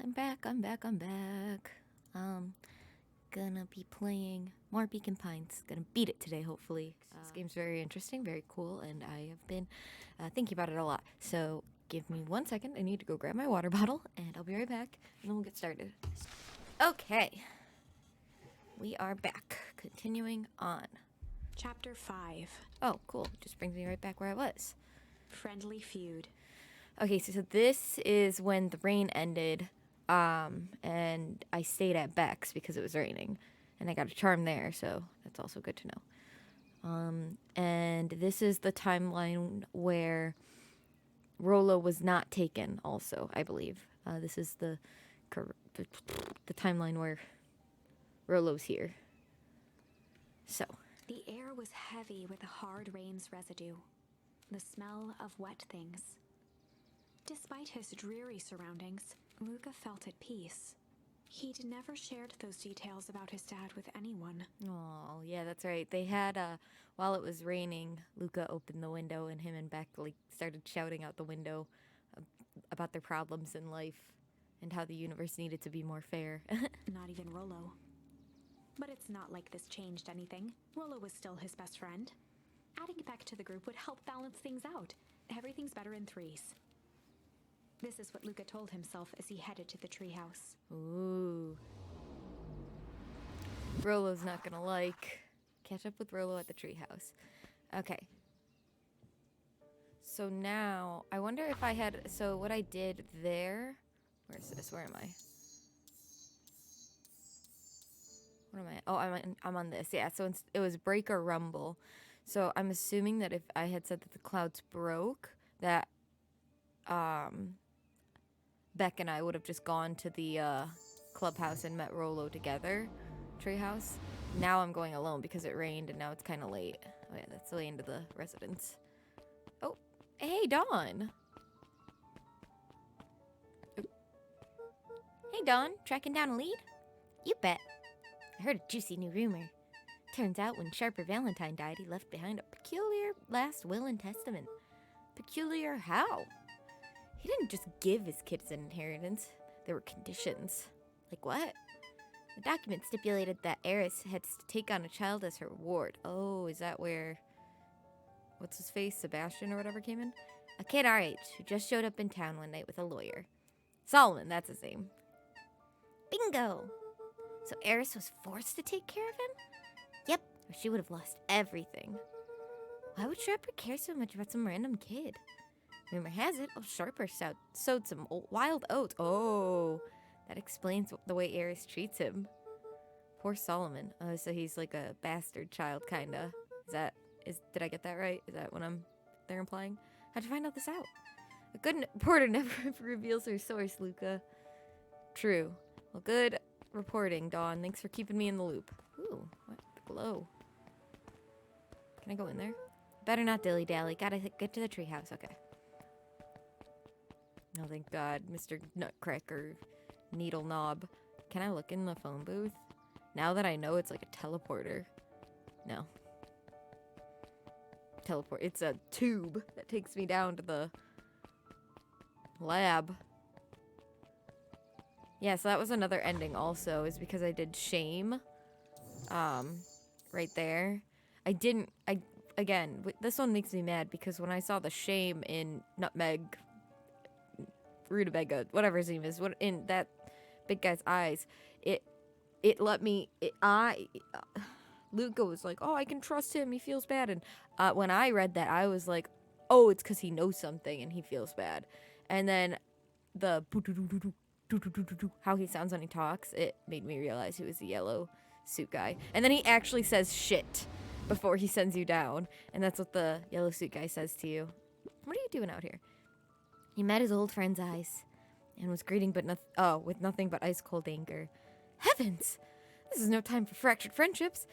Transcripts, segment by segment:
I'm back. Gonna be playing more Beacon Pines. Gonna beat it today, hopefully. This game's very interesting, very cool, and I have been thinking about it a lot. So give me 1 second. I need to go grab my water bottle, and I'll be right back, and then we'll get started. Okay. We are back. Continuing on. Chapter 5. Oh, cool. Just brings me right back where I was. Friendly Feud. Okay, so this is when the rain ended, and I stayed at Beck's because it was raining, and I got a charm there, so that's also good to know. And this is the timeline where Rollo was not taken, also, I believe. This is the timeline where Rollo's here. So. The air was heavy with the hard rain's residue, the smell of wet things. Despite his dreary surroundings, Luca felt at peace. He'd never shared those details about his dad with anyone. Oh, yeah, that's right. They had, while it was raining, Luca opened the window and him and Beck, started shouting out the window about their problems in life and how the universe needed to be more fair. Not even Rollo. But it's not like this changed anything. Rollo was still his best friend. Adding Beck to the group would help balance things out. Everything's better in threes. This is what Luca told himself as he headed to the treehouse. Ooh. Rollo's not gonna catch up with Rollo at the treehouse. Okay. So now, I wonder if I had, so what I did there, where's this, where am I? What am I? Oh, I'm on this. Yeah, so it was break or rumble. So I'm assuming that if I had said that the clouds broke, that Beck and I would have just gone to the clubhouse and met Rollo together, treehouse. Now I'm going alone because it rained and now it's kind of late. Oh yeah, that's the way into the residence. Oh, hey Dawn. Oop. Hey Dawn, tracking down a lead? You bet. I heard a juicy new rumor. Turns out when Sharper Valentine died, he left behind a peculiar last will and testament. Peculiar how? He didn't just give his kids an inheritance. There were conditions. Like what? The document stipulated that Eris had to take on a child as her reward. Oh, is that where... what's his face? Sebastian or whatever came in? A kid our age who just showed up in town one night with a lawyer. Solomon, that's his name. Bingo! So Eris was forced to take care of him? Yep, or she would have lost everything. Why would Sharper care so much about some random kid? Rumor has it, Sharper sowed some wild oats. Oh, that explains the way Eris treats him. Poor Solomon. So he's like a bastard child, kinda. Did I get that right? Is that what they're implying? How'd you find all this out? A good reporter never reveals her source, Luca. True. Well, good reporting, Dawn. Thanks for keeping me in the loop. Ooh, what? The glow. Can I go in there? Better not dilly-dally. Gotta get to the treehouse. Okay. Oh, thank God. Mr. Nutcracker Needle Knob. Can I look in the phone booth? Now that I know it's like a teleporter. No. Teleport. It's a tube that takes me down to the lab. Yeah, so that was another ending also, is because I did shame. Right there. Again, this one makes me mad because when I saw the shame in Nutmeg, Rutabaga, whatever his name is, in that big guy's eyes, it let me, Luca was like, oh, I can trust him, he feels bad, and when I read that, I was like, oh, it's because he knows something and he feels bad, and then the how he sounds when he talks, it made me realize he was the yellow suit guy, and then he actually says shit before he sends you down, and that's what the yellow suit guy says to you. What are you doing out here? He met his old friend's eyes and was greeting with nothing but ice-cold anger. Heavens! This is no time for fractured friendships.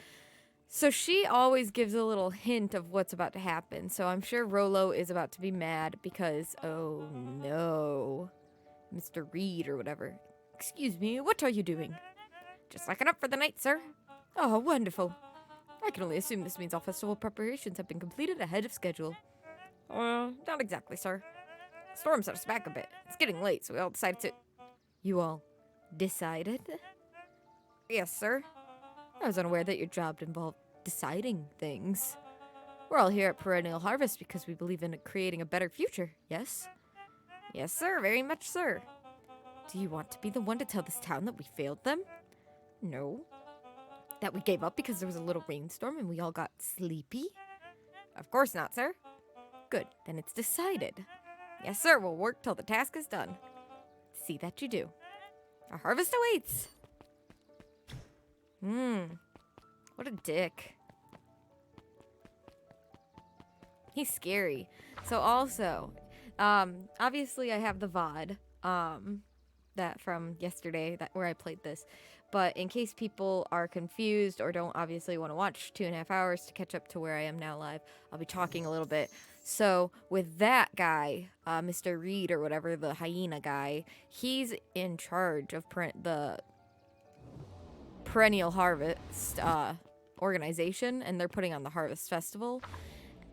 So she always gives a little hint of what's about to happen. So I'm sure Rollo is about to be mad because, oh no, Mr. Reed or whatever. Excuse me, what are you doing? Just locking up for the night, sir. Oh, wonderful. I can only assume this means all festival preparations have been completed ahead of schedule. Not exactly, sir. Storm set us back a bit. It's getting late, so we all decided to... You all decided? Yes, sir. I was unaware that your job involved deciding things. We're all here at Perennial Harvest because we believe in creating a better future, yes? Yes, sir, very much, sir. Do you want to be the one to tell this town that we failed them? No. That we gave up because there was a little rainstorm and we all got sleepy? Of course not, sir. Good, then it's decided. Yes, sir, we'll work till the task is done. See that you do. Our harvest awaits. What a dick. He's scary. So also, obviously I have the VOD, that from yesterday where I played this. But in case people are confused or don't obviously want to watch 2.5 hours to catch up to where I am now live, I'll be talking a little bit. So with that guy, Mr. Reed or whatever, the hyena guy, he's in charge of the Perennial Harvest organization, and they're putting on the Harvest Festival.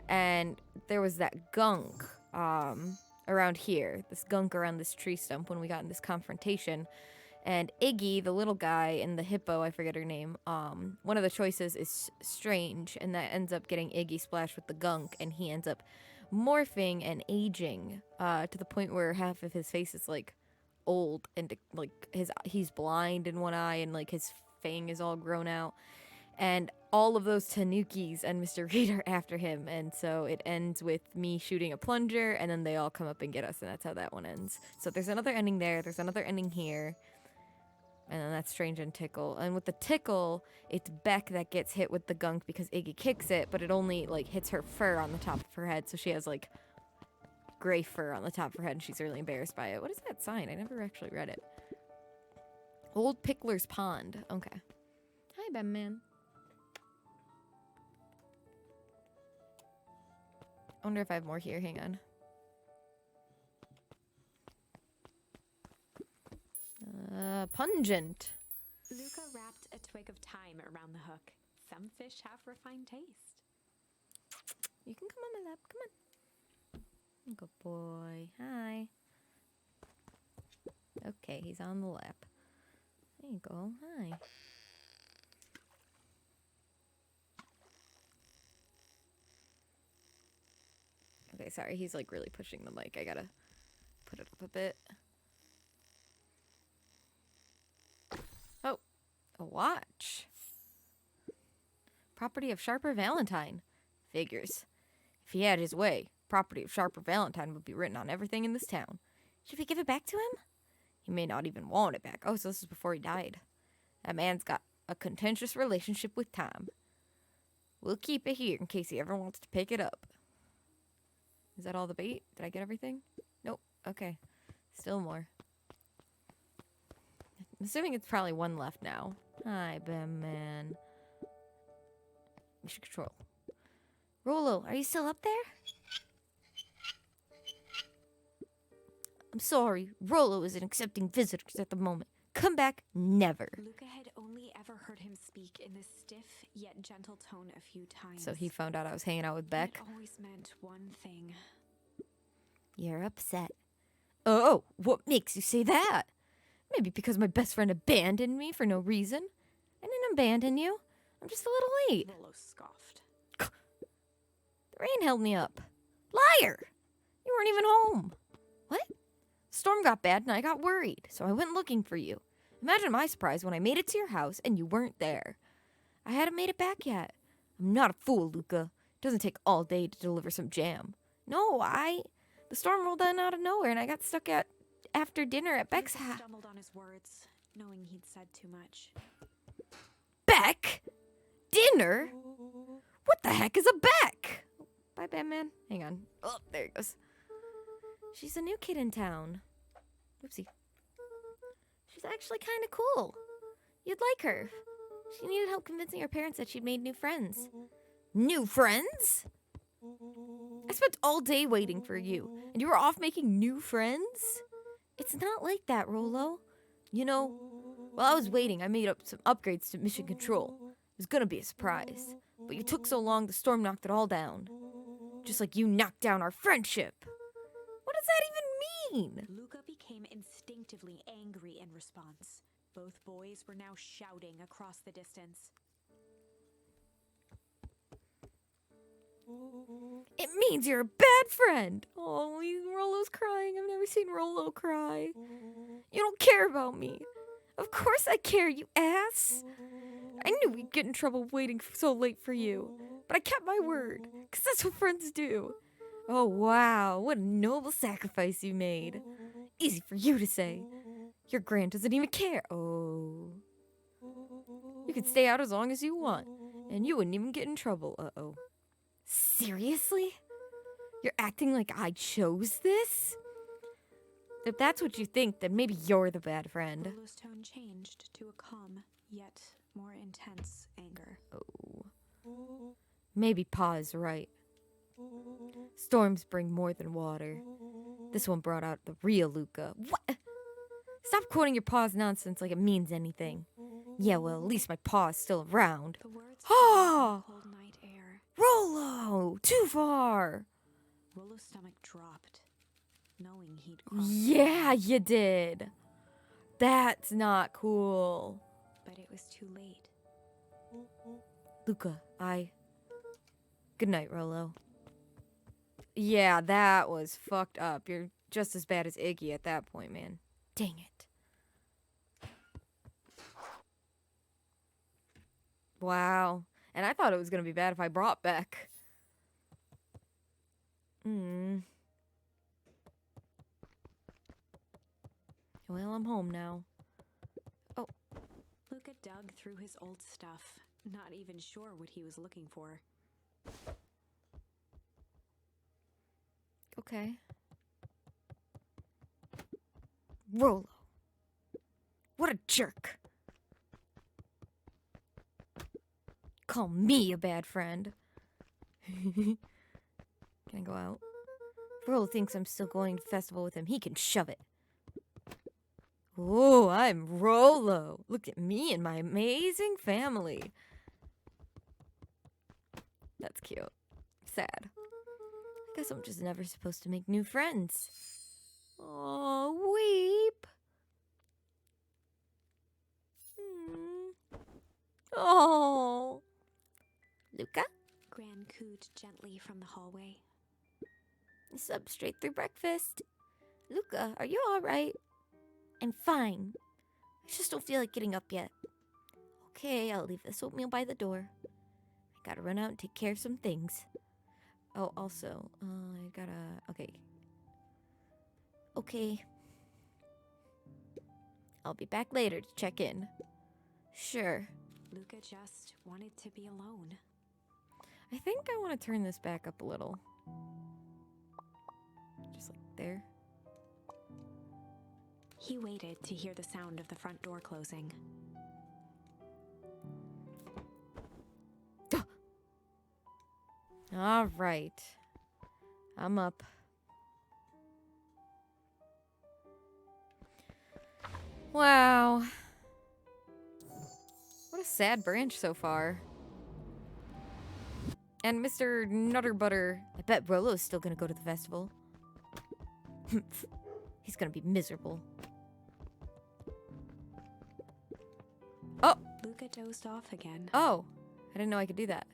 And there was that gunk around here, this gunk around this tree stump when we got in this confrontation. And Iggy, the little guy, and the hippo, I forget her name, one of the choices is Strange, and that ends up getting Iggy splashed with the gunk, and he ends up morphing and aging to the point where half of his face is, like, old, and, like, he's blind in one eye, and, like, his fang is all grown out. And all of those Tanukis and Mr. Reed are after him, and so it ends with me shooting a plunger, and then they all come up and get us, and that's how that one ends. So there's another ending there, there's another ending here. And then that's Strange and Tickle. And with the Tickle, it's Beck that gets hit with the gunk because Iggy kicks it, but it only, like, hits her fur on the top of her head. So she has, like, gray fur on the top of her head, and she's really embarrassed by it. What is that sign? I never actually read it. Old Pickler's Pond. Okay. Hi, Batman. I wonder if I have more here. Hang on. Pungent. Luca wrapped a twig of thyme around the hook. Some fish have refined taste. You can come on my lap. Come on. Good boy. Hi. Okay, he's on the lap. There you go. Hi. Okay, sorry. He's, like, really pushing the mic. I gotta put it up a bit. Oh, a watch. Property of Sharper Valentine. Figures. If he had his way, property of Sharper Valentine would be written on everything in this town. Should we give it back to him? He may not even want it back. Oh, so this is before he died. That man's got a contentious relationship with time. We'll keep it here in case he ever wants to pick it up. Is that all the bait? Did I get everything? Nope. Okay. Still more. I'm assuming it's probably one left now. Hi, Batman. Mission control. Rollo, are you still up there? I'm sorry. Rollo isn't accepting visitors at the moment. Come back never. Luca had only ever heard him speak in this stiff yet gentle tone a few times. So he found out I was hanging out with Beck. It always meant one thing. You're upset. Oh, what makes you say that? Maybe because my best friend abandoned me for no reason. I didn't abandon you. I'm just a little late. Rollo scoffed. The rain held me up. Liar! You weren't even home. What? The storm got bad and I got worried, so I went looking for you. Imagine my surprise when I made it to your house and you weren't there. I hadn't made it back yet. I'm not a fool, Luca. It doesn't take all day to deliver some jam. No, the storm rolled in out of nowhere and I got stuck after dinner at Beck's house. Luca stumbled on his words, knowing he'd said too much. Beck? Dinner? What the heck is a Beck? Bye, Batman. Hang on. Oh, there he goes. She's a new kid in town. Oopsie. She's actually kind of cool. You'd like her. She needed help convincing her parents that she'd made new friends. New friends? I spent all day waiting for you, and you were off making new friends? It's not like that, Rollo. You know, while I was waiting, I made up some upgrades to Mission Control. It was gonna be a surprise, but you took so long, the storm knocked it all down. Just like you knocked down our friendship. What does that even mean? Luca became became instinctively angry in response. Both boys were now shouting across the distance. It means you're a bad friend. Oh, Rollo's crying. I've never seen Rollo cry. You don't care about me. Of course I care, you ass. I knew we'd get in trouble waiting so late for you. But I kept my word, 'cause that's what friends do. Oh, wow. What a noble sacrifice you made. Easy for you to say. Your Grant doesn't even care. Oh. You can stay out as long as you want, and you wouldn't even get in trouble. Uh-oh. Seriously? You're acting like I chose this? If that's what you think, then maybe you're the bad friend. Rollo's tone changed to a calm, yet more intense anger. Oh. Maybe Pa is right. Storms bring more than water. This one brought out the real Luca. What? Stop quoting your Pa's nonsense like it means anything. Yeah, well, at least my Pa is still around. The words Ah! fell in the cold night air. Rollo! Too far! Rollo's stomach dropped, knowing he'd crossed. Yeah, you did. That's not cool. But it was too late. Luca, Good night, Rollo. Yeah, that was fucked up. You're just as bad as Iggy at that point, man. Dang it. Wow. And I thought it was going to be bad if I brought Beck. Well, I'm home now. Oh. Luca dug through his old stuff, not even sure what he was looking for. Okay. Rollo. What a jerk. Call me a bad friend. Can I go out? If Rollo thinks I'm still going to festival with him, he can shove it. Oh, I'm Rollo. Look at me and my amazing family. That's cute. Sad. I guess I'm just never supposed to make new friends. Oh, weep. Oh. Luca? Gran cooed gently from the hallway. Sub straight through breakfast. Luca, are you alright? I'm fine. I just don't feel like getting up yet. Okay, I'll leave this oatmeal by the door. I gotta run out and take care of some things. Oh, also, okay. Okay. I'll be back later to check in. Sure. Luca just wanted to be alone. I think I want to turn this back up a little. Just like there. He waited to hear the sound of the front door closing. All right. I'm up. Wow. What a sad branch so far. And Mr. Nutterbutter, I bet Rollo's still gonna go to the festival. He's gonna be miserable. Oh! Luca dozed off again. Oh! I didn't know I could do that.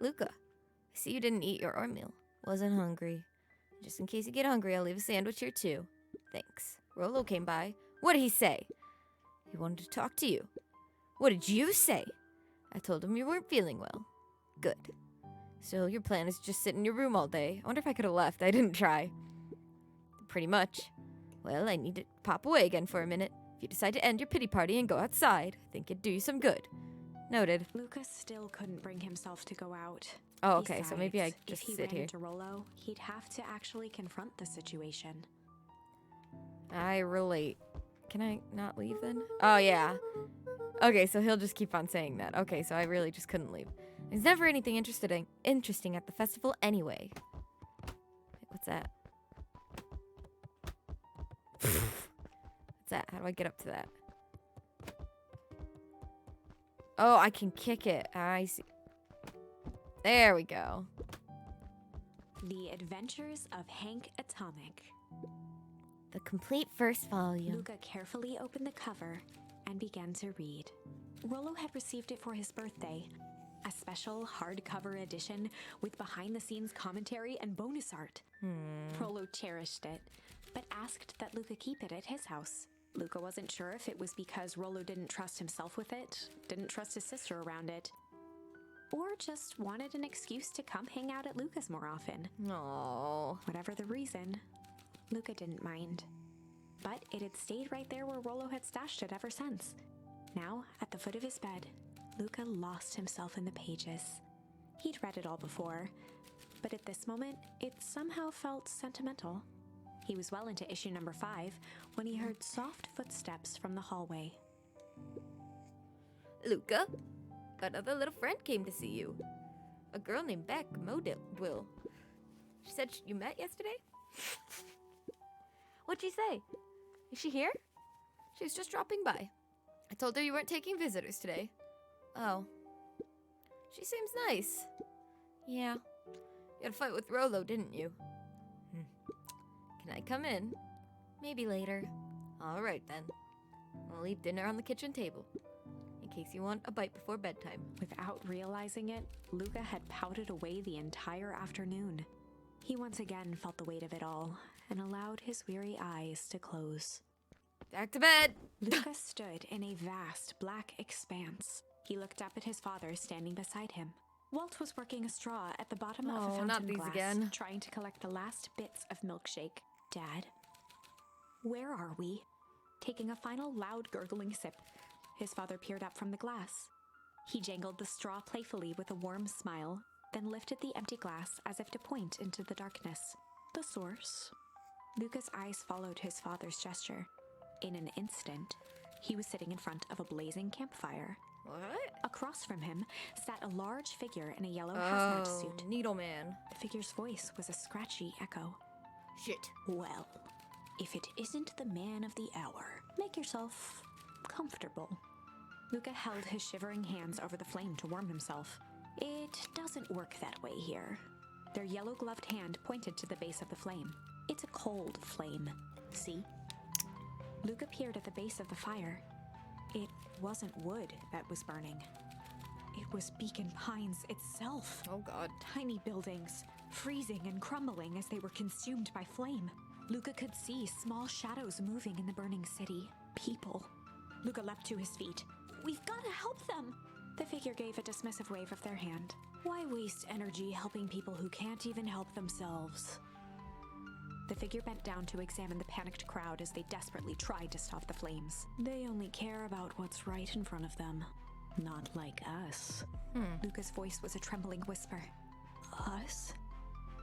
Luca, I see you didn't eat your oatmeal. Wasn't hungry. Just in case you get hungry, I'll leave a sandwich here too. Thanks. Rollo came by. What did he say? He wanted to talk to you. What did you say? I told him you weren't feeling well. Good. So your plan is just sit in your room all day. I wonder if I could have left. I didn't try. Pretty much. Well, I need to pop away again for a minute. If you decide to end your pity party and go outside, I think it'd do you some good. Noted. Lucas still couldn't bring himself to go out. Oh, okay, so maybe I Besides, just if he sit ran here. into Rollo, he'd have to actually confront the situation. I relate. Can I not leave then? Oh, yeah. Okay, so he'll just keep on saying that. Okay, so I really just couldn't leave. There's never anything interesting at the festival anyway. Wait, what's that? What's that? How do I get up to that? Oh, I can kick it. I see. There we go. The Adventures of Hank Atomic. The complete first volume. Luca carefully opened the cover and began to read. Rollo had received it for his birthday, a special hardcover edition with behind-the-scenes commentary and bonus art. Rollo cherished it, but asked that Luca keep it at his house. Luca wasn't sure if it was because Rollo didn't trust himself with it, didn't trust his sister around it, or just wanted an excuse to come hang out at Luca's more often. Oh. Whatever the reason, Luca didn't mind. But it had stayed right there where Rollo had stashed it ever since. Now, at the foot of his bed, Luca lost himself in the pages. He'd read it all before, but at this moment, it somehow felt sentimental. He was well into issue number 5 when he heard soft footsteps from the hallway. Luca, another little friend came to see you. A girl named Beck Modil. She said you met yesterday? What'd she say? Is she here? She was just dropping by. I told her you weren't taking visitors today. Oh. She seems nice. Yeah. You had a fight with Rollo, didn't you? Can I come in? Maybe later. All right, then. I'll leave dinner on the kitchen table, in case you want a bite before bedtime. Without realizing it, Luca had pouted away the entire afternoon. He once again felt the weight of it all and allowed his weary eyes to close. Back to bed! Luca stood in a vast black expanse. He looked up at his father standing beside him. Walt was working a straw at the bottom of a fountain not these glass, again. trying to collect the last bits of milkshake. Dad, where are we? Taking a final loud gurgling sip, his father peered up from the glass. He jangled the straw playfully with a warm smile, then lifted the empty glass as if to point into the darkness. The source. Luca's eyes followed his father's gesture. In an instant, he was sitting in front of a blazing campfire. What? Across from him sat a large figure in a yellow hazmat suit. Needleman. The figure's voice was a scratchy echo. Shit. Well, if it isn't the man of the hour, make yourself comfortable. Luca held his shivering hands over the flame to warm himself. It doesn't work that way here. Their yellow-gloved hand pointed to the base of the flame. It's a cold flame. See? Luca peered at the base of the fire. It wasn't wood that was burning. It was Beacon Pines itself. Oh, God. Tiny buildings, freezing and crumbling as they were consumed by flame. Luca could see small shadows moving in the burning city. People. Luca leapt to his feet. We've got to help them! The figure gave a dismissive wave of their hand. Why waste energy helping people who can't even help themselves? The figure bent down to examine the panicked crowd as they desperately tried to stop the flames. They only care about what's right in front of them. Not like us. Luca's voice was a trembling whisper. Us?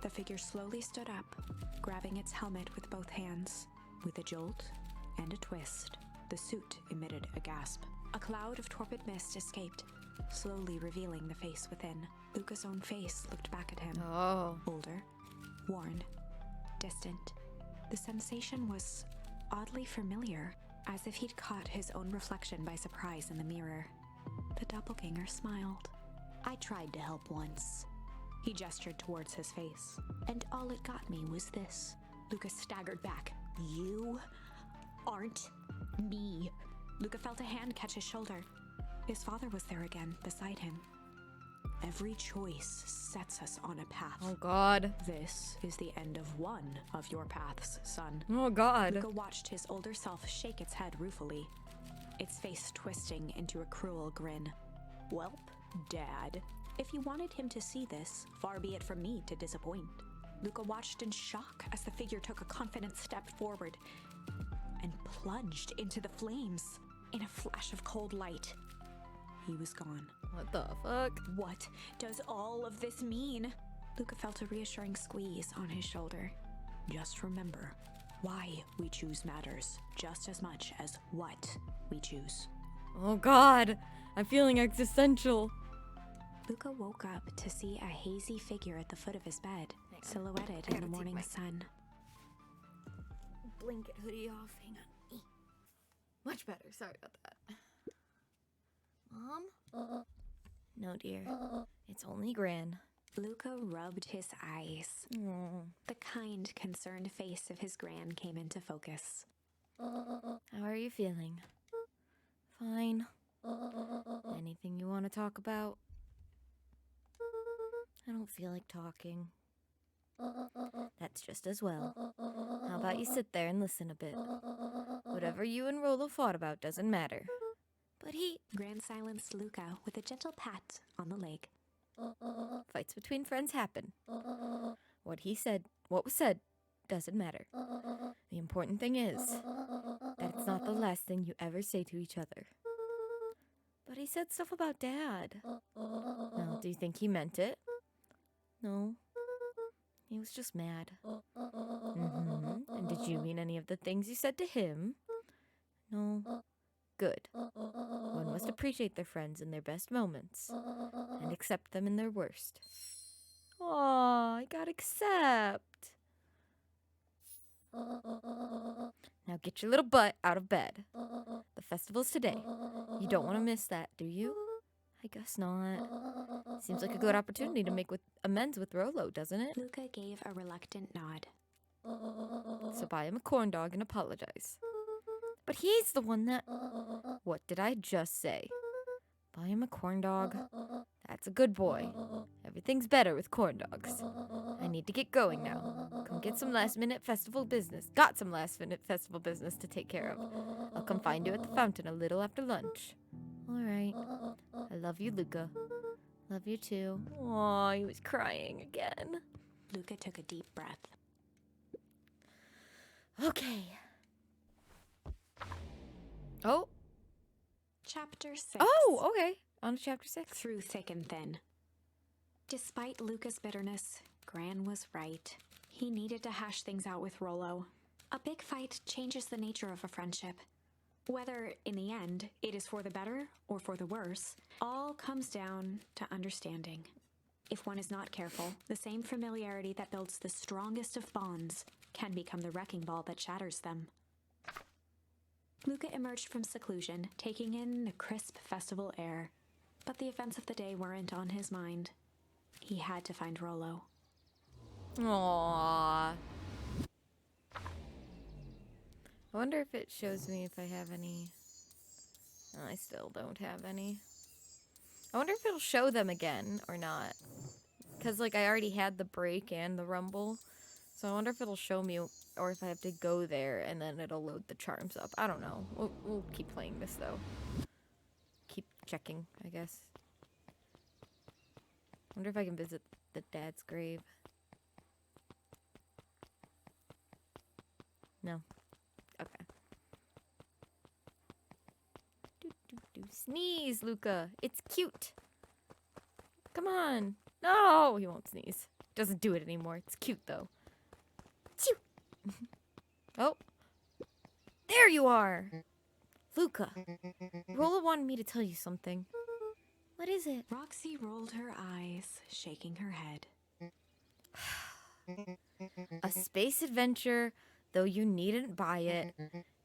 The figure slowly stood up, grabbing its helmet with both hands. With a jolt and a twist, the suit emitted a gasp. A cloud of torpid mist escaped, slowly revealing the face within. Luca's own face looked back at him. Oh. Older, worn, distant. The sensation was oddly familiar, as if he'd caught his own reflection by surprise in the mirror. The doppelganger smiled. I tried to help once. He gestured towards his face. And all it got me was this. Luca staggered back. You aren't me. Luca felt a hand catch his shoulder. His father was there again, beside him. Every choice sets us on a path. Oh, God. This is the end of one of your paths, son. Oh, God. Luca watched his older self shake its head ruefully, its face twisting into a cruel grin. Welp, Dad, if you wanted him to see this, far be it from me to disappoint. Luca watched in shock as the figure took a confident step forward and plunged into the flames. In a flash of cold light, he was gone. What the fuck? What does all of this mean? Luca felt a reassuring squeeze on his shoulder. Just remember, why we choose matters just as much as what we choose. Oh, God. I'm feeling existential. Luca woke up to see a hazy figure at the foot of his bed, silhouetted in the morning sun. Blanket hoodie off. Hang on. Much better. Sorry about that. Mom? No, dear. It's only Gran. Luca rubbed his eyes. The kind, concerned face of his gran came into focus. How are you feeling? Fine. Anything you want to talk about? I don't feel like talking. That's just as well. How about you sit there and listen a bit? Whatever you and Rolo fought about doesn't matter. But Gran silenced Luca with a gentle pat on the leg. fights between friends happen. What was said, doesn't matter. The important thing is that it's not the last thing you ever say to each other. But he said stuff about Dad. Now, do you think he meant it? No. He was just mad. And did you mean any of the things you said to him? No. Good. One must appreciate their friends in their best moments and accept them in their worst. Aw, I got accept. Now get your little butt out of bed. The festival's today. You don't want to miss that, do you? I guess not. Seems like a good opportunity to make amends with Rolo, doesn't it? Luca gave a reluctant nod. So buy him a corn dog and apologize. But he's the one that... What did I just say? Buy him a corn dog? That's a good boy. Everything's better with corn dogs. I need to get going now. Come get some last-minute festival business. Got some last-minute festival business to take care of. I'll come find you at the fountain a little after lunch. All right. I love you, Luca. Love you too. Aw, he was crying again. Luca took a deep breath. Okay. Oh. Chapter 6. Oh, okay. On to chapter 6. Through thick and thin. Despite Luca's bitterness, Gran was right. He needed to hash things out with Rolo. A big fight changes the nature of a friendship. Whether, in the end, it is for the better or for the worse, all comes down to understanding. If one is not careful, the same familiarity that builds the strongest of bonds can become the wrecking ball that shatters them. Luca emerged from seclusion, taking in the crisp festival air. But the events of the day weren't on his mind. He had to find Rolo. Aww. I wonder if it shows me if I have any... Oh, I still don't have any. I wonder if it'll show them again or not. Because, like, I already had the break and the rumble. So I wonder if it'll show me or if I have to go there and then it'll load the charms up. I don't know. We'll keep playing this, though. Keep checking, I guess. Wonder if I can visit the dad's grave. No. Okay. Sneeze, Luca. It's cute. Come on. No, he won't sneeze. Doesn't do it anymore. It's cute, though. Chew. Oh. There you are. Luca. Rolo wanted me to tell you something. What is it? Roxy rolled her eyes, shaking her head. A space adventure, though you needn't buy it.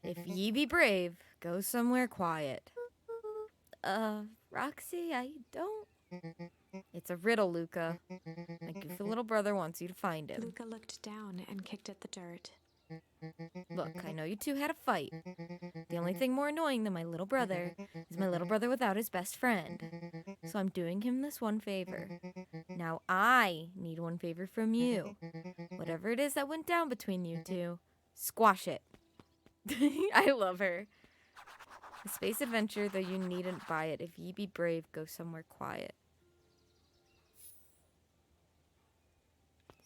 If ye be brave, go somewhere quiet. Roxy, I don't... It's a riddle, Luca. My goofy little brother wants you to find him. Luca looked down and kicked at the dirt. Look, I know you two had a fight. The only thing more annoying than my little brother is my little brother without his best friend. So I'm doing him this one favor. Now I need one favor from you. Whatever it is that went down between you two, squash it. I love her. A space adventure, though you needn't buy it. If ye be brave, go somewhere quiet.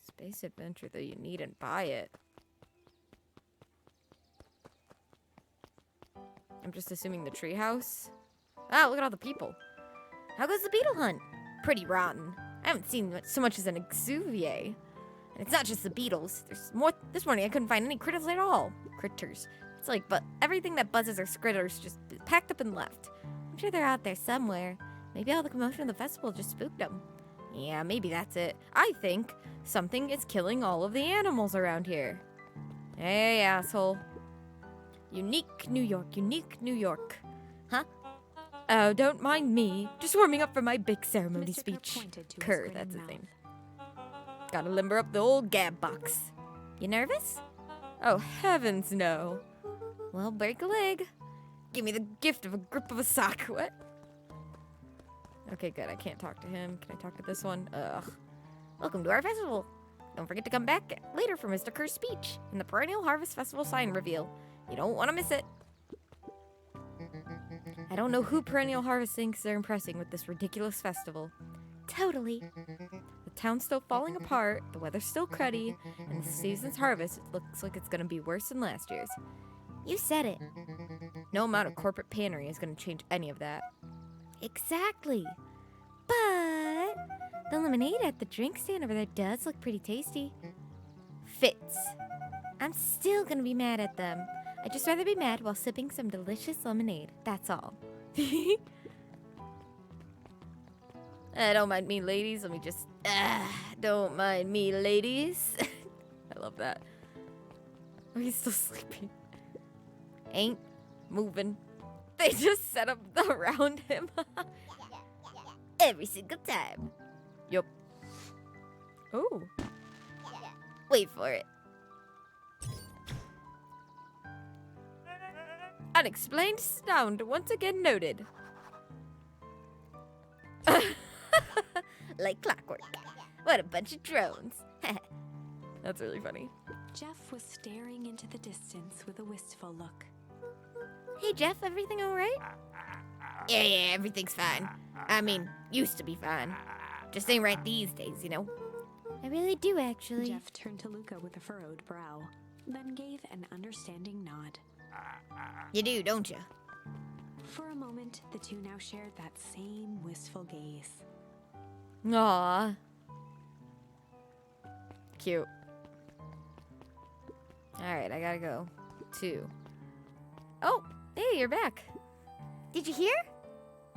Space adventure, though you needn't buy it. I'm just assuming the treehouse. Ah, look at all the people. How goes the beetle hunt? Pretty rotten. I haven't seen so much as an exuviae. And it's not just the beetles. There's more. This morning I couldn't find any critters at all. Critters. It's like, but everything that buzzes or critters just packed up and left. I'm sure they're out there somewhere. Maybe all the commotion of the festival just spooked them. Yeah, maybe that's it. I think something is killing all of the animals around here. Hey, asshole. Unique New York, unique New York. Huh? Oh, don't mind me. Just warming up for my big ceremony Mr. speech. pointed to his Kerr, grinning that's his mouth. name. Gotta limber up the old gab box. You nervous? Oh, heavens no. Well, break a leg. Give me the gift of a grip of a sock. What? Okay, good. I can't talk to him. Can I talk to this one? Ugh. Welcome to our festival. Don't forget to come back later for Mr. Kerr's speech and the Perennial Harvest Festival sign reveal. You don't want to miss it. I don't know who Perennial Harvest thinks they're impressing with this ridiculous festival. Totally. The town's still falling apart, the weather's still cruddy, and the season's harvest looks like it's gonna be worse than last year's. You said it. No amount of corporate pannery is gonna change any of that. Exactly. But the lemonade at the drink stand over there does look pretty tasty. Fits. I'm still gonna be mad at them. I'd just rather be mad while sipping some delicious lemonade. That's all. Don't mind me, ladies. Let me just... don't mind me, ladies. I love that. Oh, he's still sleeping. Ain't moving. They just set up around him. Every single time. Yup. Oh. Wait for it. Unexplained sound once again noted. Like clockwork. What a bunch of drones. That's really funny. Jeff was staring into the distance with a wistful look. Hey, Jeff, everything all right? Yeah, everything's fine. I mean, used to be fine. Just ain't right these days, you know? I really do, actually. Jeff turned to Luca with a furrowed brow, then gave an understanding nod. You do, don't you? For a moment, the two now shared that same wistful gaze. Aww. Cute. Alright, I gotta go. 2. Oh, hey, you're back. Did you hear?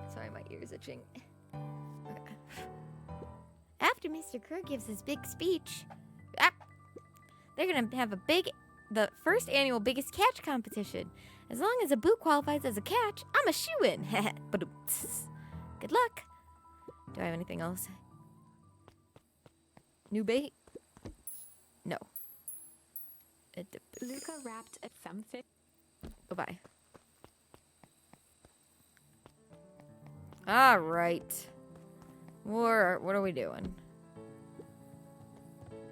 Sorry, my ear's itching. Okay. After Mr. Kerr gives his big speech, they're gonna have the first annual biggest catch competition. As long as a boo qualifies as a catch, I'm a shoo-in. Good luck. Do I have anything else? New bait? No. Luca wrapped a thumbstick. Bye-bye. All right. What are we doing?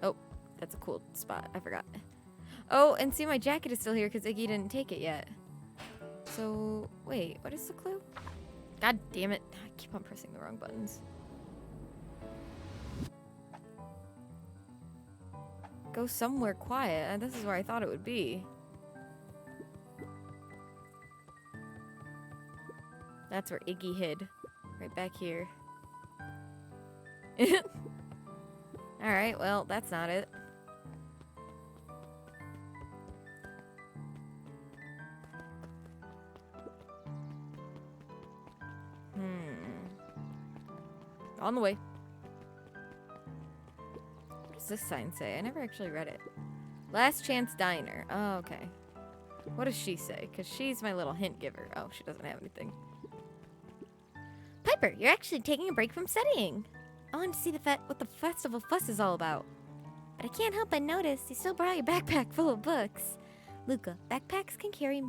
Oh, that's a cool spot. I forgot. Oh, and see, my jacket is still here because Iggy didn't take it yet. So, wait, what is the clue? God damn it. I keep on pressing the wrong buttons. Go somewhere quiet. This is where I thought it would be. That's where Iggy hid. Right back here. Alright, well, that's not it. On the way. What does this sign say? I never actually read it. Last Chance Diner. Oh, okay. What does she say? Because she's my little hint giver. Oh, she doesn't have anything. Piper, you're actually taking a break from studying. I wanted to see what the festival fuss is all about. But I can't help but notice you still brought your backpack full of books. Luca, backpacks can carry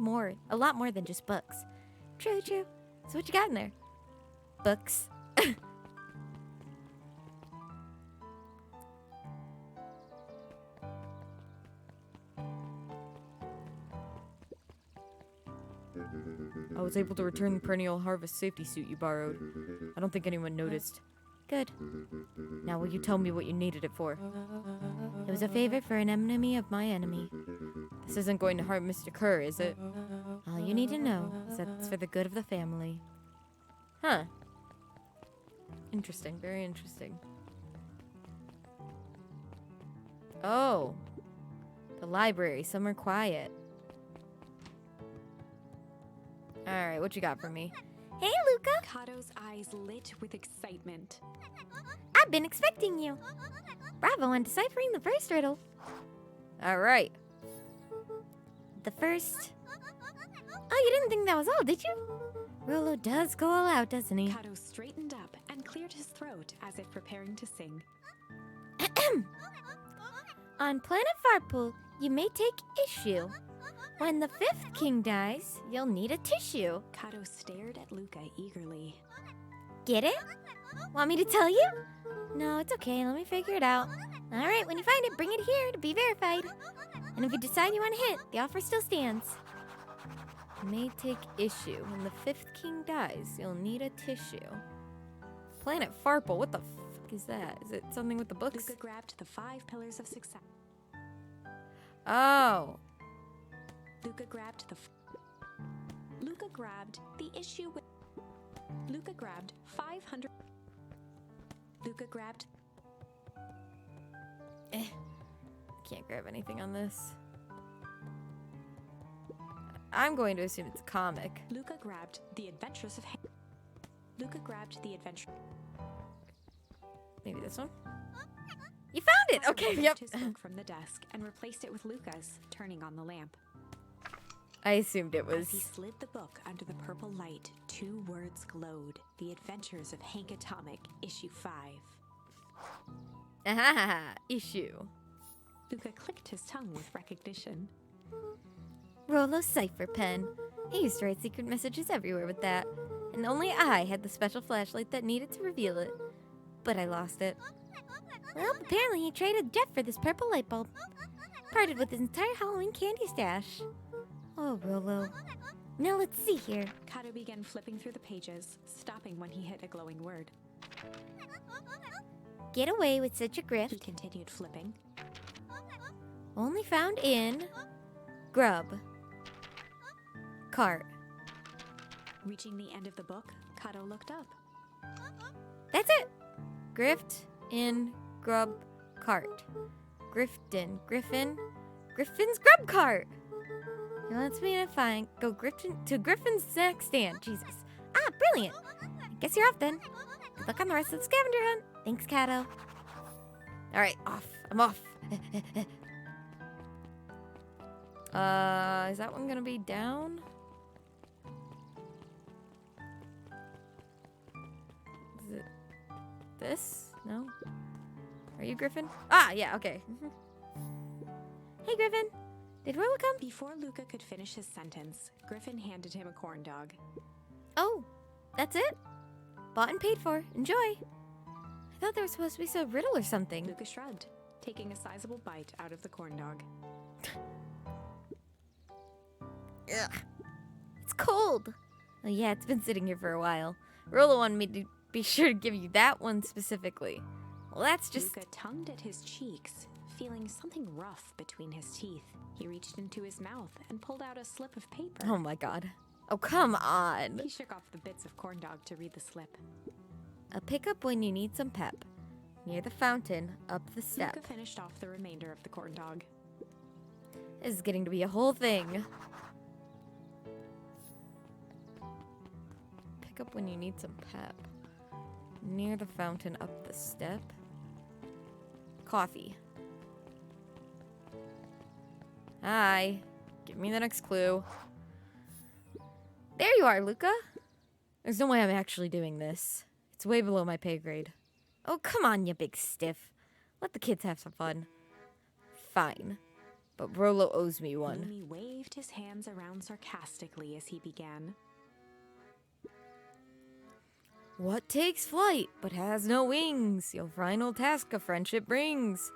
a lot more than just books. True, true. So what you got in there? Books. I was able to return the Perennial Harvest safety suit you borrowed. I don't think anyone noticed. Good. Now will you tell me what you needed it for? It was a favor for an enemy of my enemy. This isn't going to harm Mr. Kerr, is it? All you need to know is that it's for the good of the family. Huh. Interesting. Very interesting. Oh. The library. Somewhere quiet. Alright, what you got for me? Hey, Luca! Kato's eyes lit with excitement. I've been expecting you. Bravo on deciphering the first riddle. Alright. The first... Oh, you didn't think that was all, did you? Rolo does go all out, doesn't he? Kato straightened up and cleared his throat as if preparing to sing. On planet Farpool, you may take issue. When the fifth king dies, you'll need a tissue. Kato stared at Luca eagerly. Get it? Want me to tell you? No, it's okay. Let me figure it out. All right, when you find it, bring it here to be verified. And if you decide you want a hint, the offer still stands. You may take issue. When the fifth king dies, you'll need a tissue. Planet Farpool, what the fuck is that? Is it something with the books? Luca grabbed the 5 pillars of success. Oh. Luca grabbed the issue with. Luca grabbed 500. Luca grabbed. Can't grab anything on this. I'm going to assume it's a comic. Luca grabbed the adventures of. Luca grabbed the adventure. Maybe this one? You found it! Okay, He yep. removed his book from the desk and replaced it with Luca's, turning on the lamp. I assumed it As he was... slid the book under the purple light, 2 words glowed. The Adventures of Hank Atomic, Issue 5. Ahaha, issue. Luca clicked his tongue with recognition. Rollo cipher pen. I used to write secret messages everywhere with that. And only I had the special flashlight that needed to reveal it. But I lost it. Well, apparently he traded Jeff for this purple light bulb. Parted with his entire Halloween candy stash. Oh, Rollo. Now let's see here. Kato began flipping through the pages, stopping when he hit a glowing word. Get away with such a He grift. continued flipping. Only found in... Grub. Cart. Reaching the end of the book, Kato looked up. That's it. Grift in grub cart. Grifton. Griffin. Griffin's grub cart. He wants me to go to Griffin's snack stand. Jesus. Ah, brilliant. I guess you're off then. Good luck on the rest of the scavenger hunt. Thanks, Kato. All right, off. I'm off. Is that one gonna be down? Is it this? No? Are you Griffin? Ah, yeah, okay. Hey, Griffin. Did Rollo come? Before Luca could finish his sentence, Griffin handed him a corn dog. Oh, that's it? Bought and paid for. Enjoy. I thought there was supposed to be some riddle or something. Luca shrugged, taking a sizable bite out of the corn dog. Ugh. It's cold. Oh, yeah, it's been sitting here for a while. Rollo wanted me to be sure to give you that one specifically. Well, that's just... Luca tongued at his cheeks, feeling something rough between his teeth. He reached into his mouth and pulled out a slip of paper. Oh, my God. Oh, come on. He shook off the bits of corn dog to read the slip. A pickup when you need some pep. Near the fountain, up the step. Luca finished off the remainder of the corn dog. This is getting to be a whole thing. Pick up when you need some pep. Near the fountain, up the step. Coffee. Hi. Give me the next clue. There you are, Luca. There's no way I'm actually doing this. It's way below my pay grade. Oh, come on, you big stiff. Let the kids have some fun. Fine. But Rollo owes me one. Lumi waved his hands around sarcastically as he began. What takes flight but has no wings? Your final task a friendship brings.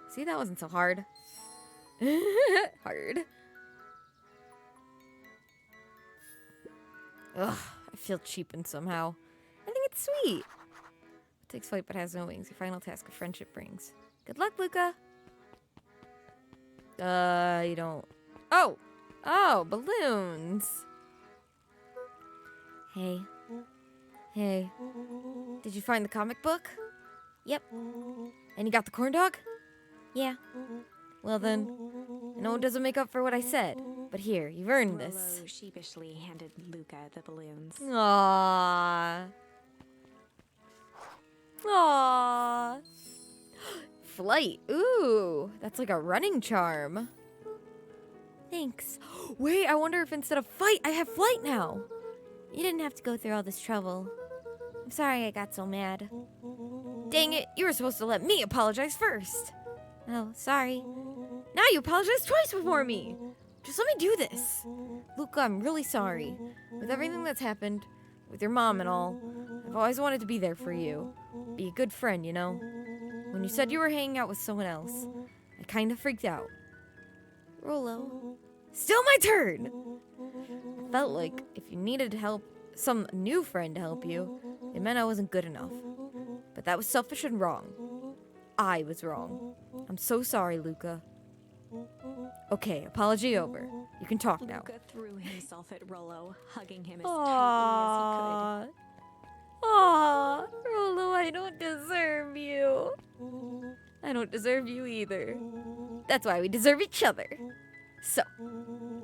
See, that wasn't so hard. Hard. Ugh, I feel cheapened somehow. I think it's sweet. What takes flight but has no wings? Your final task a friendship brings. Good luck, Luca. You don't... Oh! Oh, balloons! Hey. Hey. Did you find the comic book? Yep. And you got the corn dog? Yeah. Well then, I know it doesn't make up for what I said, but here, you've earned this. Rollo sheepishly handed Luca the balloons. Aww. Aww. Flight. Ooh, that's like a running charm. Thanks. Wait, I wonder if instead of fight, I have flight now. You didn't have to go through all this trouble. I'm sorry I got so mad. Dang it, you were supposed to let me apologize first. Oh, sorry. Now you apologize twice before me. Just let me do this. Luca, I'm really sorry. With everything that's happened, with your mom and all, I've always wanted to be there for you. Be a good friend, you know? When you said you were hanging out with someone else, I kind of freaked out. Rolo. Still my turn! I felt like if you needed help, some new friend to help you, it meant I wasn't good enough. But that was selfish and wrong. I was wrong. I'm so sorry, Luca. Okay, apology over. You can talk now. Luca threw himself at Rolo, hugging him as tightly as he could. Aww, Rolo, I don't deserve you. I don't deserve you either. That's why we deserve each other. So,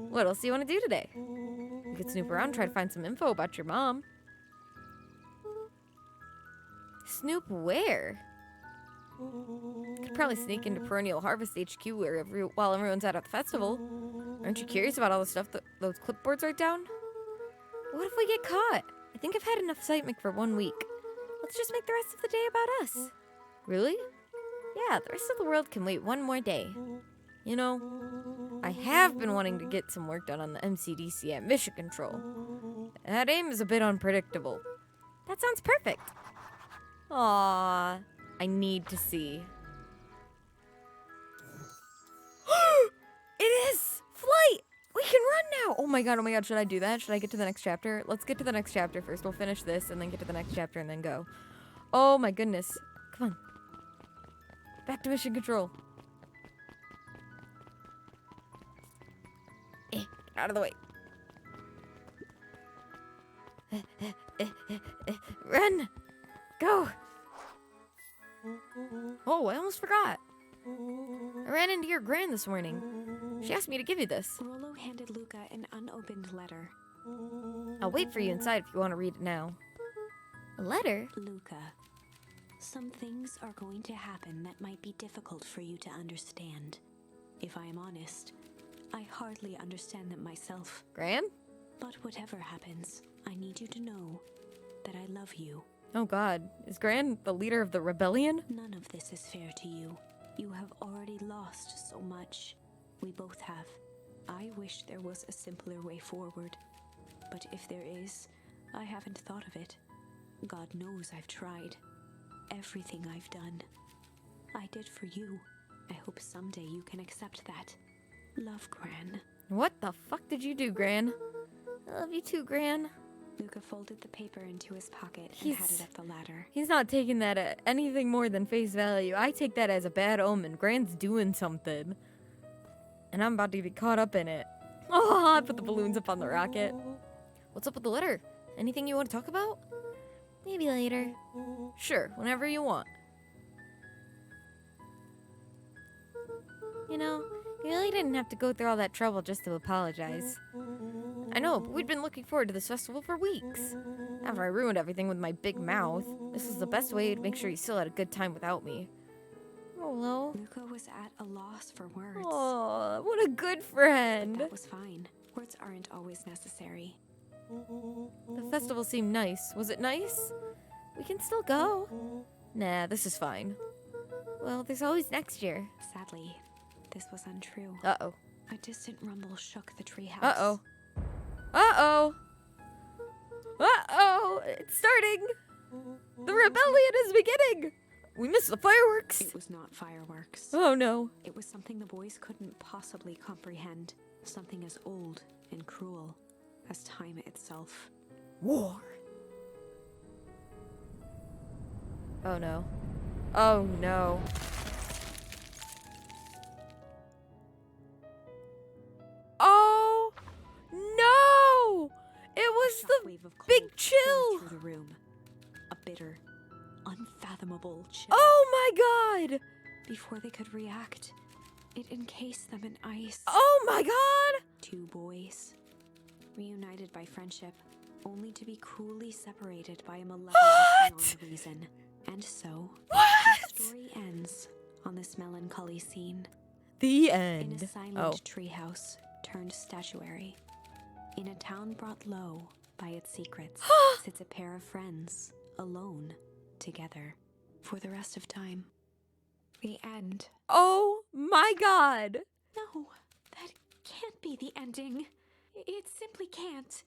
what else do you want to do today? You could snoop around and try to find some info about your mom. Snoop where? Could probably sneak into Perennial Harvest HQ while everyone's out at the festival. Aren't you curious about all the stuff that those clipboards write down? What if we get caught? I think I've had enough excitement for 1 week. Let's just make the rest of the day about us. Really? Yeah, the rest of the world can wait one more day. You know, I have been wanting to get some work done on the MCDC at Mission Control. That aim is a bit unpredictable. That sounds perfect. Aww, I need to see. It is! Flight! We can run now! Oh my god, should I do that? Should I get to the next chapter? Let's get to the next chapter first. We'll finish this and then get to the next chapter and then go. Oh my goodness. Come on. Back to Mission Control. Get out of the way. Run! Go! Oh, I almost forgot. I ran into your gran this morning. She asked me to give you this. Rolo handed Luca an unopened letter. I'll wait for you inside if you want to read it now. A letter? Luca, some things are going to happen that might be difficult for you to understand. If I am honest, I hardly understand them myself. Gran? But whatever happens, I need you to know that I love you. Oh god, is Gran the leader of the rebellion? None of this is fair to you. You have already lost so much. We both have. I wish there was a simpler way forward. But if there is, I haven't thought of it. God knows I've tried. Everything I've done, I did for you. I hope someday you can accept that. Love, Gran. What the fuck did you do, Gran? I love you too, Gran. Luca folded the paper into his pocket and He's- headed up the ladder. He's not taking that at anything more than face value. I take that as a bad omen. Gran's doing something. And I'm about to be caught up in it. Oh, I put the balloons up on the rocket. What's up with the letter? Anything you want to talk about? Maybe later. Sure, whenever you want. You know, you really didn't have to go through all that trouble just to apologize. I know, but we'd been looking forward to this festival for weeks. After I ruined everything with my big mouth, this was the best way to make sure you still had a good time without me. Hello. Luca was at a loss for words. Oh, what a good But friend. that was fine. Words aren't always necessary. The festival seemed nice. Was it nice? We can still go. Nah, this is fine. Well, there's always next year. Sadly, this was untrue. Uh-oh. A distant rumble shook the treehouse. Uh-oh. Uh-oh. Uh-oh. It's starting. The rebellion is beginning. We missed the fireworks. It was not fireworks. Oh, no. It was something the boys couldn't possibly comprehend. Something as old and cruel as time itself. War. Oh, no. Oh, no. Oh, no! It was the Shockwave of cold big tore chill. through the room. A bitter, unfathomable chill. Oh, my God. Before they could react, it encased them in ice. Oh, my God. Two boys, reunited by friendship, only to be cruelly separated by a malevolence beyond reason. And so, What? the story ends on this melancholy scene. The In end. a silent Oh. treehouse turned statuary, in a town brought low by its secrets, sits a pair of friends, alone, together. For the rest of time. The end. Oh my god. No, that can't be the ending. It simply can't.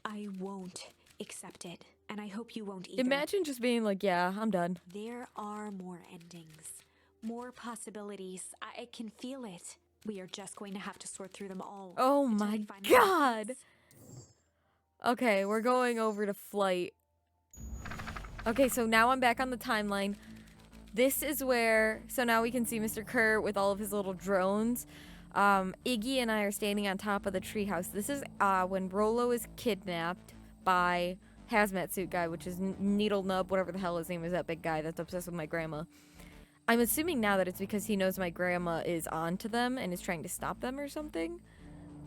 I won't accept it, and I hope you won't either. Imagine just being like, yeah, I'm done. There are more endings, more possibilities. I can feel it. We are just going to have to sort through them all. Oh until my we find the god. pieces. Okay, we're going over to Flight. Okay, so now I'm back on the timeline. This is where, so now we can see Mr. Kerr with all of his little drones. Iggy and I are standing on top of the treehouse. This is when Rolo is kidnapped by Hazmat Suit Guy, which is Needle Nub, whatever the hell his name is, that big guy that's obsessed with my grandma. I'm assuming now that it's because he knows my grandma is on to them and is trying to stop them or something.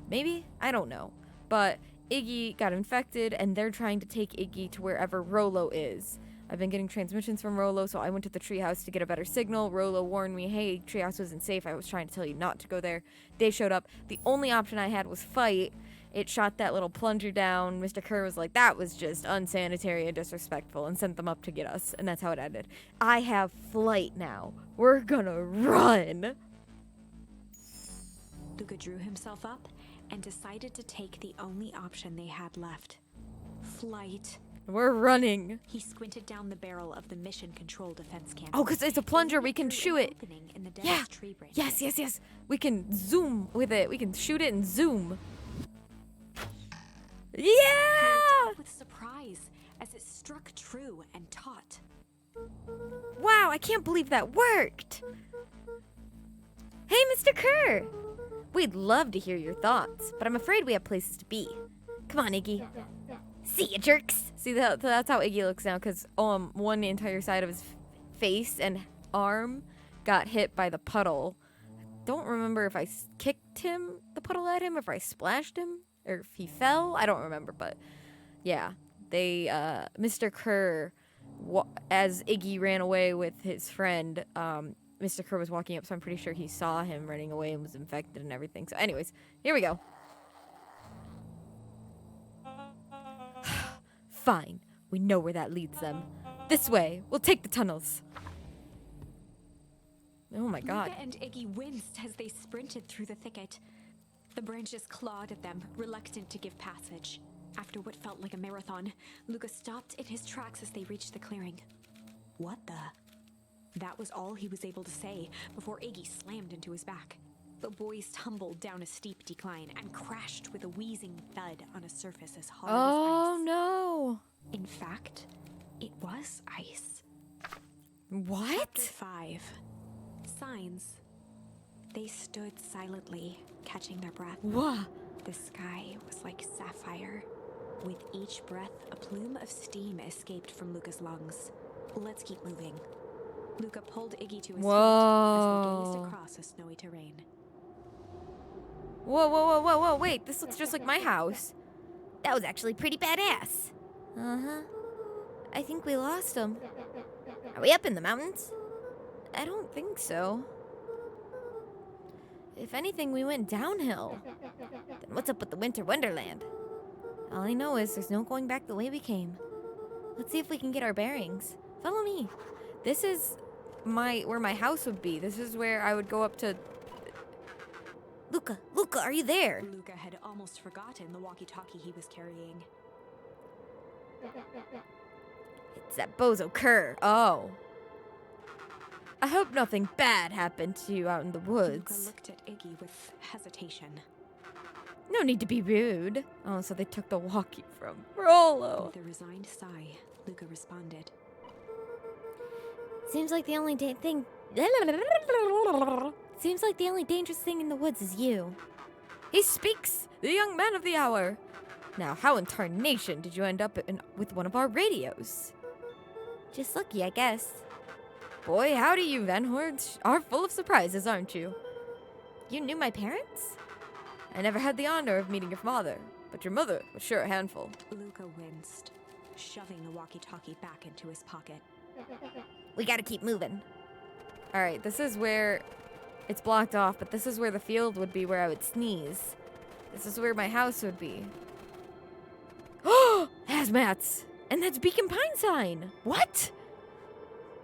Maybe? I don't know. But Iggy got infected and they're trying to take Iggy to wherever Rolo is. I've been getting transmissions from Rolo, so I went to the treehouse to get a better signal. Rolo warned me, hey, treehouse wasn't safe. I was trying to tell you not to go there. They showed up. The only option I had was fight. It shot that little plunger down. Mr. Kerr was like, that was just unsanitary and disrespectful, and sent them up to get us. And that's how it ended. I have Flight now. We're gonna run. Luca drew himself up and decided to take the only option they had left. Flight. We're running. He squinted down the barrel of the mission control defense cannon. Oh, because it's a plunger. We can shoot it. Opening in the dense Yeah. tree branches. Yes, yes, yes. We can zoom with it. We can shoot it and zoom. He Yeah! looked up with surprise as it struck true and taut. Wow, I can't believe that worked. Hey, Mr. Kerr. We'd love to hear your thoughts, but I'm afraid we have places to be. Come on, Iggy. See ya, jerks. See, that's how Iggy looks now, because one entire side of his face and arm got hit by the puddle. Don't remember if I kicked the puddle at him, if I splashed him, or if he fell. I don't remember, but yeah. Mr. Kerr, as Iggy ran away with his friend, Mr. Kerr was walking up, so I'm pretty sure he saw him running away and was infected and everything. So anyways, here we go. Fine. We know where that leads them. This way. We'll take the tunnels. Oh my god. Luca and Iggy winced as they sprinted through the thicket. The branches clawed at them, reluctant to give passage. After what felt like a marathon, Luca stopped in his tracks as they reached the clearing. What the? That was all he was able to say before Iggy slammed into his back. The boys tumbled down a steep decline and crashed with a wheezing thud on a surface as hard Oh as ice. no. In fact, it was ice. What? Chapter 5. Signs. They stood silently, catching their breath. What? The sky was like sapphire. With each breath, a plume of steam escaped from Luca's lungs. Let's keep moving. Luca pulled Iggy to his feet as they gazed Whoa. across a snowy terrain. Whoa, whoa, whoa, whoa, whoa, wait, this looks just like my house. That was actually pretty badass. Uh-huh. I think we lost him. Are we up in the mountains? I don't think so. If anything, we went downhill. Then what's up with the Winter Wonderland? All I know is there's no going back the way we came. Let's see if we can get our bearings. Follow me. This is where my house would be. This is where I would go up to... Luca, are you there? Luca had almost forgotten the walkie-talkie he was carrying. It's that bozo Kerr. Oh. I hope nothing bad happened to you out in the Luca woods. looked at Iggy with hesitation. No need to be rude. Oh, so they took the walkie from Rolo. With a resigned sigh, Luca responded. Seems like the only thing... Seems like the only dangerous thing in the woods is you. He speaks! The young man of the hour! Now, how in tarnation did you end up with one of our radios? Just lucky, I guess. Boy, howdy, you Van Horns are full of surprises, aren't you? You knew my parents? I never had the honor of meeting your father, but your mother was sure a handful. Luca winced, shoving the walkie-talkie back into his pocket. We gotta keep moving. Alright, this is where... It's blocked off, but this is where the field would be where I would sneeze. This is where my house would be. Oh! Hazmats! And that's Beacon Pine sign! What?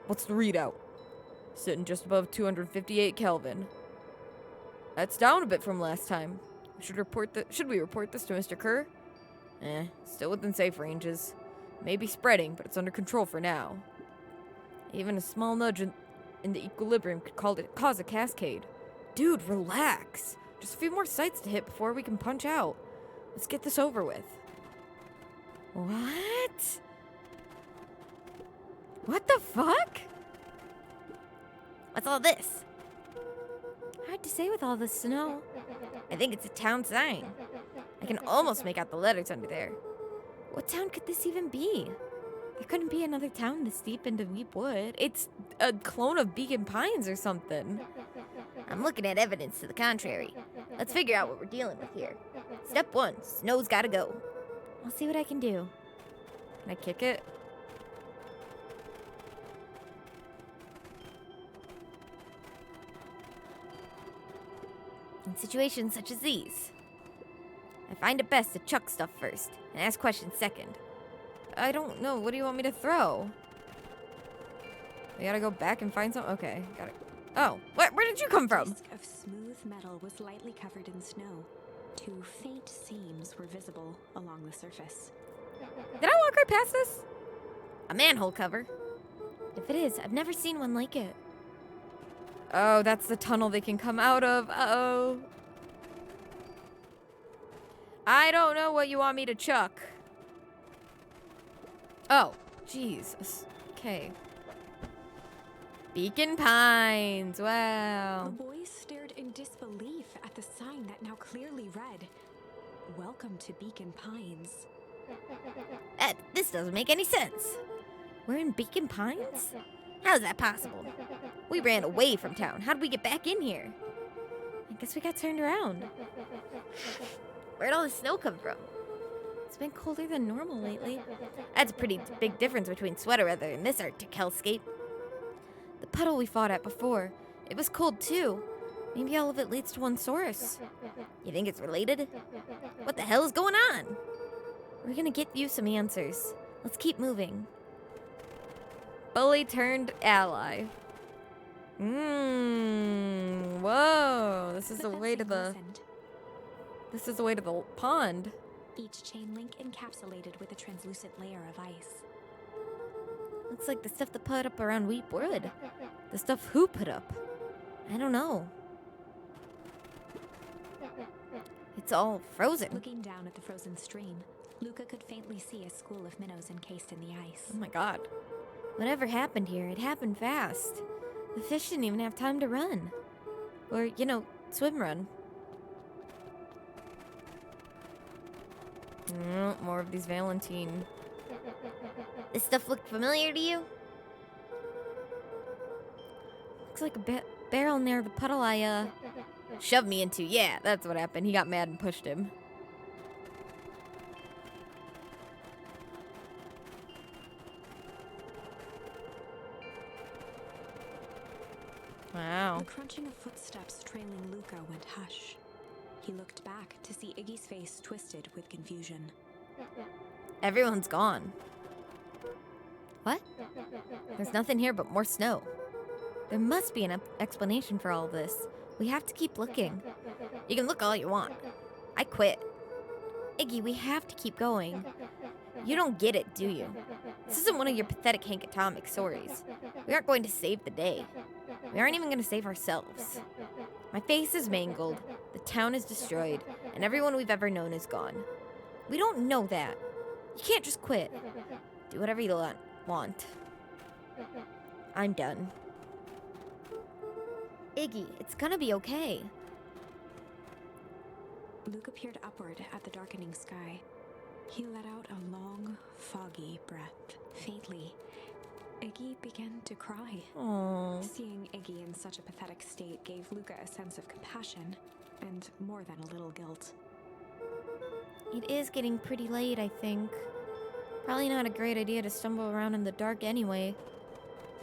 What's the readout? Sitting just above 258 Kelvin. That's down a bit from last time. Should we report this to Mr. Kerr? Still within safe ranges. Maybe spreading, but it's under control for now. Even a small nudge in the equilibrium could cause a cascade. Dude, relax. Just a few more sites to hit before we can punch out. Let's get this over with. What? What the fuck? What's all this? Hard to say with all this snow. I think it's a town sign. I can almost make out the letters under there. What town could this even be? There couldn't be another town this deep into Weep Wood. It's a clone of Beacon Pines or something. I'm looking at evidence to the contrary. Let's figure out what we're dealing with here. Step 1, snow's gotta go. I'll see what I can do. Can I kick it? In situations such as these, I find it best to chuck stuff first and ask questions second. I don't know. What do you want me to throw? We gotta go back and find some. Okay, got it. Oh, where did you come A from? disc of smooth metal was lightly covered in snow. 2 faint seams were visible along the surface. Did I walk right past this? A manhole cover. If it is, I've never seen one like it. Oh, that's the tunnel they can come out of. Uh-oh. I don't know what you want me to chuck. Oh, Jesus. Okay. Beacon Pines. Wow. The boys stared in disbelief at the sign that now clearly read, "Welcome to Beacon Pines." This doesn't make any sense. We're in Beacon Pines? How's that possible? We ran away from town. How did we get back in here? I guess we got turned around. Where'd all the snow come from? It's been colder than normal lately. That's a pretty big difference between sweater weather and this Arctic hellscape. The puddle we fought at before, it was cold too. Maybe all of it leads to one source. You think it's related? What the hell is going on? We're gonna get you some answers. Let's keep moving. Bully turned ally. Whoa. This is the way to the... Listened. This is the way to the pond. Each chain link encapsulated with a translucent layer of ice. Looks like the stuff that put up around Weep Wood. The stuff who put up? I don't know. It's all frozen. Looking down at the frozen stream, Luca could faintly see a school of minnows encased in the ice. Oh my god. Whatever happened here, it happened fast. The fish didn't even have time to run. Or, swim run. More of these Valentine. This stuff look familiar to you? Looks like a barrel near the puddle I, shoved me into. Yeah, that's what happened. He got mad and pushed him. Wow. The crunching of footsteps trailing Luca went hush. He looked back to see Iggy's face twisted with confusion. Everyone's gone. What? There's nothing here but more snow. There must be an explanation for all of this. We have to keep looking. You can look all you want. I quit. Iggy, we have to keep going. You don't get it, do you? This isn't one of your pathetic Hank Atomic stories. We aren't going to save the day. We aren't even going to save ourselves. My face is mangled, the town is destroyed, and everyone we've ever known is gone. We don't know that. You can't just quit. Do whatever you want. I'm done. Iggy, it's gonna be okay. Luca peered upward at the darkening sky. He let out a long, foggy breath. Faintly, Iggy began to cry. Aww. Seeing Iggy in such a pathetic state gave Luca a sense of compassion, and more than a little guilt. It is getting pretty late, I think. Probably not a great idea to stumble around in the dark anyway.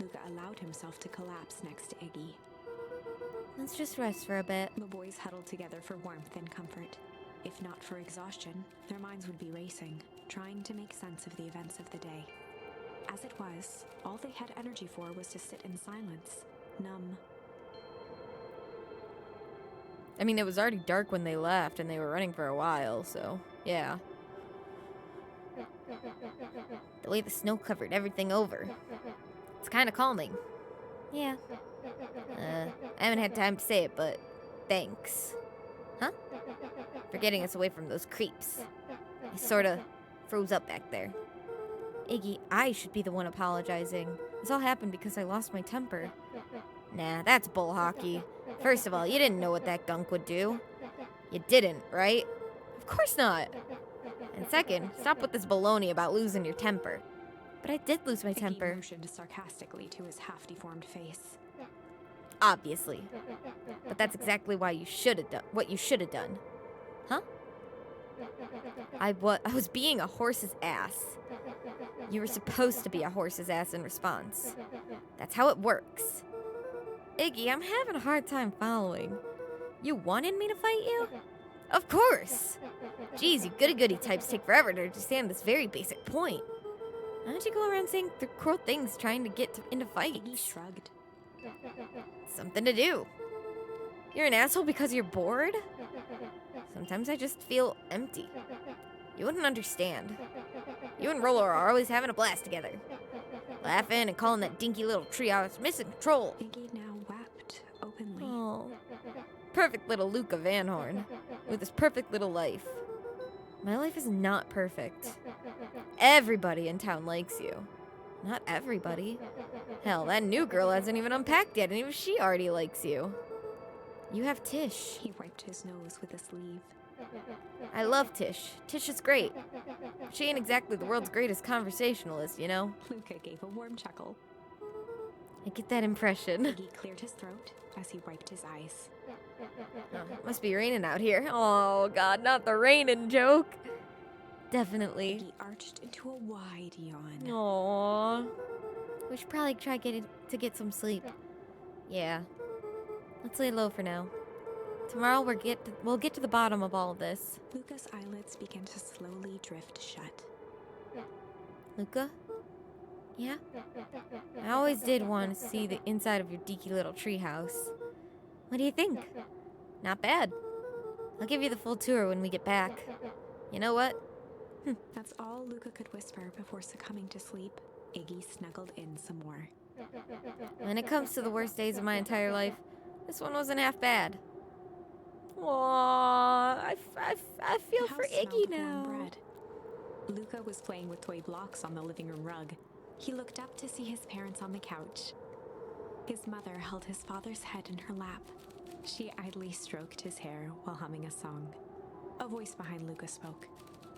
Luca allowed himself to collapse next to Iggy. Let's just rest for a bit. The boys huddled together for warmth and comfort. If not for exhaustion, their minds would be racing, trying to make sense of the events of the day. As it was, all they had energy for was to sit in silence, numb. I mean, it was already dark when they left, and they were running for a while, so yeah. The way the snow covered everything over. It's kind of calming. Yeah. I haven't had time to say it, but thanks. Huh? For getting us away from those creeps. I sorta froze up back there. Iggy, I should be the one apologizing. This all happened because I lost my temper. Nah, that's bull hockey. First of all, you didn't know what that gunk would do. You didn't, right? Of course not. And second, stop with this baloney about losing your temper. But I did lose my Iggy temper. motioned sarcastically to his half-deformed face. Obviously. But that's exactly why you should have done what you should have done. Huh? I was being a horse's ass. You were supposed to be a horse's ass in response. That's how it works. Iggy, I'm having a hard time following. You wanted me to fight you? Of course! Geez, you goody-goody types take forever to understand this very basic point. Why don't you go around saying the cruel things trying to get into Iggy fights? shrugged. Something to do. You're an asshole because you're bored? Sometimes I just feel empty. You wouldn't understand. You and Rollo are always having a blast together. Laughing and calling that dinky little treehouse missing control. Iggy now wept openly. Oh. Perfect little Luca Van Horn. With his perfect little life. My life is not perfect. Everybody in town likes you. Not everybody. Hell, that new girl hasn't even unpacked yet, and even she already likes you. You have Tish. He wiped his nose with a sleeve. I love Tish. Tish is great. She ain't exactly the world's greatest conversationalist, you know? Luca gave a warm chuckle. I get that impression. Iggy cleared his throat as he wiped his eyes. Oh, must be raining out here. Oh, God, not the raining joke. Definitely. Iggy arched into a wide yawn. Aww. We should probably try to get some sleep. Yeah. Let's lay low for now. Tomorrow we'll get to the bottom of all of this. Luca's eyelids began to slowly drift shut. Luca? Yeah? I always did want to see the inside of your deaky little treehouse. What do you think? Not bad. I'll give you the full tour when we get back. You know what? That's all Luca could whisper before succumbing to sleep. Iggy snuggled in some more. When it comes to the worst days of my entire life, this one wasn't half bad. Aww. I feel The for house smelled Iggy of warm now. bread. Luca was playing with toy blocks on the living room rug. He looked up to see his parents on the couch. His mother held his father's head in her lap. She idly stroked his hair while humming a song. A voice behind Luca spoke.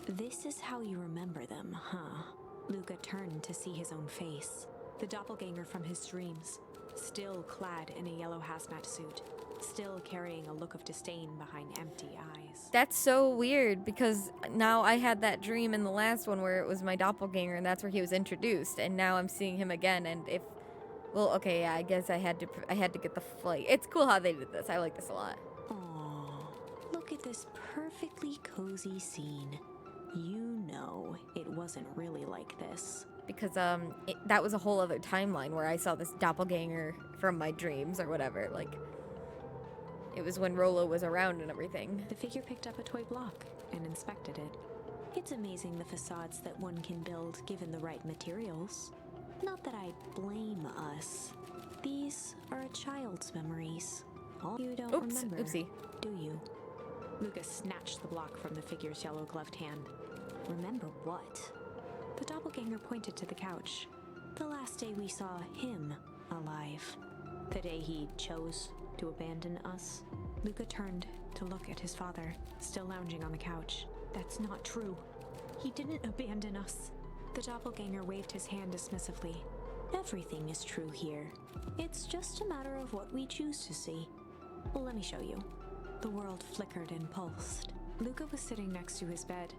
"This is how you remember them, huh?" Luca turned to see his own face. The doppelganger from his dreams, still clad in a yellow hazmat suit, still carrying a look of disdain behind empty eyes. That's so weird because now I had that dream in the last one where it was my doppelganger and that's where he was introduced, and now I'm seeing him again. And if, well, okay, yeah, I guess I had to get the flight. It's cool how they did this. I like this a lot. Aww, look at this perfectly cozy scene. You know, it wasn't really like this. Because that was a whole other timeline where I saw this doppelganger from my dreams or whatever. Like, it was when Rollo was around and everything. The figure picked up a toy block and inspected it. It's amazing the facades that one can build given the right materials. Not that I blame us. These are a child's memories. All you don't Oops, remember, oopsie. do you? Lucas snatched the block from the figure's yellow-gloved hand. Remember what? The doppelganger pointed to the couch. The last day we saw him alive. The day he chose to abandon us. Luca turned to look at his father, still lounging on the couch. That's not true. He didn't abandon us. The doppelganger waved his hand dismissively. Everything is true here. It's just a matter of what we choose to see. Well, let me show you. The world flickered and pulsed. Luca was sitting next to his bed,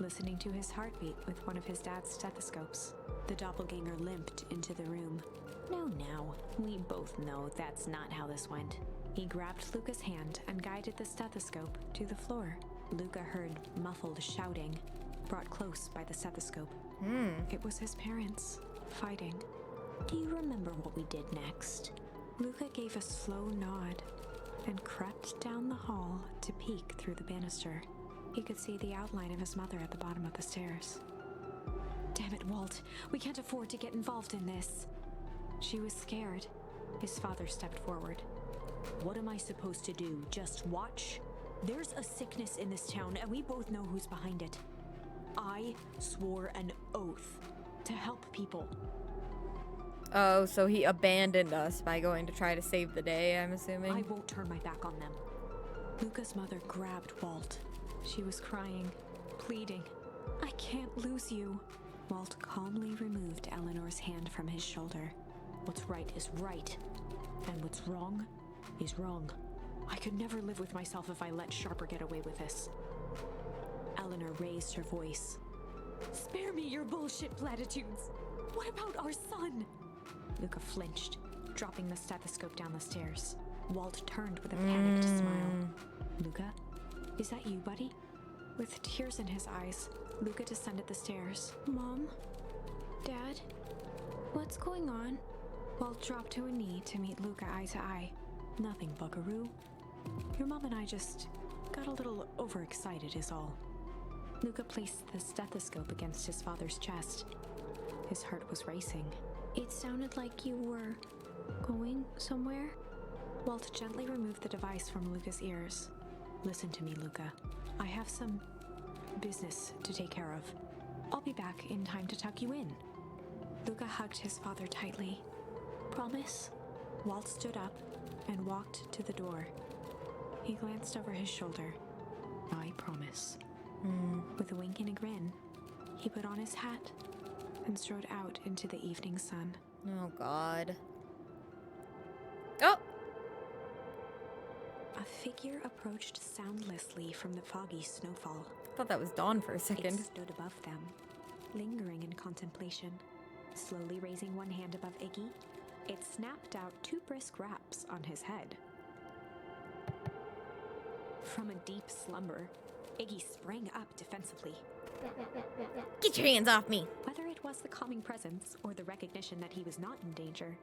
listening to his heartbeat with one of his dad's stethoscopes. The doppelganger limped into the room. No, we both know that's not how this went. He grabbed Luca's hand and guided the stethoscope to the floor. Luca heard muffled shouting, brought close by the stethoscope. It was his parents. fighting. Do you remember what we did next? Luca gave a slow nod and crept down the hall to peek through the banister. He could see the outline of his mother at the bottom of the stairs. Damn it, Walt. We can't afford to get involved in this. She was scared. His father stepped forward. What am I supposed to do? Just watch? There's a sickness in this town, and we both know who's behind it. I swore an oath to help people. Oh, so he abandoned us by going to try to save the day, I'm assuming. I won't turn my back on them. Luca's mother grabbed Walt. She was crying, pleading. I can't lose you. Walt calmly removed Eleanor's hand from his shoulder. What's right is right, and what's wrong is wrong. I could never live with myself if I let Sharper get away with this. Eleanor raised her voice. Spare me your bullshit platitudes. What about our son? Luca flinched, dropping the stethoscope down the stairs. Walt turned with a panicked smile. Luca, is that you, buddy? With tears in his eyes, Luca descended the stairs. Mom? Dad? What's going on? Walt dropped to a knee to meet Luca eye to eye. Nothing, buckaroo. Your mom and I just got a little overexcited is all. Luca placed the stethoscope against his father's chest. His heart was racing. It sounded like you were going somewhere. Walt gently removed the device from Luca's ears. Listen to me, Luca. I have some business to take care of. I'll be back in time to tuck you in. Luca hugged his father tightly. Promise? Walt stood up and walked to the door. He glanced over his shoulder. I promise. With a wink and a grin, he put on his hat and strode out into the evening sun. Oh, God. Oh! A figure approached soundlessly from the foggy snowfall. I thought that was Dawn for a It second. stood above them, lingering in contemplation. Slowly raising one hand above Iggy, it snapped out 2 brisk raps on his head. From a deep slumber, Iggy sprang up defensively. Get your hands off me! Whether it was the calming presence or the recognition that he was not in danger,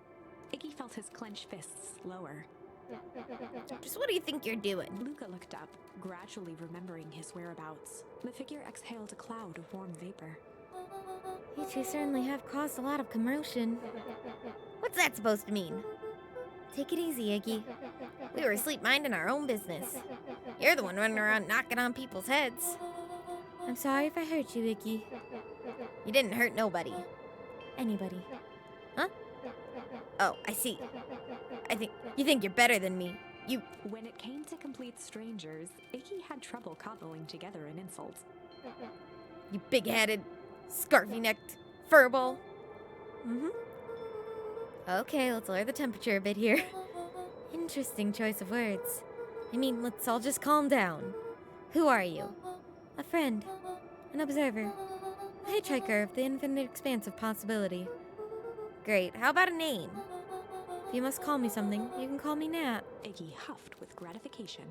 Iggy felt his clenched fists lower. Just what do you think you're doing? Luca looked up, gradually remembering his whereabouts. The figure exhaled a cloud of warm vapor. You two certainly have caused a lot of commotion. What's that supposed to mean? Take it easy, Iggy. We were asleep minding our own business. You're the one running around knocking on people's heads. I'm sorry if I hurt you, Iggy. You didn't hurt nobody. Anybody. Huh? Oh, I see. You think you're better than me. When it came to complete strangers, Iggy had trouble cobbling together an insult. You big-headed, scarfy-necked furball. Okay, let's lower the temperature a bit here. Interesting choice of words. I mean, let's all just calm down. Who are you? A friend. An observer. A hitchhiker of the infinite expanse of possibility. Great. How about a name? If you must call me something, you can call me Nat. Iggy huffed with gratification.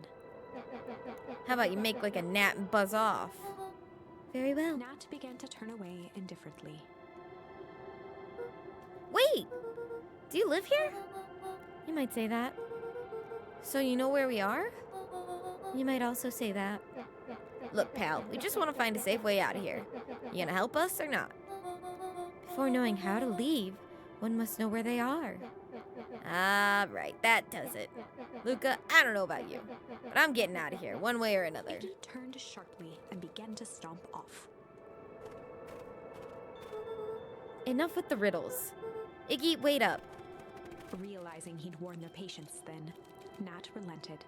How about you make like a gnat and buzz off? Very well. Nat began to turn away indifferently. Wait! Do you live here? You might say that. So you know where we are? You might also say that. Look, pal, we just want to find a safe way out of here. You gonna help us or not? Before knowing how to leave, one must know where they are. Ah, right, that does it. Luca, I don't know about you, but I'm getting out of here, one way or another. Iggy turned sharply and began to stomp off. Enough with the riddles. Iggy, wait up. Realizing he'd worn their patience then, Nat relented.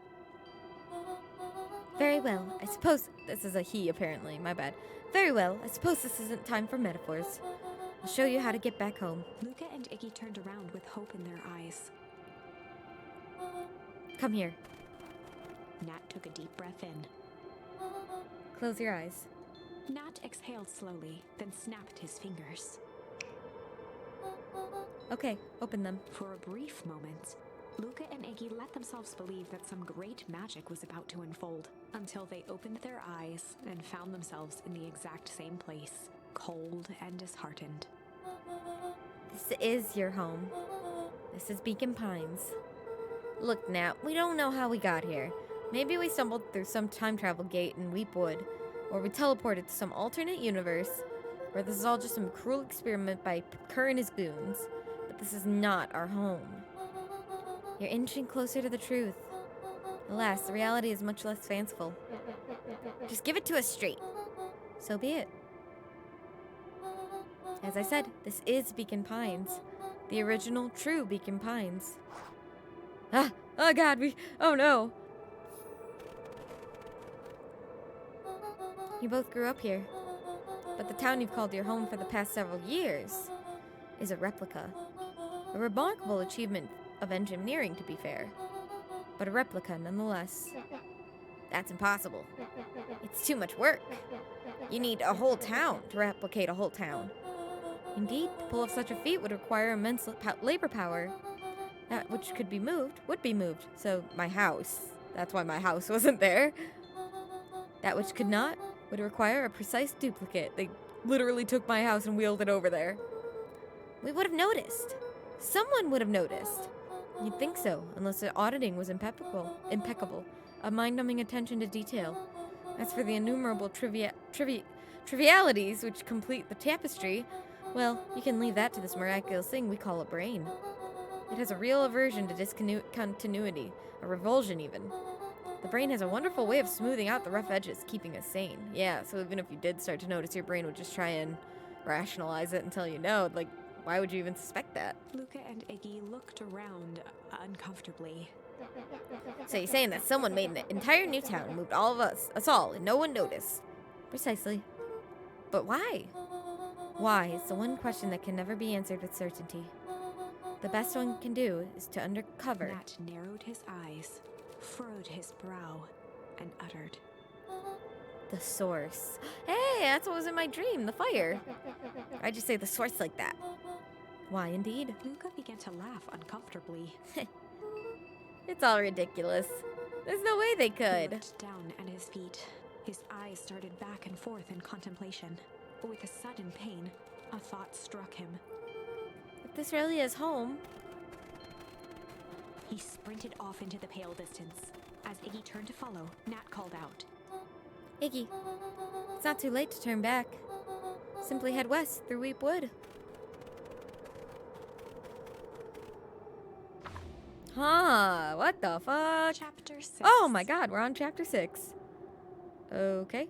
Very well, I suppose... This is a he, apparently. My bad. Very well, I suppose this isn't time for metaphors. I'll show you how to get back home. Luca and Iggy turned around with hope in their eyes. Come here. Nat took a deep breath in. Close your eyes. Nat exhaled slowly, then snapped his fingers. Okay, open them. For a brief moment, Luca and Iggy let themselves believe that some great magic was about to unfold, until they opened their eyes and found themselves in the exact same place, cold and disheartened. This is your home. This is Beacon Pines. Look, Nat, we don't know how we got here. Maybe we stumbled through some time travel gate in Weepwood, or we teleported to some alternate universe, or this is all just some cruel experiment by Kerr and his goons. But this is not our home. You're inching closer to the truth. Alas, the reality is much less fanciful. Just give it to us straight. So be it. As I said, this is Beacon Pines. The original, true Beacon Pines. Oh god, oh no. You both grew up here. But the town you've called your home for the past several years is a replica. A remarkable achievement of engineering, to be fair. But a replica nonetheless. That's impossible. It's too much work. You need a whole town to replicate a whole town. Indeed, to pull off such a feat would require immense labor power. That which could be moved would be moved. So, my house. That's why my house wasn't there. That which could not would require a precise duplicate. They literally took my house and wheeled it over there. We would have noticed. Someone would have noticed. You'd think so, unless the auditing was impeccable. A mind-numbing attention to detail. As for the innumerable trivialities which complete the tapestry, well, you can leave that to this miraculous thing we call a brain. It has a real aversion to discontinuity, a revulsion even. The brain has a wonderful way of smoothing out the rough edges, keeping us sane. Yeah, so even if you did start to notice, your brain would just try and rationalize it until you know. Like, why would you even suspect that? Luca and Iggy looked around uncomfortably. So you're saying that someone made an entire new town and moved all of us all, and no one noticed? Precisely. But why? Why is the one question that can never be answered with certainty. The best one can do is to undercover. Nat narrowed his eyes, furrowed his brow, and uttered, The source. Hey, that's what was in my dream, the fire. Why'd you say the source like that? Why, indeed. Luca began to laugh uncomfortably. It's all ridiculous. There's no way they He could. looked down at his feet. His eyes started back and forth in contemplation. With a sudden pain, a thought struck him. If this really is home, He sprinted off into the pale distance. As Iggy turned to follow, Nat called out. Iggy, it's not too late to turn back. Simply head west through Weepwood. Huh, what the fuck? Chapter 6. Oh my god, we're on chapter 6. Okay.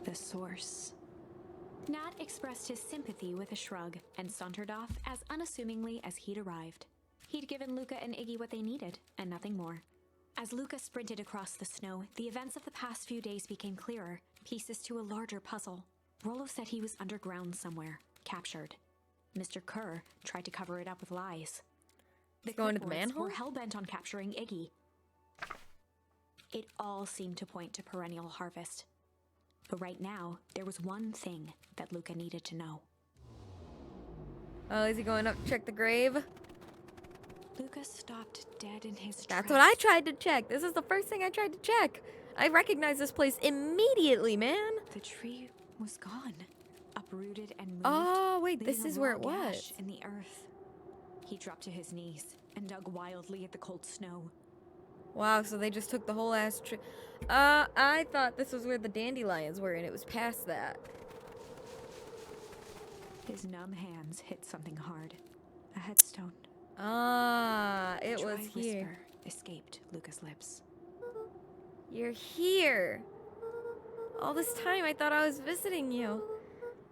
The source. Nat expressed his sympathy with a shrug and sauntered off as unassumingly as he'd arrived. He'd given Luca and Iggy what they needed, and nothing more. As Luca sprinted across the snow, the events of the past few days became clearer, pieces to a larger puzzle. Rollo said he was underground somewhere, captured. Mr. Kerr tried to cover it up with lies. The Going to the clipboards manhole? were hell-bent on capturing Iggy. It all seemed to point to perennial harvest. But right now, there was one thing that Luca needed to know. Oh, is he going up to check the grave? Luca stopped dead in his That's tracks. what I tried to check. This is the first thing I tried to check. I recognize this place immediately, man. The tree was gone, uprooted and moved. Oh, wait, this leaving is a where raw it was. gash in the earth. He dropped to his knees and dug wildly at the cold snow. Wow, so they just took the whole ass tree. I thought this was where the dandelions were, and it was past that. His numb hands hit something hard. A headstone. Ah, it A was dry here. whisper escaped Luca's lips. You're here. All this time I thought I was visiting you.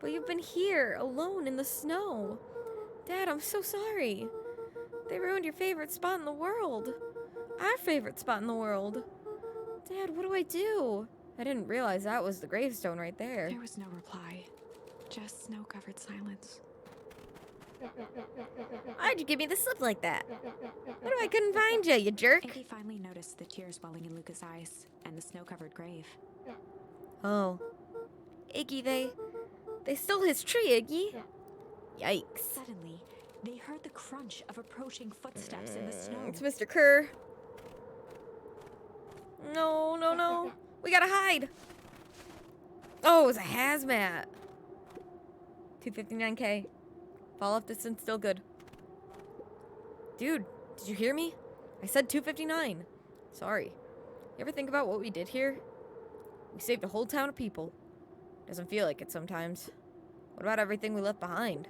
But you've been here, alone in the snow. Dad, I'm so sorry. They ruined your favorite spot in the world. Our favorite spot in the world. Dad, what do I do? I didn't realize that was the gravestone right there. There was no reply, just snow-covered silence. Why'd you give me the slip like that? What if I couldn't find you, you jerk? Iggy finally noticed the tears welling in Luca's eyes and the snow-covered grave. Oh. Iggy, they stole his tree, Iggy. Yikes. Suddenly, they heard the crunch of approaching footsteps in the snow. It's Mr. Kerr. No, no, no. We gotta hide. Oh, it was a hazmat. 259K. Fall off distance still good. Dude, did you hear me? I said 259. Sorry. You ever think about what we did here? We saved a whole town of people. Doesn't feel like it sometimes. What about everything we left behind?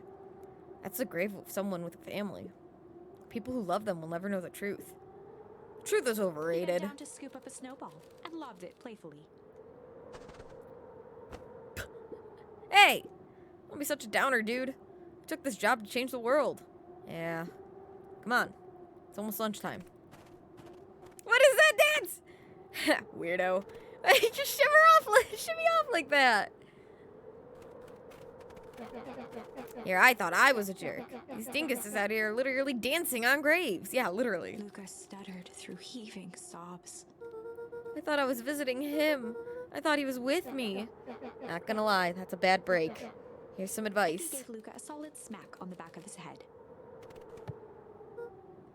That's the grave of someone with a family. People who love them will never know the truth. The truth is He bent overrated. down to scoop up a snowball and lobbed it playfully. Hey! Don't be such a downer, dude. I took this job to change the world. Yeah. Come on. It's almost lunchtime. What is that dance? Weirdo. Just shimmy off like that. Here, I thought I was a jerk. These dinguses out here are literally dancing on graves. Yeah, literally. Luca stuttered through heaving sobs. I thought I was visiting him. I thought he was with me. Not gonna lie, that's a bad break. Here's some He advice. gave Luca a solid smack on the back of his head.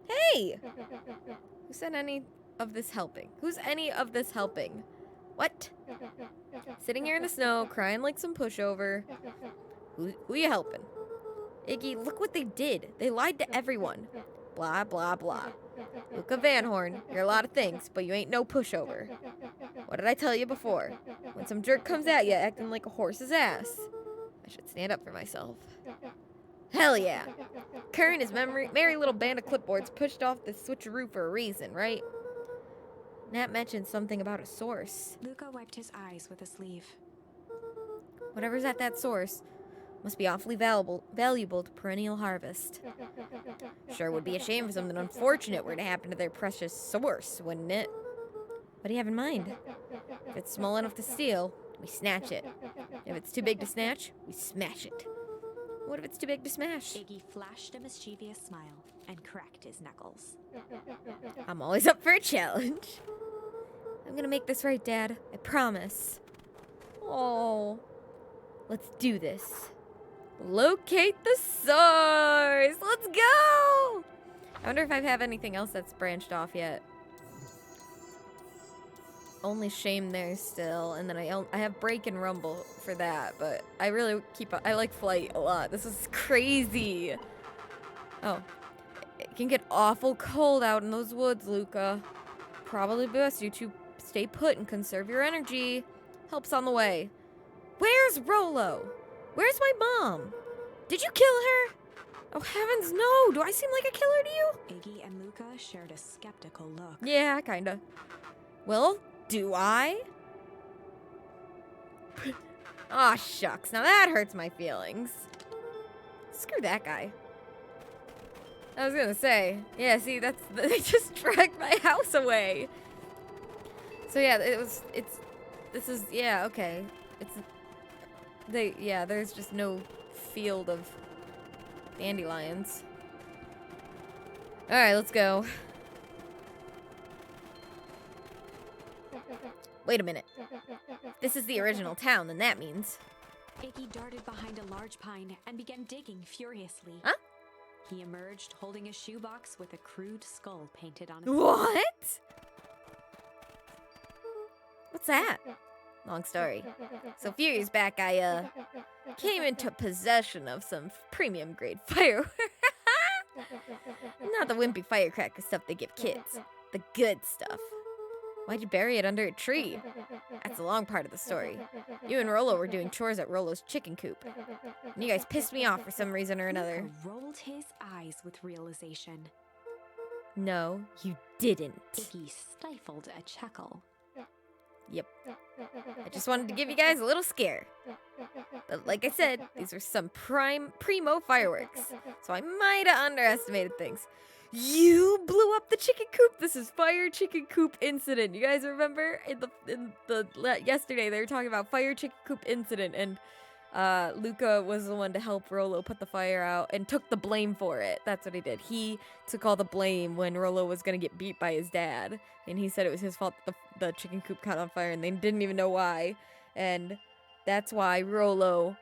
Hey! Who said any of this helping? Who's any of this helping? What? Sitting here in the snow, crying like some pushover. Who you helping? Iggy, look what they did. They lied to everyone. Blah, blah, blah. Luca Van Horn, you're a lot of things, but you ain't no pushover. What did I tell you before? When some jerk comes at you acting like a horse's ass, I should stand up for myself. Hell yeah. Kerr and his merry little band of clipboards pushed off the switcheroo for a reason, right? Nat mentioned something about a source. Luca wiped his eyes with a sleeve. Whatever's at that source must be awfully valuable to Perennial Harvest. Sure would be a shame if something unfortunate were to happen to their precious source, wouldn't it? What do you have in mind? If it's small enough to steal, we snatch it. If it's too big to snatch, we smash it. What if it's too big to smash? Iggy flashed a mischievous smile and cracked his knuckles. I'm always up for a challenge. I'm gonna make this right, Dad. I promise. Oh, let's do this. Locate the source. Let's go. I wonder if I have anything else that's branched off yet. Only Shame there still, and then I have Break and Rumble for that, but I really I like Flight a lot. This is crazy. Oh, it can get awful cold out in those woods, Luca. Probably best you two stay put and conserve your energy. Help's on the way. Where's Rolo? Where's my mom? Did you kill her? Oh heavens no! Do I seem like a killer to you? Iggy and Luca shared a skeptical look. Yeah, kinda. Well, do I? Aw, shucks. Now that hurts my feelings. Screw that guy. I was gonna say. Yeah, see, they just dragged my house away. So yeah, yeah, okay. There's just no field of dandelions. Alright, let's go. Wait a minute. If this is the original town, then that means... Iggy darted behind a large pine and began digging furiously. Huh? He emerged holding a shoebox with a crude skull painted on it. What? What's that? Long story. So a few years back, I, came into possession of some premium grade fireworks. Not the wimpy firecracker stuff they give kids. The good stuff. Why'd you bury it under a tree? That's a long part of the story. You and Rolo were doing chores at Rolo's chicken coop. And you guys pissed me off for some reason or another. Luca rolled his eyes with realization. No, you didn't. Iggy stifled a chuckle. Yep. I just wanted to give you guys a little scare. But like I said, these were some primo fireworks. So I might have underestimated things. You blew up the chicken coop. This is fire chicken coop incident. You guys remember yesterday they were talking about fire chicken coop incident, and Luca was the one to help Rolo put the fire out and took the blame for it. That's what he did. He took all the blame when Rolo was gonna get beat by his dad, and he said it was his fault that the chicken coop caught on fire, and they didn't even know why. And that's why Rolo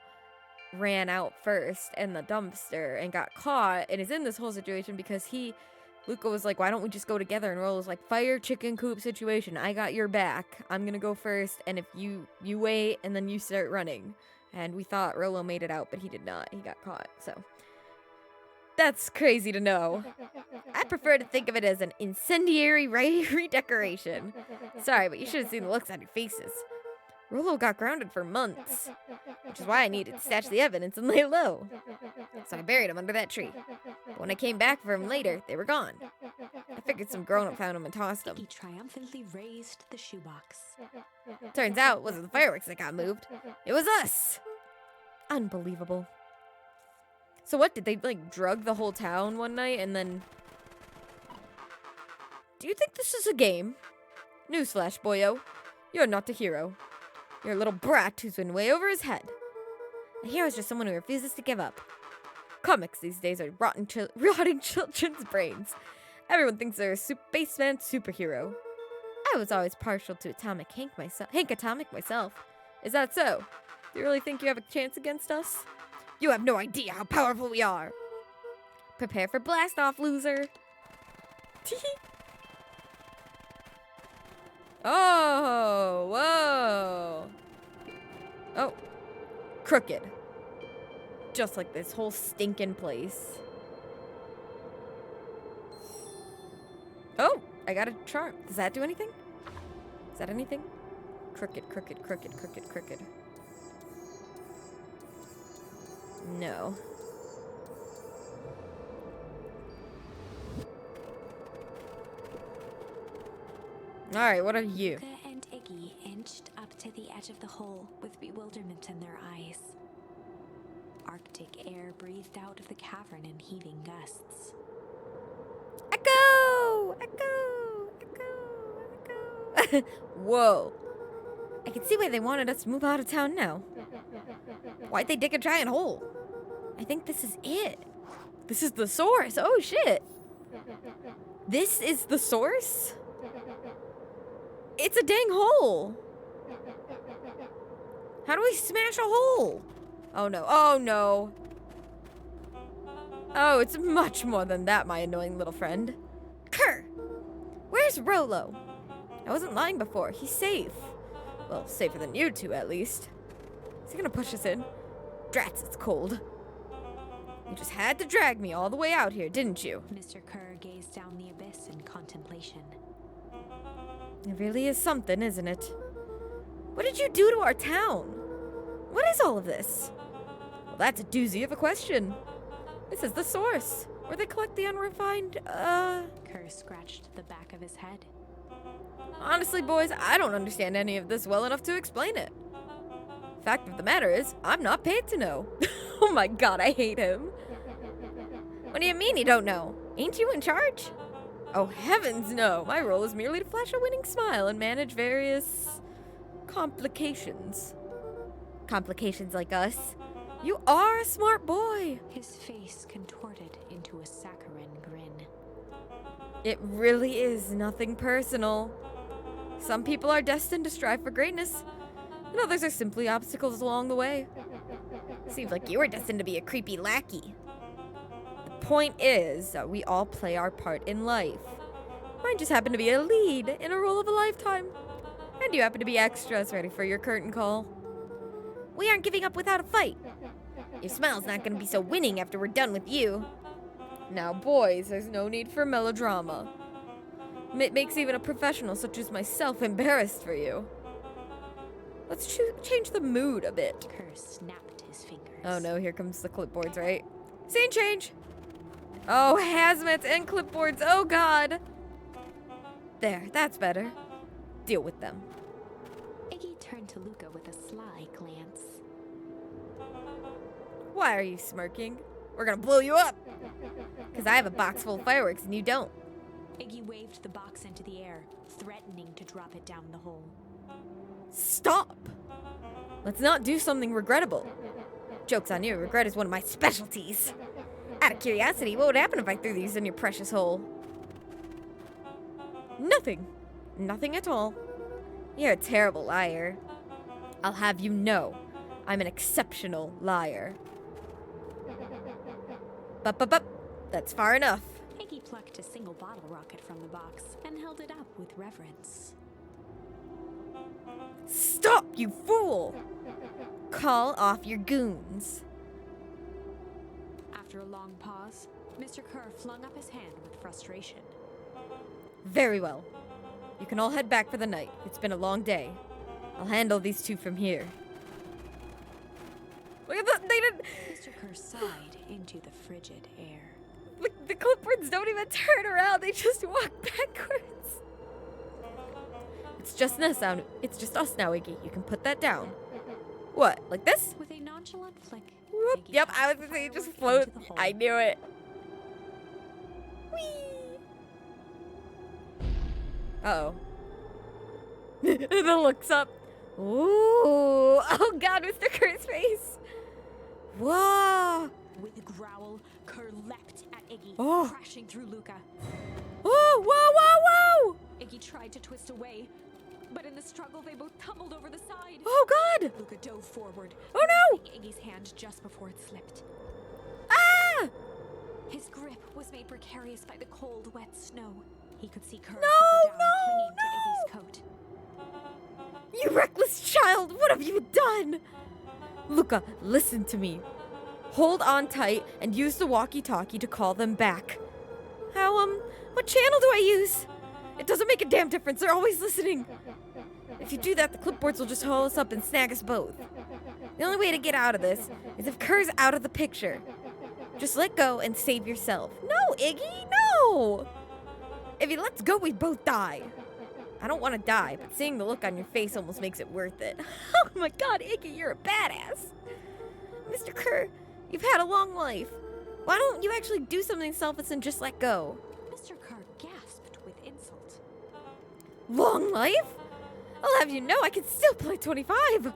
ran out first in the dumpster and got caught and is in this whole situation because Luca was like, why don't we just go together? And Rolo's like, fire chicken coop situation. I got your back. I'm gonna go first, and if you wait and then you start running. And we thought Rolo made it out, but he did not. He got caught. So That's crazy to know. I prefer to think of it as an incendiary redecoration. Sorry, but you should have seen the looks on your faces. Rolo got grounded for months, which is why I needed to stash the evidence and lay low. So I buried him under that tree. But when I came back for him later, they were gone. I figured some grown-up found him and tossed him. Iggy triumphantly raised the shoebox. Turns out it wasn't the fireworks that got moved. It was us. Unbelievable. So what, did they, like, drug the whole town one night and then... Do you think this is a game? Newsflash, boyo. You're not a hero. You're a little brat who's been way over his head. A hero is just someone who refuses to give up. Comics these days are rotting children's brains. Everyone thinks they're a spaceman superhero. I was always partial to Hank Atomic myself. Is that so? Do you really think you have a chance against us? You have no idea how powerful we are. Prepare for blast off, loser. Oh, whoa. Oh, crooked. Just like this whole stinking place. Oh, I got a charm. Does that do anything? Is that anything? Crooked, crooked, crooked, crooked, crooked. No. Alright, what are you? Luca and Iggy inched up to the edge of the hole with bewilderment in their eyes. Arctic air breathed out of the cavern in heaving gusts. Echo! Echo! Echo! Echo! Whoa. I can see why they wanted us to move out of town now. Why'd they dig a giant hole? I think this is it. This is the source. Oh, shit. This is the source? It's a dang hole. How do we smash a hole? Oh, no. Oh, no. Oh, it's much more than that, my annoying little friend. Kerr! Where's Rolo? I wasn't lying before. He's safe. Well, safer than you two, at least. Is he gonna push us in? Drats, it's cold. You just had to drag me all the way out here, didn't you? Mr. Kerr gazed down the abyss in contemplation. It really is something, isn't it? What did you do to our town? What is all of this? Well, that's a doozy of a question. This is the source, where they collect the unrefined, Kerr scratched the back of his head. Honestly, boys, I don't understand any of this well enough to explain it. Fact of the matter is, I'm not paid to know. Oh my god, I hate him. What do you mean you don't know? Ain't you in charge? Oh heavens no, my role is merely to flash a winning smile and manage various... complications. Complications like us? You are a smart boy. His face contorted into a saccharine grin. It really is nothing personal. Some people are destined to strive for greatness, and others are simply obstacles along the way. Seems like you were destined to be a creepy lackey. The point is that we all play our part in life. Mine just happened to be a lead in a role of a lifetime. And you happen to be extras ready for your curtain call. We aren't giving up without a fight. Your smile's not gonna be so winning after we're done with you. Now, boys, there's no need for melodrama. It makes even a professional such as myself embarrassed for you. Let's change the mood a bit. Kerr snapped his fingers. Oh no, here comes the clipboards, right? Scene change! Oh, hazmats and clipboards, oh god! There, that's better. Deal with them. Iggy turned to Luca with a sly glance. Why are you smirking? We're gonna blow you up! Because I have a box full of fireworks and you don't. Iggy waved the box into the air, threatening to drop it down the hole. Stop! Let's not do something regrettable. Joke's on you, regret is one of my specialties. Out of curiosity, what would happen if I threw these in your precious hole? Nothing. Nothing at all. You're a terrible liar. I'll have you know, I'm an exceptional liar. Bup. That's far enough. Iggy plucked a single bottle rocket from the box and held it up with reverence. Stop, you fool! Call off your goons. After a long pause, Mr. Kerr flung up his hand with frustration. Very well. You can all head back for the night. It's been a long day. I'll handle these two from here. Look at that. They didn't. Mr. Kerr sighed into the frigid air. Look, the clipboards don't even turn around. They just walk backwards. It's just us now. It's just us now, Iggy. You can put that down. What? Like this? With a nonchalant flick, Whoop. Iggy Yep, tossed I was the gonna say just firework float. into the hole. I knew it. Whee! Uh-oh. And then looks up. Ooh. Oh god, Mr. Kerr's face. Whoa. With a growl, Kerr leapt at Iggy, Oh. crashing through Luca. Oh, whoa, whoa, whoa. Iggy tried to twist away, but in the struggle, they both tumbled over the side. Oh god. Luca dove forward, Oh no. grasping Iggy's hand just before it slipped. Ah. His grip was made precarious by the cold, wet snow. He could see Kerr No, further down, no, clinging to Iggy's coat. You reckless child, what have you done? Luca, listen to me. Hold on tight and use the walkie-talkie to call them back. How, what channel do I use? It doesn't make a damn difference, they're always listening. If you do that, the clipboards will just haul us up and snag us both. The only way to get out of this is if Kerr's out of the picture. Just let go and save yourself. No, Iggy, no! If he lets go, we both die. I don't want to die, but seeing the look on your face almost makes it worth it. Oh my god, Iggy, you're a badass. Mr. Kerr, you've had a long life. Why don't you actually do something selfless and just let go? Mr. Kerr gasped with insult. Long life? I'll have you know I can still play 25. You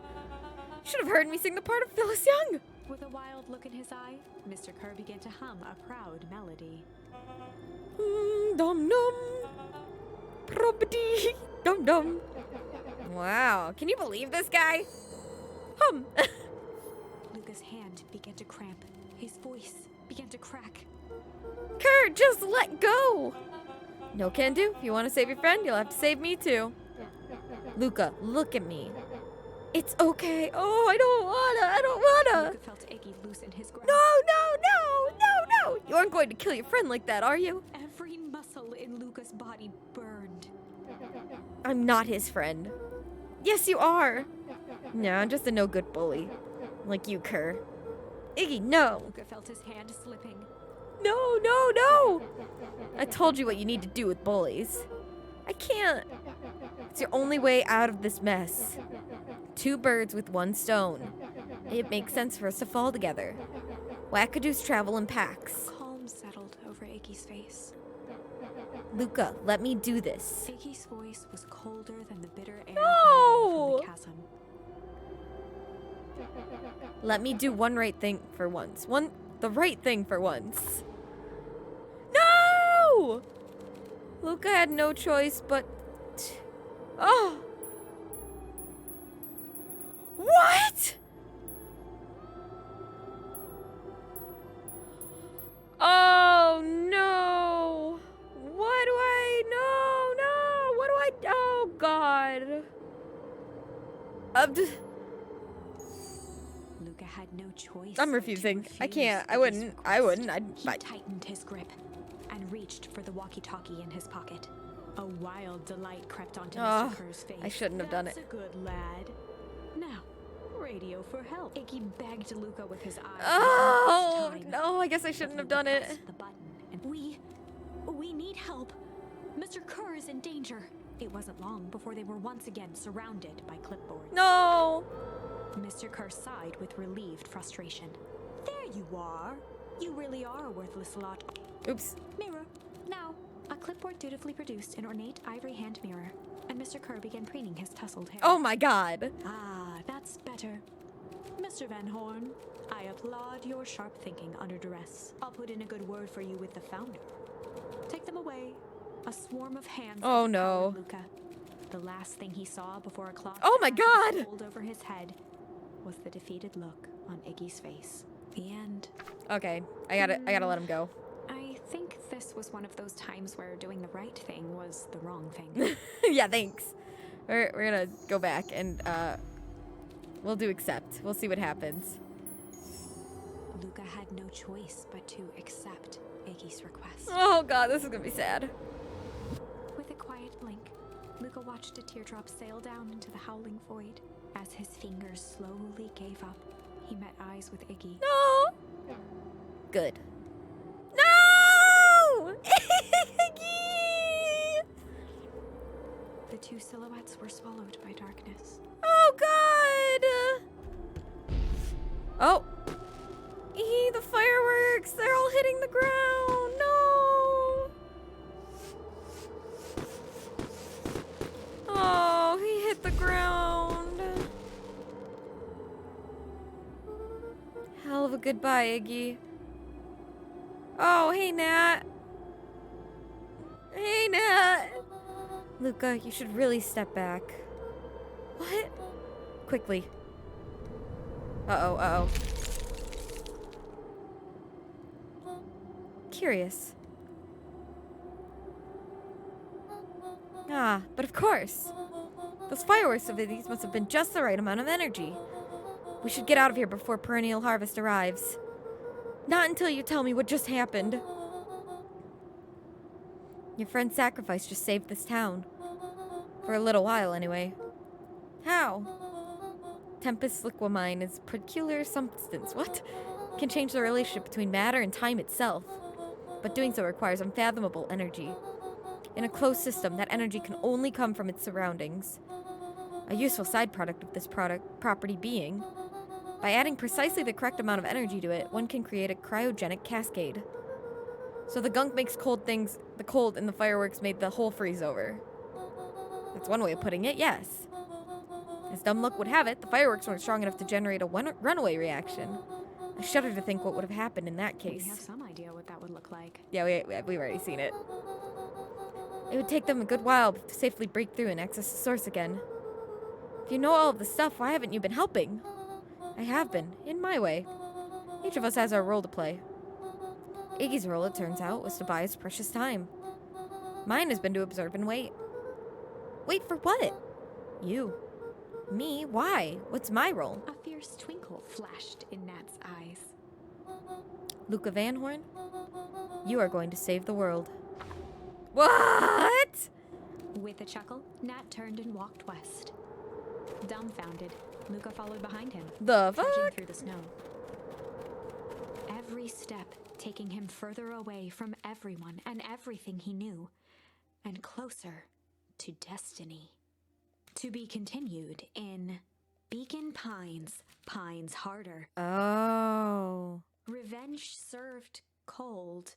should have heard me sing the part of Phyllis Young. With a wild look in his eye, Mr. Kerr began to hum a proud melody. Dum dum. Property. Dum dum. Wow, can you believe this guy? Luca's hand began to cramp. His voice began to crack. Kerr, just let go. No can do. If you want to save your friend, you'll have to save me too. Luca, look at me. It's okay. Oh, I don't wanna. Luca felt Iggy loosen his grasp. No. You aren't going to kill your friend like that, are you? Every muscle in Luca's body burned. I'm not his friend. Yes, you are. No, I'm just a no-good bully. Like you, Kerr. Iggy, no. Luca felt his hand slipping. No. I told you what you need to do with bullies. I can't. It's your only way out of this mess. 2 birds with 1 stone. It makes sense for us to fall together. Wackadoos travel in packs. Calm settled over Iggy's face. Luca, let me do this. Iggy's voice was colder than the bitter air No! from the chasm. Let me do one right thing for once. The right thing for once. No! Luca had no choice but... Oh! What? Oh no! What do I... No! What do I... Oh god. Luca had no choice. I'm but to refusing. I refuse can't. I Iggy's wouldn't. request. He tightened his grip and reached for the walkie-talkie in his pocket. A wild delight crept onto Oh, Mr. Kerr's face. I shouldn't have done That's it. a good lad. Now, radio for help. Iggy begged Luca with his eyes. Oh, one last time. no, I guess I But shouldn't have Luca done it. pressed the button and we need help. Mr. Kerr is in danger. It wasn't long before they were once again surrounded by clipboards. No. Mr. Kerr sighed with relieved frustration. There you are. You really are a worthless lot. Oops. Mirror. Now, a clipboard dutifully produced an ornate ivory hand mirror, and Mr. Kerr began preening his tousled hair. Oh my god. Ah, that's better. Mr. Van Horn, I applaud your sharp thinking under duress. I'll put in a good word for you with the founder. Take them away. A swarm of hands. Oh, overpowered no. Luca. The last thing he saw before a cloth Oh my god. rolled over his head was the defeated look on Iggy's face. The end. Okay, I gotta let him go. I think this was one of those times where doing the right thing was the wrong thing. Yeah, thanks. We're gonna go back and we'll do accept. We'll see what happens. Luca had no choice but to accept Iggy's request. Oh god, this is gonna be sad. With a quiet blink, Luca watched a teardrop sail down into the howling void. As his fingers slowly gave up, he met eyes with Iggy. No! Good. No! Iggy! The two silhouettes were swallowed by darkness. Oh god! Oh! The fireworks! They're all hitting the ground! No! Oh, he hit the ground. Hell of a goodbye, Iggy. Oh, hey, Nat. Hey, Nat. Luca, you should really step back. What? Quickly. Uh-oh, uh-oh. Curious. Ah, but of course. Those fireworks of these must have been just the right amount of energy. We should get out of here before perennial harvest arrives. Not until you tell me what just happened. Your friend's sacrifice just saved this town. For a little while, anyway. How? Tempest liquamine is a peculiar substance. What? Can change the relationship between matter and time itself. But doing so requires unfathomable energy. In a closed system, that energy can only come from its surroundings. A useful side product of this property being, by adding precisely the correct amount of energy to it, one can create a cryogenic cascade. So the gunk makes cold things, the cold in the fireworks made the whole freeze over. That's one way of putting it, yes. As dumb luck would have it, the fireworks weren't strong enough to generate a runaway reaction. I shudder to think what would have happened in that case. We have some idea what that would look like. Yeah, we've already seen it. It would take them a good while to safely break through and access the source again. If you know all of this stuff, why haven't you been helping? I have been, in my way. Each of us has our role to play. Iggy's role, it turns out, was to buy his precious time. Mine has been to observe and wait. Wait for what? You. Me? Why? What's my role? A fierce twinkle flashed in Nat's eyes. Luca Van Horn? You are going to save the world. What? With a chuckle, Nat turned and walked west. Dumbfounded, Luca followed behind him, The trudging fuck? through the snow. Every step taking him further away from everyone and everything he knew, and closer to destiny. To be continued in Beacon Pines, Pines Harder. Oh. Revenge served cold.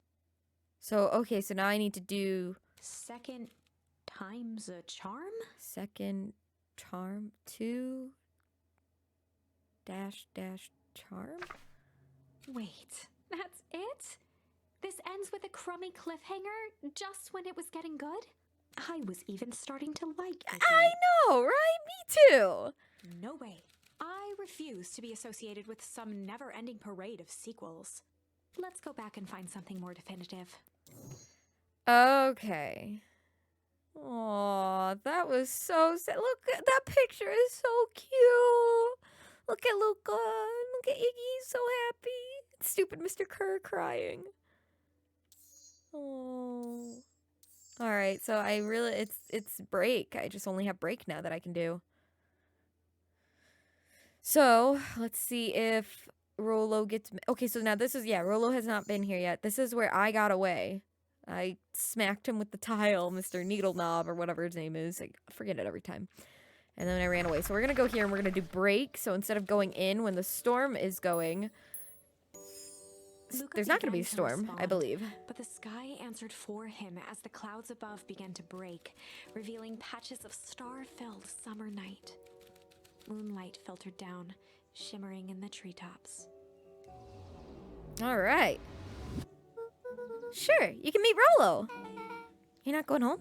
So, okay, so now I need to do Second time's a charm? second charm 2 dash charm? Wait, that's it? This ends with a crummy cliffhanger just when it was getting good? I was even starting to like it. I know, right? Me too. No way. I refuse to be associated with some never-ending parade of sequels. Let's go back and find something more definitive. Okay. Aw, that was so sad. Look, that picture is so cute. Look at Luca. Look at Iggy, he's so happy. Stupid Mr. Kerr crying. Oh. All right, so I really it's break. I just only have break now that I can do. So, let's see if Rollo gets okay, so now this is Rollo has not been here yet. This is where I got away. I smacked him with the tile, Mr. Needle Knob or whatever his name is. I forget it every time. And then I ran away. So we're going to go here and we're going to do break. So instead of going in when the storm is going, Luca there's not going to be a began to storm, I respond, believe. But the sky answered for him as the clouds above began to break, revealing patches of star-filled summer night. Moonlight filtered down, shimmering in the treetops. All right. Sure, you can meet Rollo. You're not going home?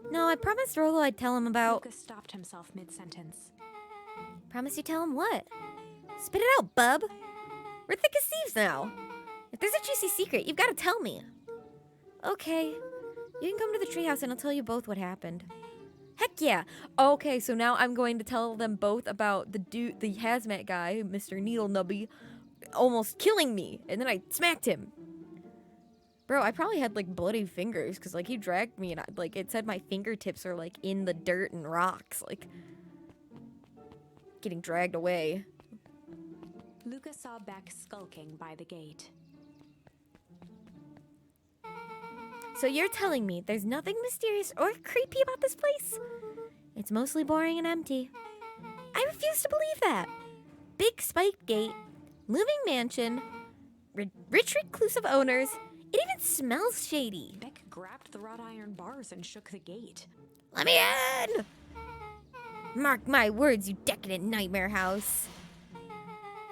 No, I promised Rollo I'd tell him about... Luca stopped himself mid-sentence. Promise you tell him what? Spit it out, bub. We're thick as thieves now. If there's a juicy secret, you've got to tell me. Okay. You can come to the treehouse and I'll tell you both what happened. Heck yeah. Okay, so now I'm going to tell them both about the hazmat guy, Mr. Needle Nubby, almost killing me, and then I smacked him. Bro, I probably had like bloody fingers because like he dragged me and like it said my fingertips are like in the dirt and rocks, like getting dragged away. Luca saw Beck skulking by the gate. So you're telling me there's nothing mysterious or creepy about this place? It's mostly boring and empty. I refuse to believe that. Big spiked gate, looming mansion, rich reclusive owners. It even smells shady. Beck grabbed the wrought iron bars and shook the gate. Let me in! Mark my words, you decadent nightmare house.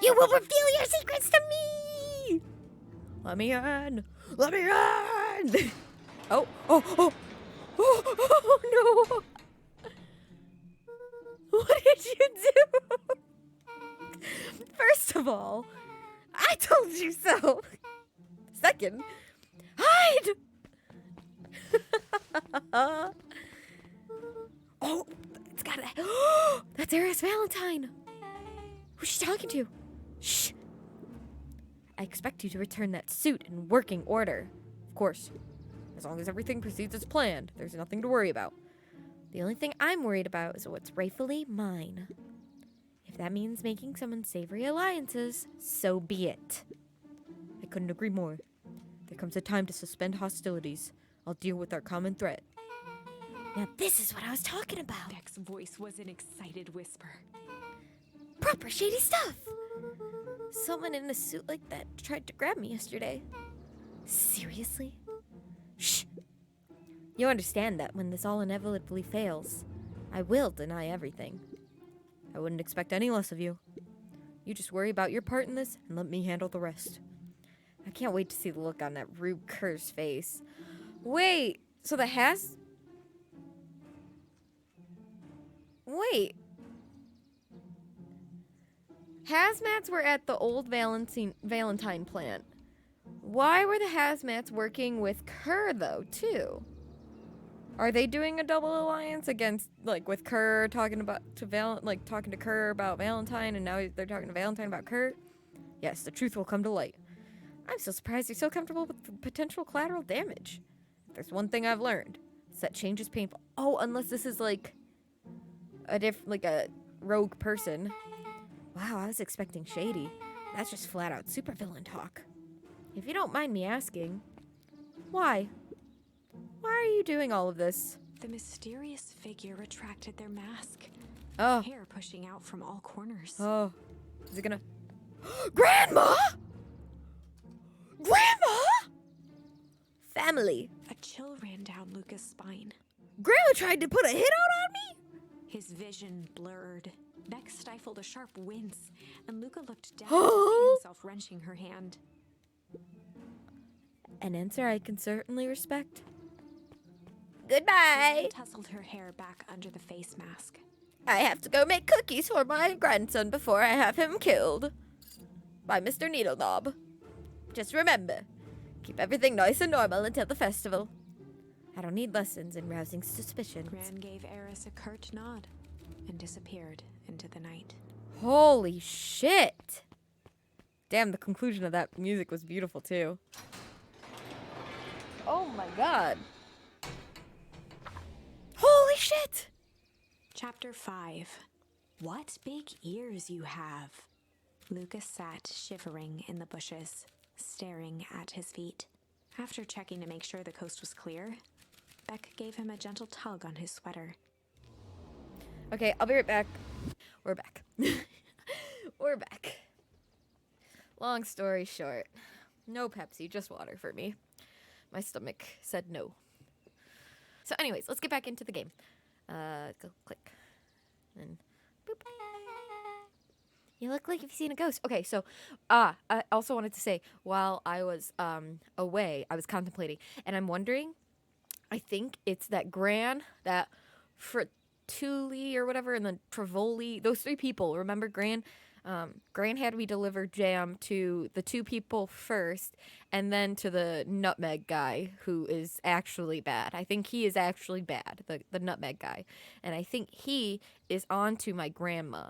You will reveal your secrets to me! Let me in! Let me in! Oh, oh, oh, oh, oh, no! What did you do? First of all, I told you so. Second, hide! Oh, it's gotta. That's Eris Valentine. Who's she talking to? Shh. I expect you to return that suit in working order. Of course. As long as everything proceeds as planned, there's nothing to worry about. The only thing I'm worried about is what's rightfully mine. If that means making some unsavory alliances, so be it. I couldn't agree more. There comes a time to suspend hostilities. I'll deal with our common threat. Now this is what I was talking about. Beck's voice was an excited whisper. Proper shady stuff. Someone in a suit like that tried to grab me yesterday. Seriously? Shh. You understand that when this all inevitably fails, I will deny everything. I wouldn't expect any less of you. You just worry about your part in this and let me handle the rest. I can't wait to see the look on that Rube Kerr's face. Wait, so the Wait. Hazmats were at the old Valentine plant. Why were the hazmats working with Kerr, though, too? Are they doing a double alliance against, like, with Kerr talking to Kerr about Valentine, and now they're talking to Valentine about Kerr? Yes, the truth will come to light. I'm so surprised you're so comfortable with the potential collateral damage. If there's one thing I've learned, it's that change is painful. Oh, unless this is, like, a rogue person. Wow, I was expecting shady. That's just flat out supervillain talk. If you don't mind me asking, why? Why are you doing all of this? The mysterious figure retracted their mask, Oh, hair pushing out from all corners. oh. Is it gonna... Grandma! Grandma! Family. A chill ran down Luca's spine. Grandma tried to put a hit out on me? His vision blurred. Beck stifled a sharp wince, and Luca looked down to see himself wrenching her hand. An answer I can certainly respect. She Goodbye. tousled her hair back under the face mask. I have to go make cookies for my grandson before I have him killed. By Mr. Needleknob. Just remember, keep everything nice and normal until the festival. I don't need lessons in rousing suspicions. Gran gave Eris a curt nod and disappeared into the night. Holy shit! Damn, the conclusion of that music was beautiful too. Oh my god. Holy shit! Chapter 5. What big ears you have. Lucas sat shivering in the bushes, staring at his feet. After checking to make sure the coast was clear, Beck gave him a gentle tug on his sweater. Okay, I'll be right back. We're back. We're back. Long story short, no Pepsi, just water for me. My stomach said no. So anyways, let's get back into the game. Go click. And boop. You look like you've seen a ghost. Okay, so I also wanted to say, while I was away, I was contemplating, and I'm wondering, I think it's that Gran, that Fratuli or whatever, and then Travoli, those three people. Remember Gran? Gran had me deliver jam to the two people first, and then to the nutmeg guy, who is actually bad. I think he is actually bad, the nutmeg guy. And I think he is on to my grandma.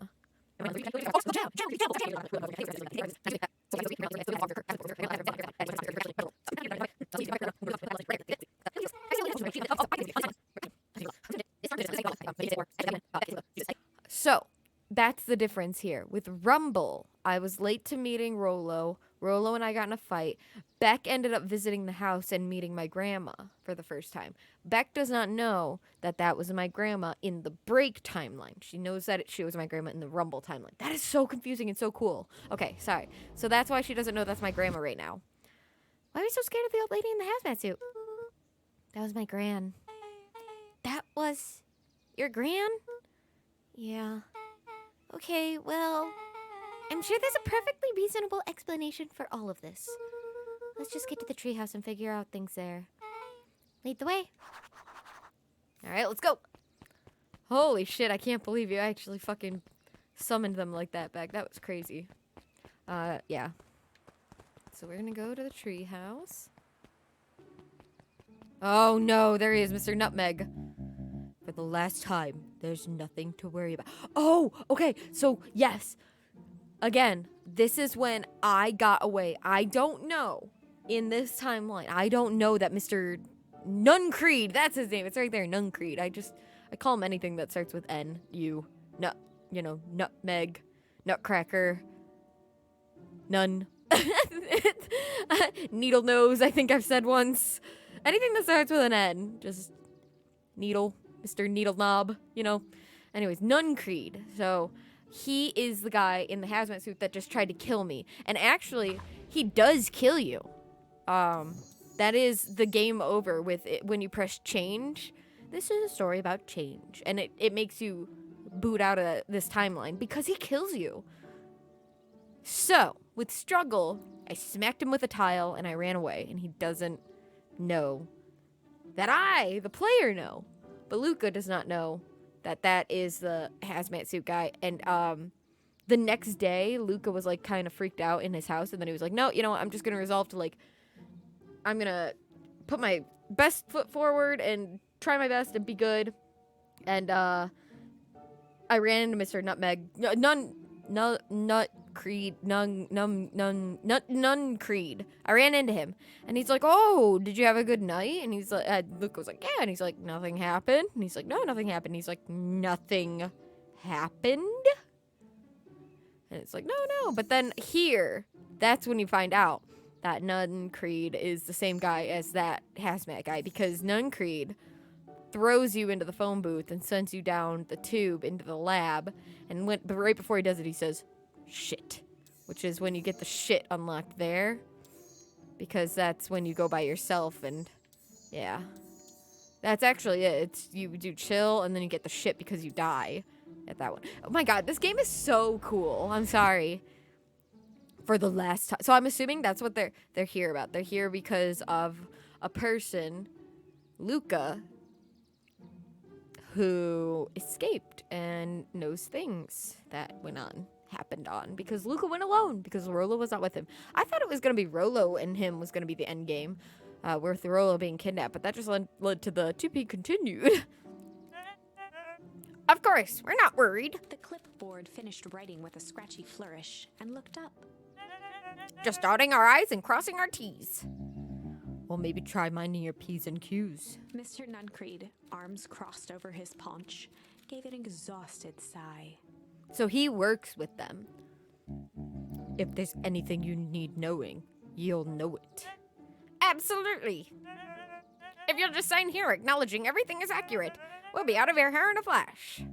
the difference here. With Rumble, I was late to meeting Rolo. Rolo and I got in a fight. Beck ended up visiting the house and meeting my grandma for the first time. Beck does not know that that was my grandma in the break timeline. She knows that she was my grandma in the Rumble timeline. That is so confusing and so cool. Okay, sorry. So that's why she doesn't know that's my grandma right now. Why are we so scared of the old lady in the hazmat suit? That was my gran. That was your gran? Yeah. Okay, well, I'm sure there's a perfectly reasonable explanation for all of this. Let's just get to the treehouse and figure out things there. Lead the way. All right, let's go. Holy shit, I can't believe you actually fucking summoned them like that back. That was crazy. Yeah. So we're gonna go to the treehouse. Oh no, there he is, Mr. Nutmeg. For the last time, there's nothing to worry about. Oh, okay, so yes. Again, this is when I got away. I don't know in this timeline. I don't know that Mr. Nuncreed, that's his name. It's right there, Nuncreed. I call him anything that starts with N. Nutmeg, Nutcracker, Nun. Needle nose, I think I've said once. Anything that starts with an N. Just Needle, Mr. Needle Knob, Anyways, Nuncreed. So he is the guy in the hazmat suit that just tried to kill me. And actually, he does kill you. That is the game over with it when you press change. This is a story about change. And it makes you boot out of this timeline because he kills you. So, with struggle, I smacked him with a tile and I ran away. And he doesn't know that I, the player, know. But Luca does not know that that is the hazmat suit guy. And the next day, Luca was like kind of freaked out in his house. And then he was like, no, you know what? I'm just going to resolve to I'm going to put my best foot forward and try my best and be good. And I ran into Mr. Nutmeg. Nuncreed. I ran into him. And he's like, oh, did you have a good night? And he's like, Luke was like, yeah. And he's like, nothing happened. And he's like, no, nothing happened. And he's like, nothing happened? And it's like, no. But then here, that's when you find out that Nuncreed is the same guy as that hazmat guy. Because Nuncreed throws you into the phone booth and sends you down the tube into the lab. And but right before he does it, he says, shit. Which is when you get the shit unlocked there. Because that's when you go by yourself and, yeah. That's actually it. It's you do chill and then you get the shit because you die at that one. Oh my god, this game is so cool. I'm sorry. For the last time. So I'm assuming that's what they're here about. They're here because of a person, Luca, who escaped and knows things that happened on because Luca went alone because Rolo was not with him. I thought it was going to be Rolo and him was going to be the end game, with Rolo being kidnapped, but that just led to the to be continued. Of course, we're not worried. The clipboard finished writing with a scratchy flourish and looked up. Just dotting our I's and crossing our T's. Well, maybe try minding your P's and Q's. Mr. Nuncreed, arms crossed over his paunch, gave an exhausted sigh. So he works with them. If there's anything you need knowing, you'll know it. Absolutely. If you'll just sign here acknowledging everything is accurate, we'll be out of here in a flash.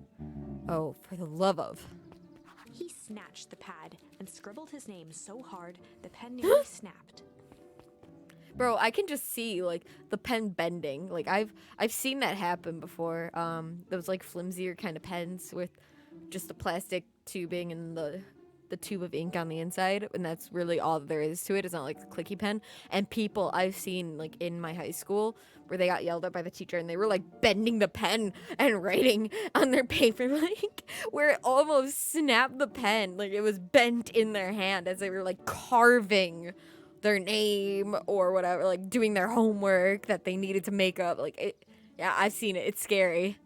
Oh, for the love of. He snatched the pad and scribbled his name so hard the pen nearly snapped. Bro, I can just see the pen bending. I've seen that happen before. Those flimsier kind of pens with just the plastic tubing and the tube of ink on the inside, and that's really all there is to it. It's not like a clicky pen. And people I've seen in my high school where they got yelled at by the teacher and they were bending the pen and writing on their paper where it almost snapped the pen. It was bent in their hand as they were carving their name or whatever, doing their homework that they needed to make up. Yeah, I've seen it. It's scary.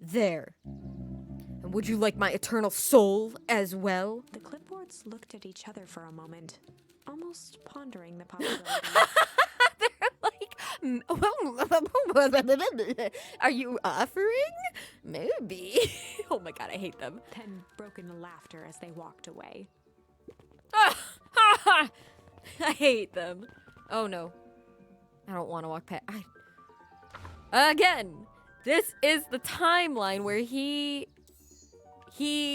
There. And would you like my eternal soul as well? The clipboards looked at each other for a moment, almost pondering the possibility. They're Are you offering? Maybe. Oh my god, I hate them. Then broke into laughter as they walked away. I hate them. Oh no. I don't want to walk past. Again, this is the timeline where he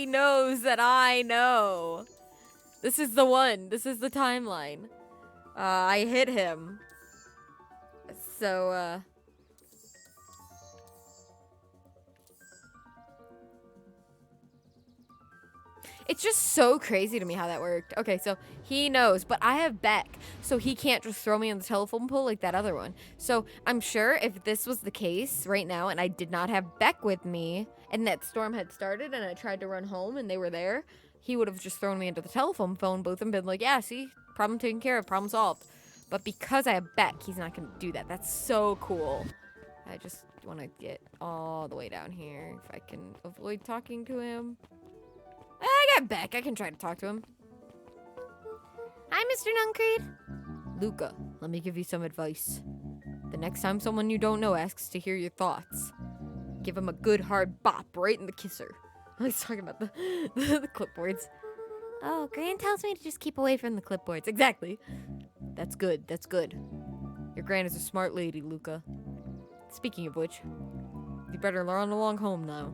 knows that I know. This is the one. This is the timeline. I hit him. So, it's just so crazy to me how that worked. Okay, so he knows, but I have Beck, so he can't just throw me on the telephone pole like that other one. So I'm sure if this was the case right now and I did not have Beck with me and that storm had started and I tried to run home and they were there, he would have just thrown me into the telephone phone booth and been like, yeah, see, problem taken care of, problem solved. But because I have Beck, he's not going to do that. That's so cool. I just want to get all the way down here if I can avoid talking to him. I got Beck. I can try to talk to him. Hi, Mr. Nuncreed. Luca, let me give you some advice. The next time someone you don't know asks to hear your thoughts, give him a good hard bop right in the kisser. He's talking about the clipboards. Oh, Gran tells me to just keep away from the clipboards. Exactly. That's good. That's good. Your Gran is a smart lady, Luca. Speaking of which, you better run along home now.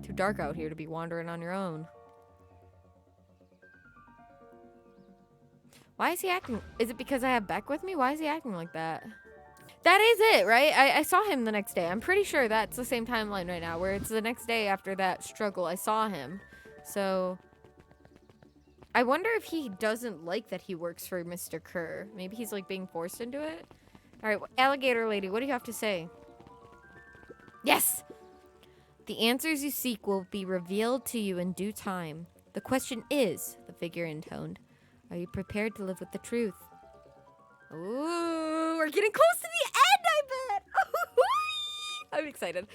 Too dark out here to be wandering on your own. Why is he acting? Is it because I have Beck with me? Why is he acting like that? That is it, right? I saw him the next day. I'm pretty sure that's the same timeline right now, where it's the next day after that struggle. I saw him. So I wonder if he doesn't like that he works for Mr. Kerr. Maybe he's like being forced into it. All right, alligator lady, what do you have to say? Yes! The answers you seek will be revealed to you in due time. The question is, the figure intoned, are you prepared to live with the truth? Ooh, we're getting close to the end, I bet! I'm excited.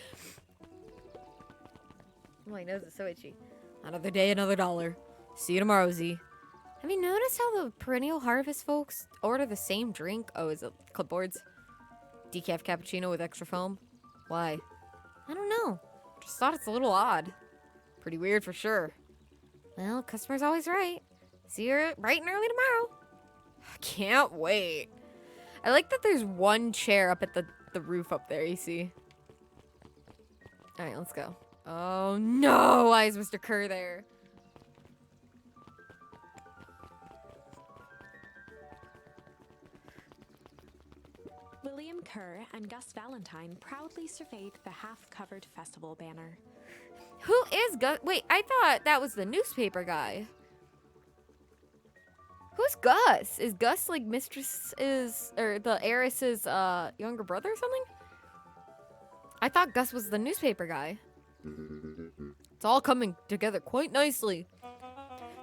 Oh, my nose is so itchy. Another day, another dollar. See you tomorrow, Z. Have you noticed how the Perennial Harvest folks Order the same drink? Oh, is it clipboards? Decaf cappuccino with extra foam? Why? I don't know. Just thought it's a little odd. Pretty weird for sure. Well, customer's always right. See you bright and early tomorrow. Can't wait. I like that there's one chair up at the roof up there, you see. All right, let's go. Oh, no. Why is Mr. Kerr there? William Kerr and Gus Valentine proudly surveyed the half-covered festival banner. Who is Gus? Wait, I thought that was the newspaper guy. Who's Gus? Is Gus like the heiress's younger brother or something? I thought Gus was the newspaper guy. It's all coming together quite nicely.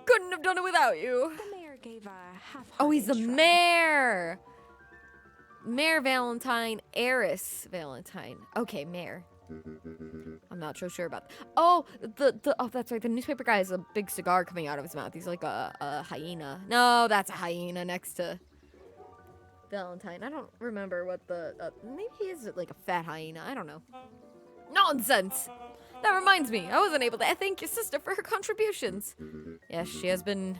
Couldn't have done it without you. The mayor gave a half. Oh, he's the mayor. Mayor Valentine, heiress Valentine. Okay, mayor. I'm not so sure about that. Oh, oh, that's right. The newspaper guy has a big cigar coming out of his mouth. He's like a hyena. No, that's a hyena next to Valentine. I don't remember what maybe he is like a fat hyena. I don't know. Nonsense. That reminds me. I wasn't able to thank your sister for her contributions. Yes, she has been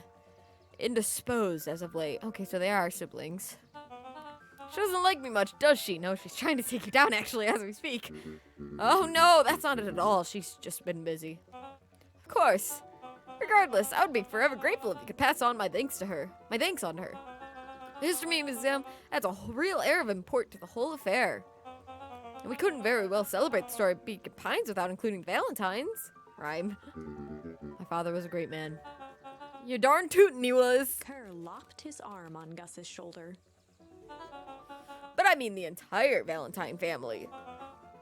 indisposed as of late. Okay, so they are siblings. She doesn't like me much, does she? No, she's trying to take you down, actually, as we speak. Oh, no, that's not it at all. She's just been busy. Of course. Regardless, I would be forever grateful if you could pass on my thanks on her. The History Museum adds a real air of import to the whole affair. And we couldn't very well celebrate the story of Beacon Pines without including Valentine's. Rhyme. My father was a great man. You're darn tootin' he was. Kerr locked his arm on Gus's shoulder. But I mean the entire Valentine family.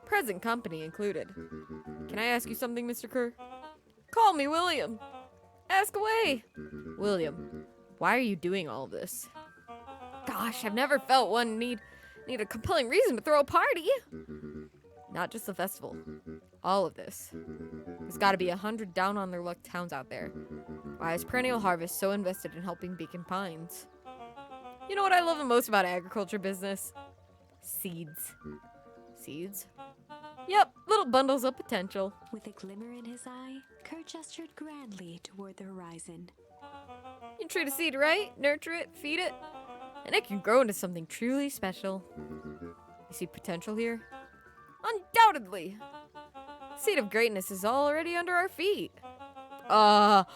Present company included. Can I ask you something, Mr. Kerr? Call me William. Ask away. William, why are you doing all this? Gosh, I've never felt one need a compelling reason to throw a party. Not just the festival. All of this. There's got to be 100 down on their luck towns out there. Why is Perennial Harvest so invested in helping Beacon Pines? You know what I love the most about agriculture business? Seeds. Seeds? Yep, little bundles of potential. With a glimmer in his eye, Kerr gestured grandly toward the horizon. You treat a seed right, nurture it, feed it, and it can grow into something truly special. You see potential here? Undoubtedly! Seed of greatness is already under our feet. That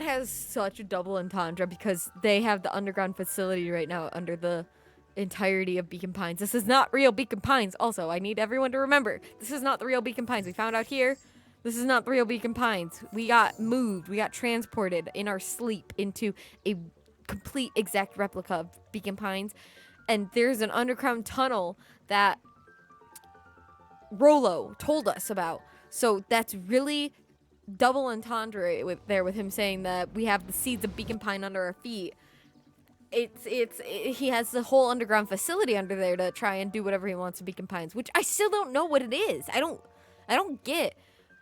has such a double entendre because they have the underground facility right now under the entirety of Beacon Pines. This is not real Beacon Pines. Also, I need everyone to remember, this is not the real Beacon Pines. We found out here, this is not the real Beacon Pines. We got moved, we got transported in our sleep into a complete exact replica of Beacon Pines. And there's an underground tunnel that Rollo told us about. So that's really double entendre with him saying that we have the seeds of Beacon Pine under our feet. He has the whole underground facility under there to try and do whatever he wants to Beacon Pines, which I still don't know what it is. I don't get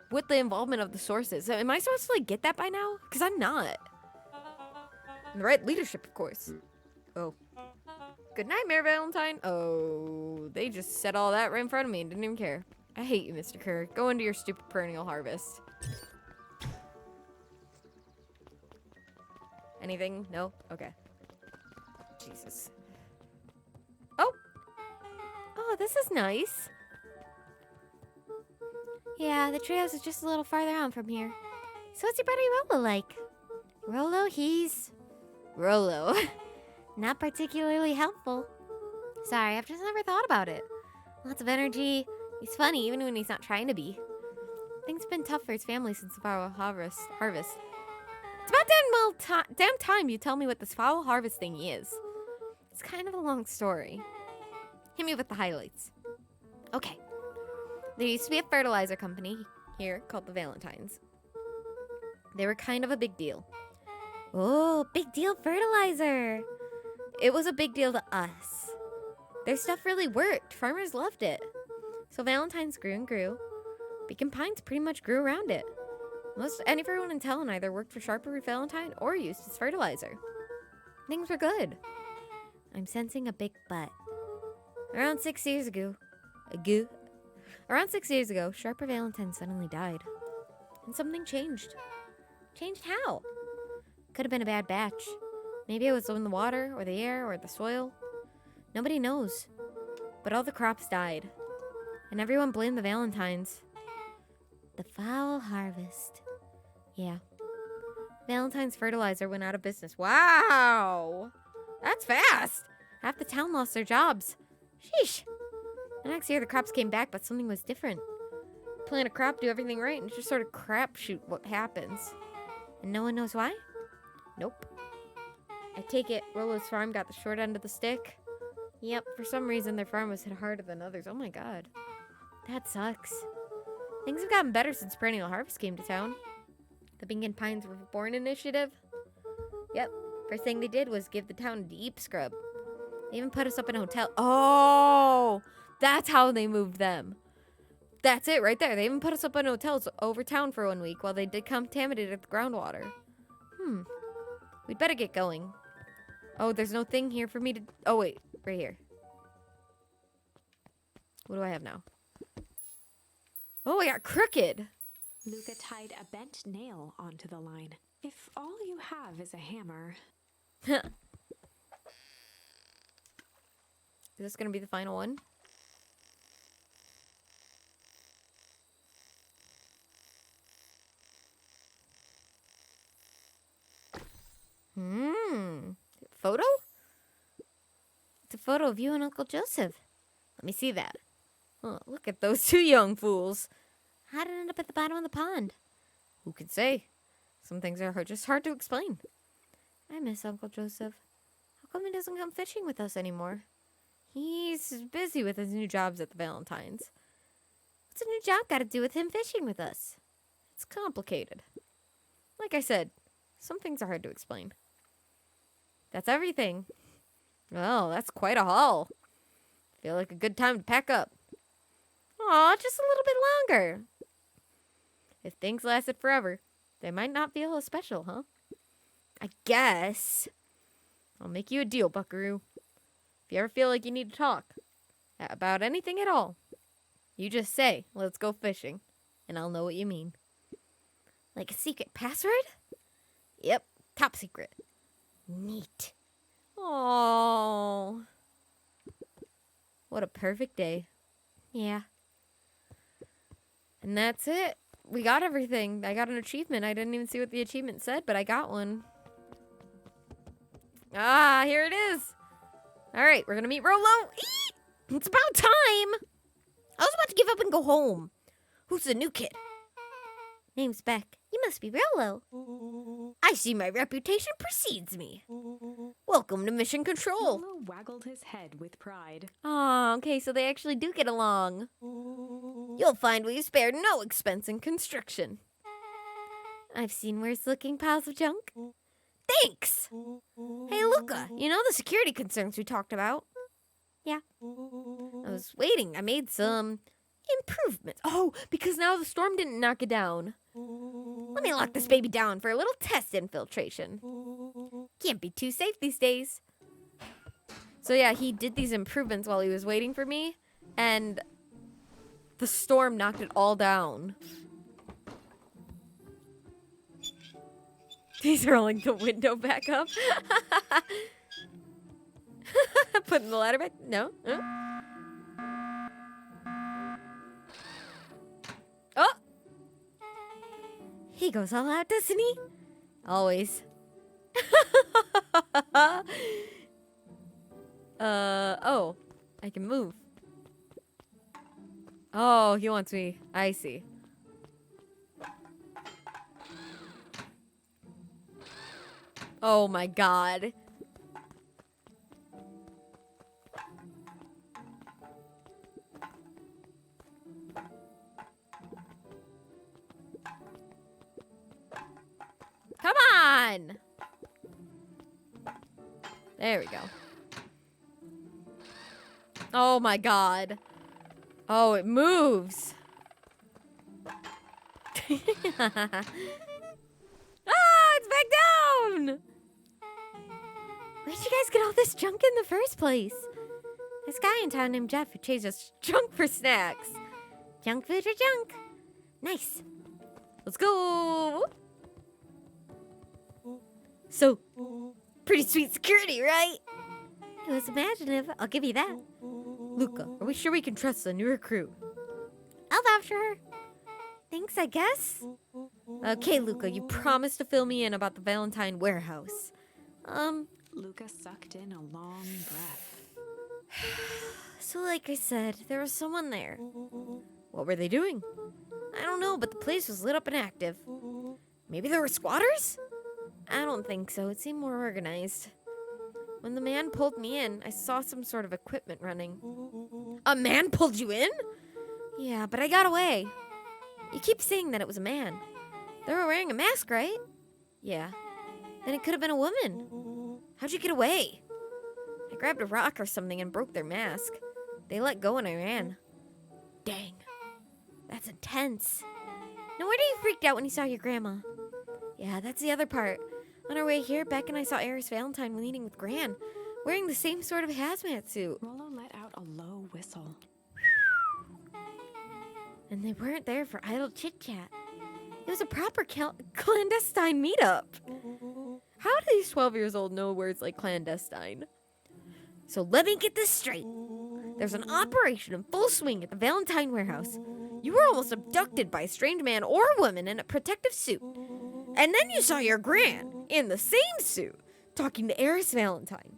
what the involvement of the source is. Am I supposed to like get that by now? Because I'm not. The right leadership, of course. Oh. Good night, Mayor Valentine. Oh, they just said all that right in front of me and didn't even care. I hate you, Mr. Kerr. Go into your stupid perennial harvest. Anything? No? Okay. Jesus. Oh! Oh, this is nice. Yeah, the trails is just a little farther on from here. So what's your buddy Rollo like? Rollo, he's... Rollo. Not particularly helpful. Sorry, I've just never thought about it. Lots of energy. He's funny even when he's not trying to be. Things have been tough for his family since the foul harvest. It's about damn time you tell me what this foul harvest thing is. It's kind of a long story. Hit me with the highlights. Okay. There used to be a fertilizer company here called the Valentines. They were kind of a big deal. Oh, big deal fertilizer! It was a big deal to us. Their stuff really worked. Farmers loved it. So Valentine's grew and grew. Beacon Pines pretty much grew around it. Everyone in town either worked for Sharper Valentine or used its fertilizer. Things were good. I'm sensing a big but. Around 6 years ago, Sharper Valentine suddenly died. And something changed. Changed how? Could have been a bad batch. Maybe it was in the water, or the air, or the soil. Nobody knows. But all the crops died. And everyone blamed the Valentines. The foul harvest. Yeah. Valentine's fertilizer went out of business. Wow! That's fast! Half the town lost their jobs. Sheesh. The next year the crops came back, but something was different. Plant a crop, do everything right, and just sort of crapshoot what happens. And no one knows why? Nope. I take it Rollo's farm got the short end of the stick? Yep, for some reason their farm was hit harder than others. Oh my god. That sucks. Things have gotten better since Perennial Harvest came to town. The Beacon Pines Reborn initiative? Yep. First thing they did was give the town a deep scrub. They even put us up in a hotel. Oh! That's how they moved them. That's it right there. They even put us up in hotels over town for 1 week while they decontaminated the groundwater. We'd better get going. Oh, there's no thing here for me to... Oh, wait. Right here. What do I have now? Oh, I got crooked. Luca tied a bent nail onto the line. If all you have is a hammer... Is this going to be the final one? Photo? It's a photo of you and Uncle Joseph. Let me see that. Oh, look at those two young fools. How did it end up at the bottom of the pond? Who can say? Some things are just hard to explain. I miss Uncle Joseph. How come he doesn't come fishing with us anymore? He's busy with his new jobs at the Valentines. What's a new job got to do with him fishing with us? It's complicated. Like I said, some things are hard to explain. That's everything. Well, that's quite a haul. Feel like a good time to pack up. Aw, just a little bit longer. If things lasted forever, they might not feel as special, huh? I guess. I'll make you a deal, Buckaroo. If you ever feel like you need to talk, About anything at all. You just say, let's go fishing, and I'll know what you mean. Like a secret password? Yep, top secret. Neat. Oh, what a perfect day. Yeah. And that's it. We got everything. I got an achievement. I didn't even see what the achievement said, but I got one. Ah, here it is. All right, we're going to meet Rolo. Eee! It's about time. I was about to give up and go home. Who's the new kid? Name's Beck. You must be Rolo. I see my reputation precedes me. Welcome to Mission Control. Rolo waggled his head with pride. Oh, okay, so they actually do get along. You'll find we've spared no expense in construction. I've seen worse looking piles of junk. Thanks! Hey, Luca, you know the security concerns we talked about? Yeah. I was waiting. I made some improvements. Oh, because now the storm didn't knock it down. Let me lock this baby down for a little test infiltration. Can't be too safe these days. So yeah, he did these improvements while he was waiting for me, and the storm knocked it all down. He's rolling the window back up. Putting the ladder back? No. Oh! He goes all out, doesn't he? Always. Oh. I can move. Oh, he wants me. I see. Oh my god. Come on! There we go. Oh my god. Oh, it moves. Ah, it's back down! Where'd you guys get all this junk in the first place? This guy in town named Jeff who chased us Junk for snacks. junk food for junk. Nice. Let's go! So, pretty sweet security, right? It was imaginative, I'll give you that. Luca, are we sure we can trust the new recruit? I'll vouch for her. Thanks, I guess. Okay, Luca, you promised to fill me in about the Valentine warehouse. Luca sucked in a long breath. So like I said, there was someone there. What were they doing? I don't know, but the place was lit up and active. Maybe there were squatters? I don't think so. It seemed more organized. When the man pulled me in, I saw some sort of equipment running. A man pulled you in? Yeah, but I got away. You keep saying that it was a man. They were wearing a mask, right? Yeah. Then it could have been a woman. How'd you get away? I grabbed a rock or something and broke their mask. They let go and I ran. Dang. That's intense. No wonder you freaked out when you saw your grandma. Yeah, that's the other part. On our way here, Beck and I saw Eris Valentine leading with Gran, wearing the same sort of hazmat suit. Rolo let out a low whistle. And they weren't there for idle chit-chat. It was a proper clandestine meetup. How do these 12 years old know words like clandestine? So let me get this straight. There's an operation in full swing at the Valentine warehouse. You were almost abducted by a strange man or woman in a protective suit. And then you saw your Gran, in the same suit, talking to Eris Valentine.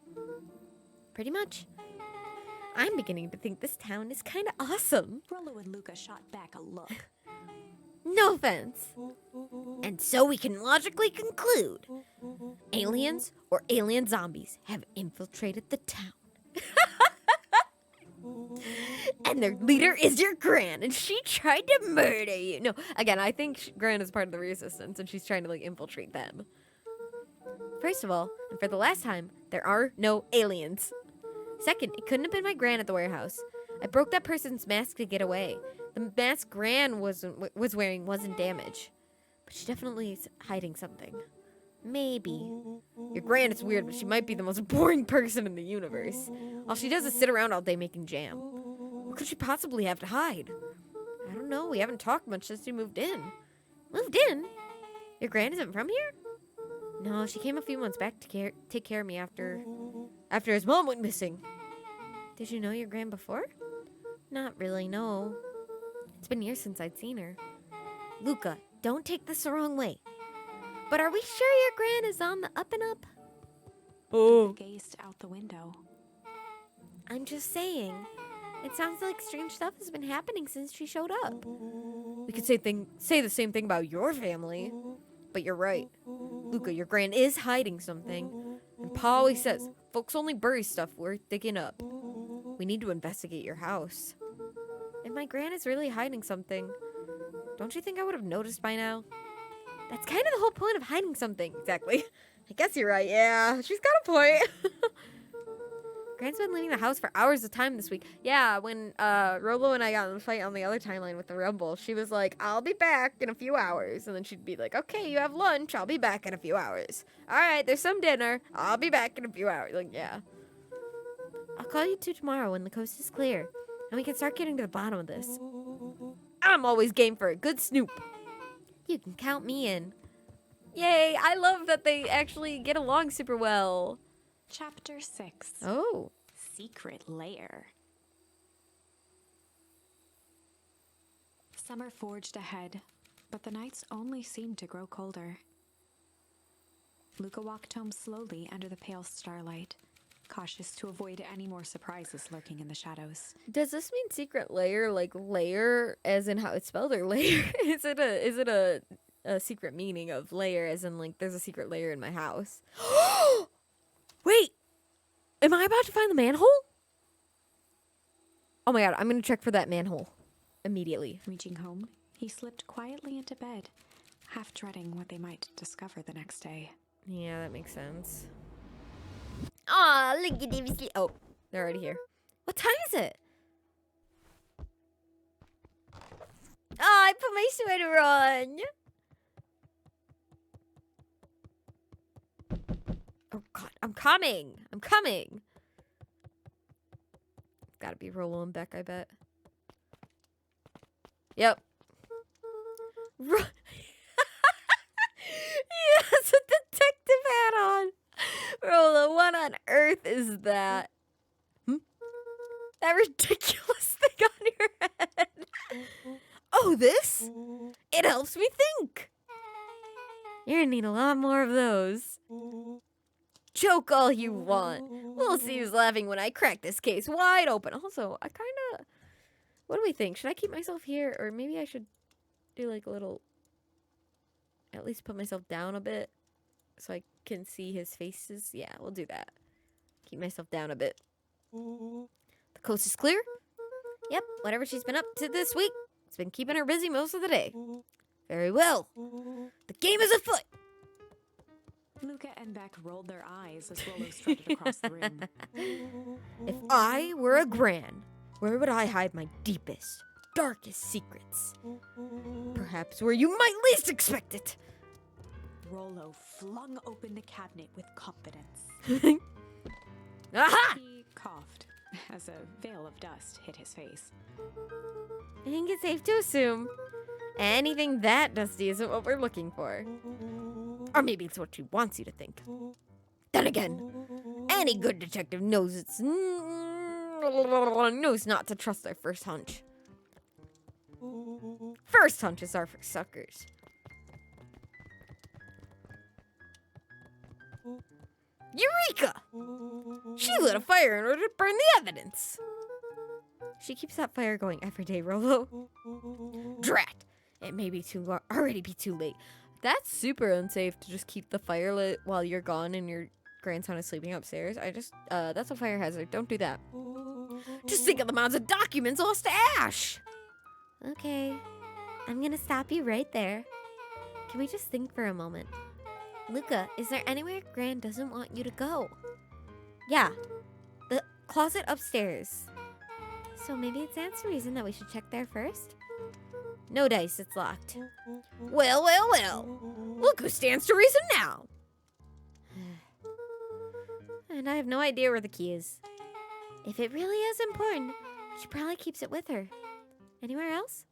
Pretty much. I'm beginning to think this town is kind of awesome. Rolo and Luca shot back a look. No offense. And so we can logically conclude aliens or alien zombies have infiltrated the town. And their leader is your Gran, and she tried to murder you. No, again, I think Gran is part of the resistance, and she's trying to, like, infiltrate them. First of all, and for the last time, there are no aliens. Second, it couldn't have been my Gran at the warehouse. I broke that person's mask to get away. The mask Gran was wearing wasn't damaged. But she definitely is hiding something. Maybe. Your Gran is weird, but she might be the most boring person in the universe. All she does is sit around all day making jam. What could she possibly have to hide? I don't know. We haven't talked much since we moved in. Moved in? Your Gran isn't from here? No, she came a few months back to take care of me after After his mom went missing. Did you know your Gran before? Not really, no. It's been years since I'd seen her. Luca, don't take this the wrong way. But are we sure your Gran is on the up and up? Oh. Gazed out the window. I'm just saying. It sounds like strange stuff has been happening since she showed up. We could say the same thing about your family. But you're right. Luca, your Gran is hiding something. And Pa always says, folks only bury stuff worth digging up. We need to investigate your house. If my Gran is really hiding something, don't you think I would have noticed by now? That's kind of the whole point of hiding something. Exactly. I guess you're right. Yeah, she's got a point. Gran's been leaving the house for hours at a time this week. Yeah, when Rolo and I got in a fight on the other timeline with the Rumble, she was like, I'll be back in a few hours. And then she'd be like, okay, you have lunch. I'll be back in a few hours. All right, there's some dinner. I'll be back in a few hours. Like, yeah. I'll call you two tomorrow when the coast is clear, and we can start getting to the bottom of this. I'm always game for a good snoop. You can count me in. Yay, I love that they actually get along super well. Chapter 6. Oh. Secret Lair. Summer forged ahead, but the nights only seemed to grow colder. Luca walked home slowly under the pale starlight, cautious to avoid any more surprises lurking in the shadows. Does this mean secret layer, like layer as in how it's spelled, or layer? Is it a secret meaning of layer as in like there's a secret layer in my house? Wait! Am I about to find the manhole? Oh my god, I'm gonna check for that manhole. Immediately. Reaching home, he slipped quietly into bed, half dreading what they might discover the next day. Yeah, that makes sense. Aw, look at them. Oh, they're already here. What time is it? Oh, I put my sweater on. Oh god, I'm coming. I'm coming. Gotta be Rolo and Beck, I bet. Yep. Yes, a detective hat on. Rolo, what on earth is that? That ridiculous thing on your head. Oh, this? It helps me think. You're gonna need a lot more of those. Joke all you want. We'll see who's laughing when I crack this case wide open. Also, I kind of... What do we think? Should I keep myself here? Or maybe I should do like a little... At least put myself down a bit so I can see his faces. Yeah, we'll do that. Keep myself down a bit. The coast is clear? Yep, whatever she's been up to this week, it's been keeping her busy most of the day. Very well. The game is afoot. Luca and Beck rolled their eyes as Rolo strutted across the room. If I were a Gran, where would I hide my deepest, darkest secrets? Perhaps where you might least expect it. Rolo flung open the cabinet with confidence. Aha! He coughed as a veil of dust hit his face. I think it's safe to assume Anything that dusty isn't what we're looking for. Or maybe it's what she wants you to think. Then again, any good detective knows knows not to trust their first hunch. First hunches are for suckers. Eureka! She lit a fire in order to burn the evidence. She keeps that fire going every day, Rolo. Drat! It may be already be too late. That's super unsafe to just keep the fire lit while you're gone and your grandson is sleeping upstairs. That's a fire hazard. Don't do that. Just think of the amounts of documents lost to ash. Okay, I'm gonna stop you right there. Can we just think for a moment? Luca, is there anywhere Gran doesn't want you to go? Yeah, the closet upstairs. So maybe it stands to reason that we should check there first? No dice, it's locked. Well, well, well. Look who stands to reason now. And I have no idea where the key is. If it really is important, She probably keeps it with her. Anywhere else?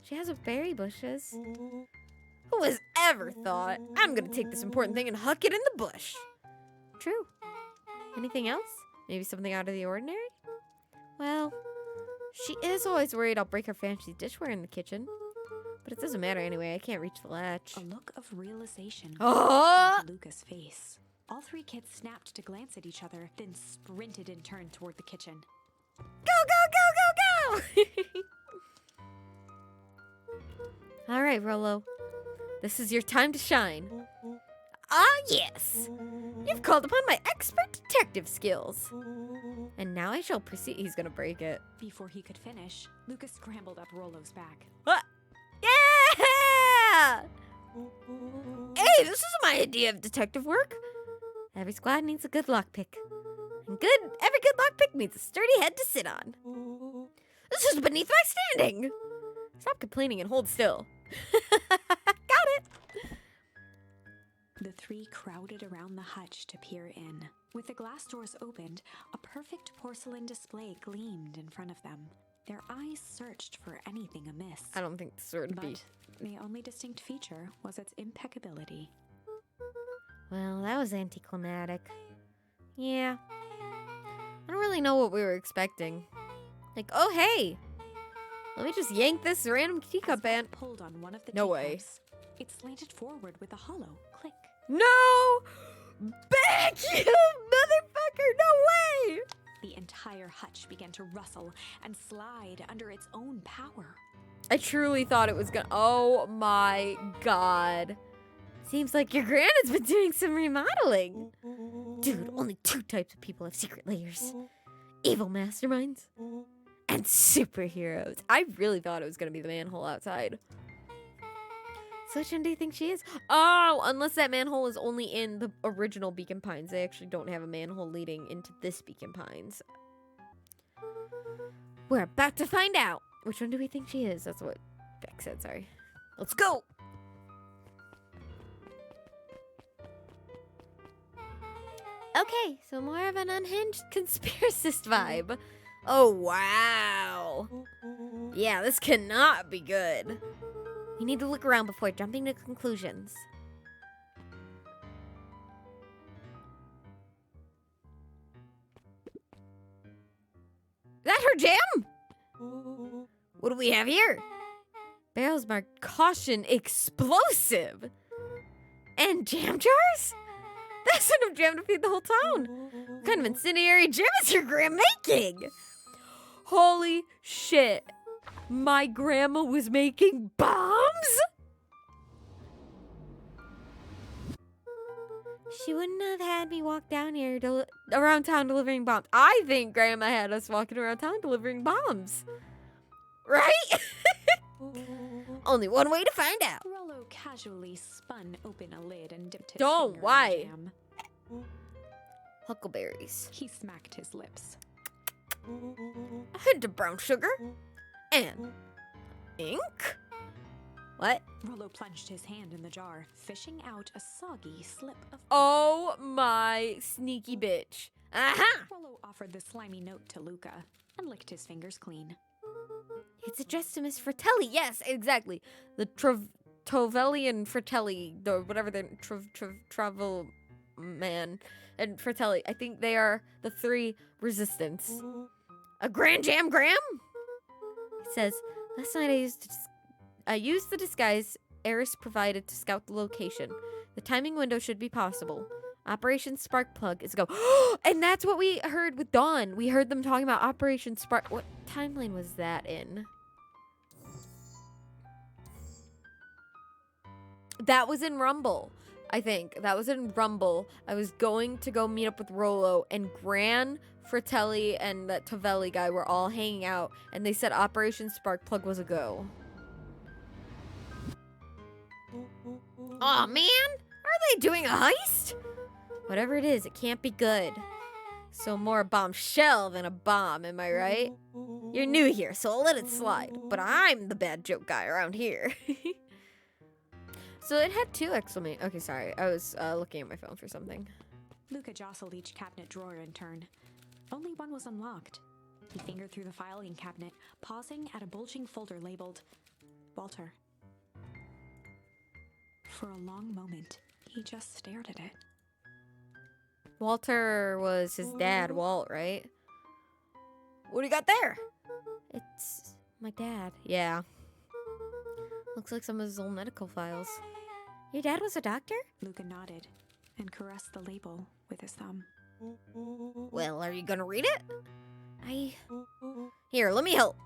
She has her berry bushes. Who has ever thought, I'm gonna take this important thing and huck it in the bush? True. Anything else? Maybe something out of the ordinary? Well, She is always worried I'll break her fancy dishware in the kitchen. But it doesn't matter anyway, I can't reach the latch. A look of realization Oh! on Luca's face. All three kids snapped to glance at each other, then sprinted in turn toward the kitchen. Go, go, go, go, go! all right, Rolo. This is your time to shine. Ah, yes. You've called upon my expert detective skills. And now I shall proceed. He's gonna break it. Before he could finish, Luca scrambled up Rolo's back. Yeah! Hey, this isn't my idea of detective work. Every squad needs a good lockpick. And every good lockpick needs a sturdy head to sit on. This is beneath my standing. Stop complaining and hold still. Got it. The three crowded around the hutch to peer in. With the glass doors opened, a perfect porcelain display gleamed in front of them. Their eyes searched for anything amiss. I don't think this would be. But the only distinct feature was its impeccability. Well, that was anticlimactic. Yeah. I don't really know what we were expecting. Like, oh hey, let me just yank this random teacup As Bob and pulled on one of the No way. teacups, it slanted forward with a hollow click. no, back you motherfucker! No way! The entire hutch began to rustle and slide under its own power. I truly thought it was gonna. Oh my god! Seems like your Grandma's been doing some remodeling. Dude, only 2 types of people have secret layers. Evil masterminds and superheroes. I really thought it was gonna be the manhole outside. So which one do you think she is? Oh, unless that manhole is only in the original Beacon Pines. They actually don't have a manhole leading into this Beacon Pines. We're about to find out. Which one do we think she is? That's what Beck said, sorry. Let's go! Okay, so more of an unhinged conspiracist vibe. Oh, wow. Yeah, this cannot be good. We need to look around before jumping to conclusions. That her jam? What do we have here? Barrels marked caution explosive. And jam jars? That's enough jam to feed the whole town. What kind of incendiary jam is your gram making? Holy shit. My grandma was making bombs? She wouldn't have had me walk down here Around town delivering bombs. I think grandma had us walking around town delivering bombs. Right? Only one way to find out. Rollo casually spun open a lid and dipped his Don't, finger in why? the jam. Huckleberries. He smacked his lips. A hint of brown sugar. And ink? What? Rollo plunged his hand in the jar, fishing out a soggy slip of paper. Oh my sneaky bitch. Aha! Rollo offered the slimy note to Luca and licked his fingers clean. It's addressed to Miss Fratelli. Yes, exactly. The Tovelli and Fratelli, the whatever the travel man and Fratelli. I think they are the 3 resistance. A Grand Jam Graham? It says, last night I used the disguise Eris provided to scout the location. The timing window should be possible. Operation Sparkplug is a go. And that's what we heard with Dawn. We heard them talking about Operation Spark. What timeline was that in? That was in Rumble, I think. That was in Rumble. I was going to go meet up with Rolo, and Gran, Fratelli, and that Tovelli guy were all hanging out, and they said Operation Sparkplug was a go. Aw, man. Are they doing a heist? Whatever it is, it can't be good. So more a bombshell than a bomb, am I right? You're new here, so I'll let it slide. But I'm the bad joke guy around here. So it had 2 exclamation. Okay, sorry. I was looking at my phone for something. Luca jostled each cabinet drawer in turn. Only one was unlocked. He fingered through the filing cabinet, pausing at a bulging folder labeled Walter. For a long moment, he just stared at it. Walter was his dad, Walt, right? What do you got there? It's my dad. Yeah. Looks like some of his old medical files. Your dad was a doctor? Luca nodded and caressed the label with his thumb. Well, are you gonna read it? I... Here, let me help.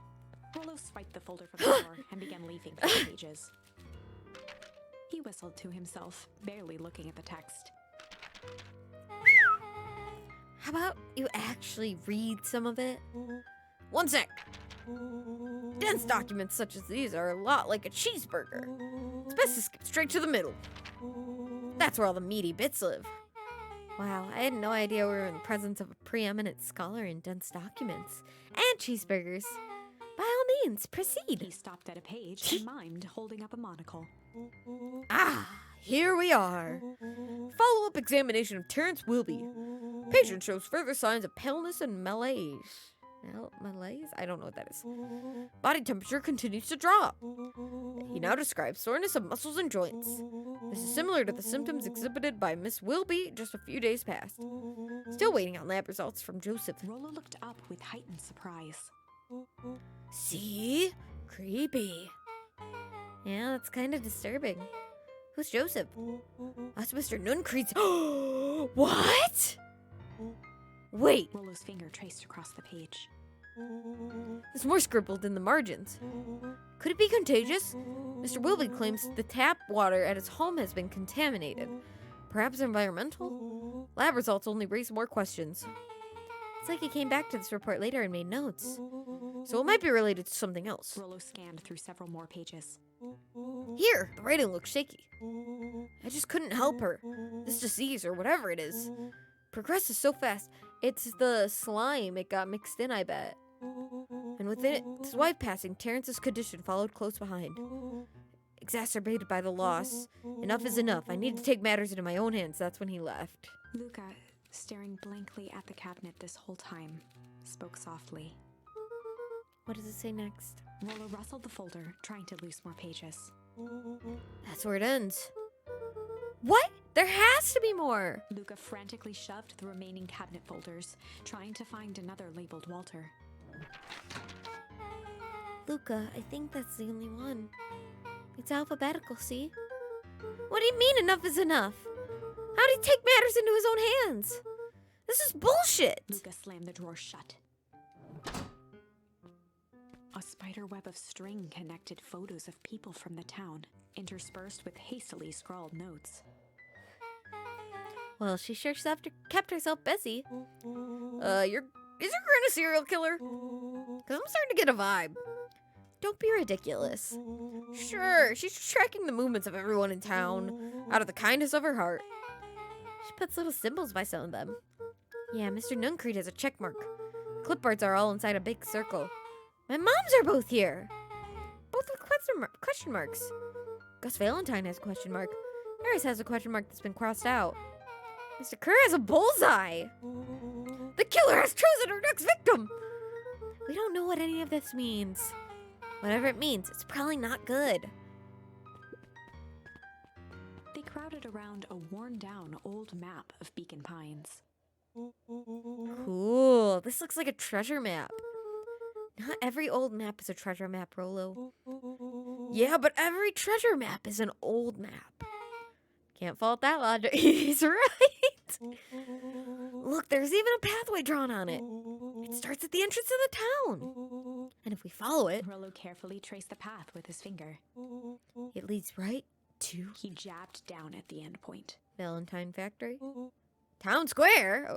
Rollo swiped the folder from the floor and began leafing through the pages. He whistled to himself, barely looking at the text. How about you actually read some of it? One sec. Dense documents such as these are a lot like a cheeseburger. It's best to skip straight to the middle. That's where all the meaty bits live. Wow, I had no idea we were in the presence of a preeminent scholar in dense documents. And cheeseburgers. By all means, He proceed. stopped at a page and mimed, holding up a monocle. Ah, here we are. Follow-up examination of Terrence Wilby. Patient shows further signs of paleness and malaise. Malaise? I don't know what that is. Body temperature continues to drop. He now describes soreness of muscles and joints. This is similar to the symptoms exhibited by Miss Wilby just a few days past. Still waiting on lab results from Joseph. Rollo looked up with heightened surprise. See? Creepy. Yeah, that's kind of disturbing. Who's Joseph? That's Mr. Nuncreed's. What? Wait, Rollo's finger traced across the page. there's more scribbled in the margins. Could it be contagious? Mr. Wilby claims the tap water at his home has been contaminated. Perhaps environmental? Lab results only raise more questions. It's like he came back to this report later and made notes. So it might be related to something else. Rollo scanned through several more pages. Here, the writing looks shaky. I just couldn't help her. This disease, or whatever it is, progresses so fast. It's the slime. It got mixed in, I bet. And with it, his wife passing, Terrence's condition followed close behind. Exacerbated by the loss. Enough is enough. I need to take matters into my own hands. That's when he left. Luca, staring blankly at the cabinet this whole time, spoke softly. What does it say next? Rollo rustled the folder, trying to loose more pages. That's where it ends. What? There has to be more. Luca frantically shoved the remaining cabinet folders, trying to find another labeled Walter. Luca, I think that's the only one. It's alphabetical, see? What do you mean enough is enough? How did he take matters into his own hands? This is bullshit! Luca slammed the drawer shut. A spider web of string connected photos of people from the town, interspersed with hastily scrawled notes. Well, she sure kept herself busy. Is your Grin a serial killer? Because I'm starting to get a vibe. Don't be ridiculous. Sure, she's tracking the movements of everyone in town, out of the kindness of her heart. She puts little symbols by some of them. Yeah, Mr. Nuncreed has a check mark. Clipboards are all inside a big circle. My moms are both here. Both with question marks. Gus Valentine has a question mark. Harris has a question mark that's been crossed out. Mr. Kerr has a bullseye. The killer has chosen her next victim. We don't know what any of this means. Whatever it means, it's probably not good. They crowded around a worn-down old map of Beacon Pines. Cool. This looks like a treasure map. Not every old map is a treasure map, Rollo. Yeah, but every treasure map is an old map. Can't fault that logic. He's right. Look, there's even a pathway drawn on it. It starts at the entrance of the town. And if we follow it, Rollo carefully traced the path with his finger. it leads right to He jabbed down at the end point. Valentine Factory. Town Square?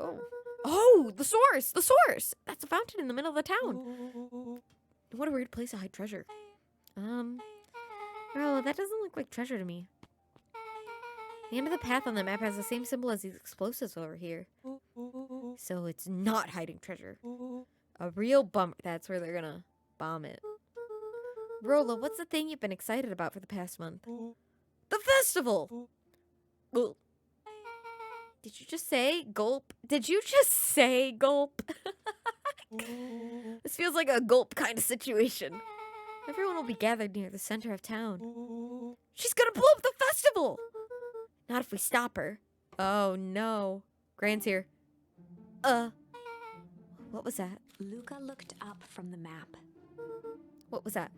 Oh, the source! The source! That's a fountain in the middle of the town. What a weird place to hide treasure. Rollo, that doesn't look like treasure to me. The end of the path on the map has the same symbol as these explosives over here. So it's not hiding treasure. A real bummer. That's where they're gonna bomb it. Rollo, what's the thing you've been excited about for the past month? The festival! Well, Did you just say gulp? Did you just say gulp? This feels like a gulp kind of situation. Everyone will be gathered near the center of town. She's gonna blow up the festival! Not if we stop her. Oh no. Gran's here. What was that? Luca looked up from the map. What was that?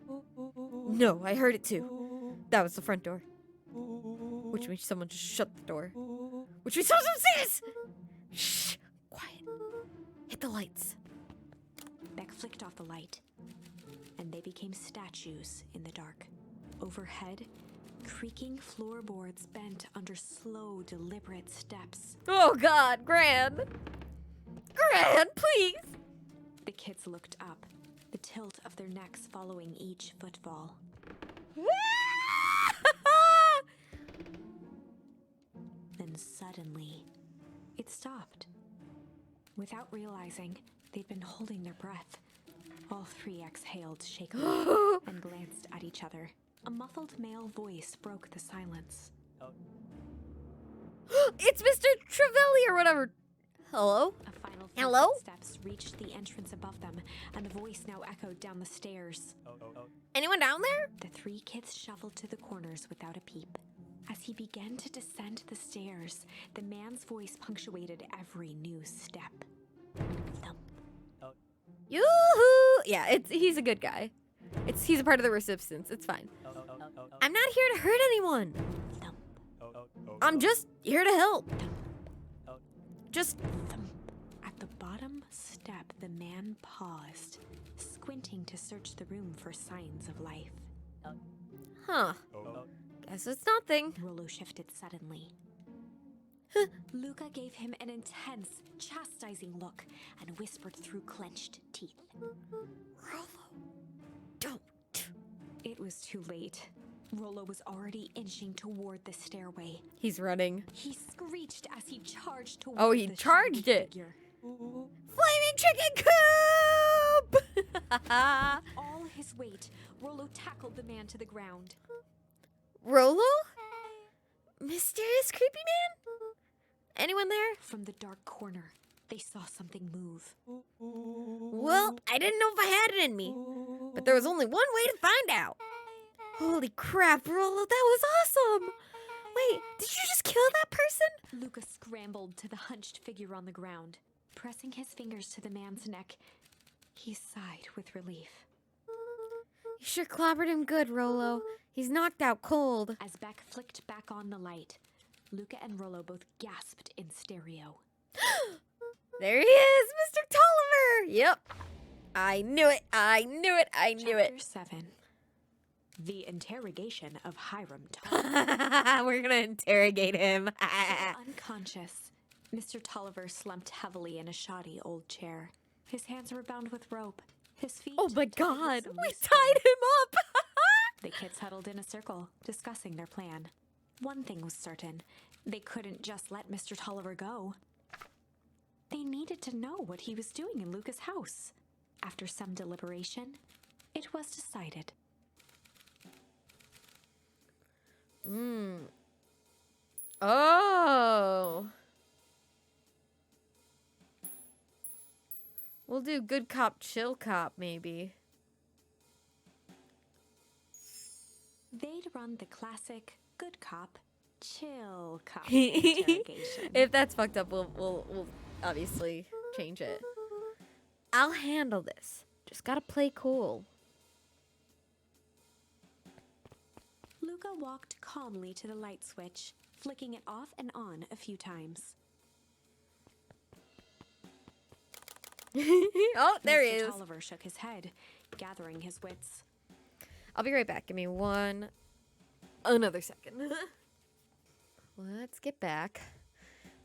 No, I heard it too. That was the front door. Which means someone just shut the door. Which means someone sees! Shh! Quiet. Hit the lights. Beck flicked off the light, and they became statues in the dark. Overhead, creaking floorboards bent under slow, deliberate steps. Oh god, Gran! Gran, please! The kids looked up, the tilt of their necks following each footfall. Then suddenly, it stopped. Without realizing, they'd been holding their breath. All three exhaled shakily and glanced at each other. A muffled male voice broke the silence. It's Mr. Trevelli or whatever. Hello? A final few Hello? footsteps reached the entrance above them, and the voice now echoed down the stairs. Anyone down there? The three kids shuffled to the corners without a peep. As he began to descend the stairs, the man's voice punctuated every new step. Thump. Yoo-hoo! Yeah, he's a good guy. He's a part of the resistance. It's fine. I'm not here to hurt anyone. Thump. I'm just here to help. Just Thump. At the bottom step, the man paused, squinting to search the room for signs of life. huh. Guess it's nothing. Rollo shifted suddenly. Luca gave him an intense, chastising look and whispered through clenched teeth. Rollo, don't. It was too late. Rollo was already inching toward the stairway. He's running. He screeched as he charged toward Oh, he the charged shiny it. figure. Flaming chicken coop! All his weight, Rollo tackled the man to the ground. Rollo? Mysterious creepy man? Anyone there? From the dark corner, they saw something move. Well, I didn't know if I had it in me. But there was only one way to find out. Holy crap, Rollo, that was awesome! Wait, did you just kill that person? Luca scrambled to the hunched figure on the ground. Pressing his fingers to the man's neck, he sighed with relief. You sure clobbered him good, Rollo. He's knocked out cold. As Beck flicked back on the light, Luca and Rollo both gasped in stereo. There he is, Mr. Tolliver! Yep. I knew it, I knew it, I knew it. Chapter 7. The Interrogation of Hiram Tolliver. We're gonna interrogate him. Still unconscious, Mr. Tolliver slumped heavily in a shoddy old chair. His hands were bound with rope. His feet Oh my tied with god, some we loose tied him up! The kids huddled in a circle, discussing their plan. One thing was certain. They couldn't just let Mr. Tolliver go. They needed to know what he was doing in Luca's house. After some deliberation, it was decided. Oh. We'll do good cop, chill cop, maybe. They'd run the classic good cop, chill cop interrogation. If that's fucked up, we'll obviously change it. I'll handle this. Just gotta play cool. Luca walked calmly to the light switch, flicking it off and on a few times. Oh, there he Mr. is. Tolliver shook his head, gathering his wits. I'll be right back. Give me another second. Let's get back.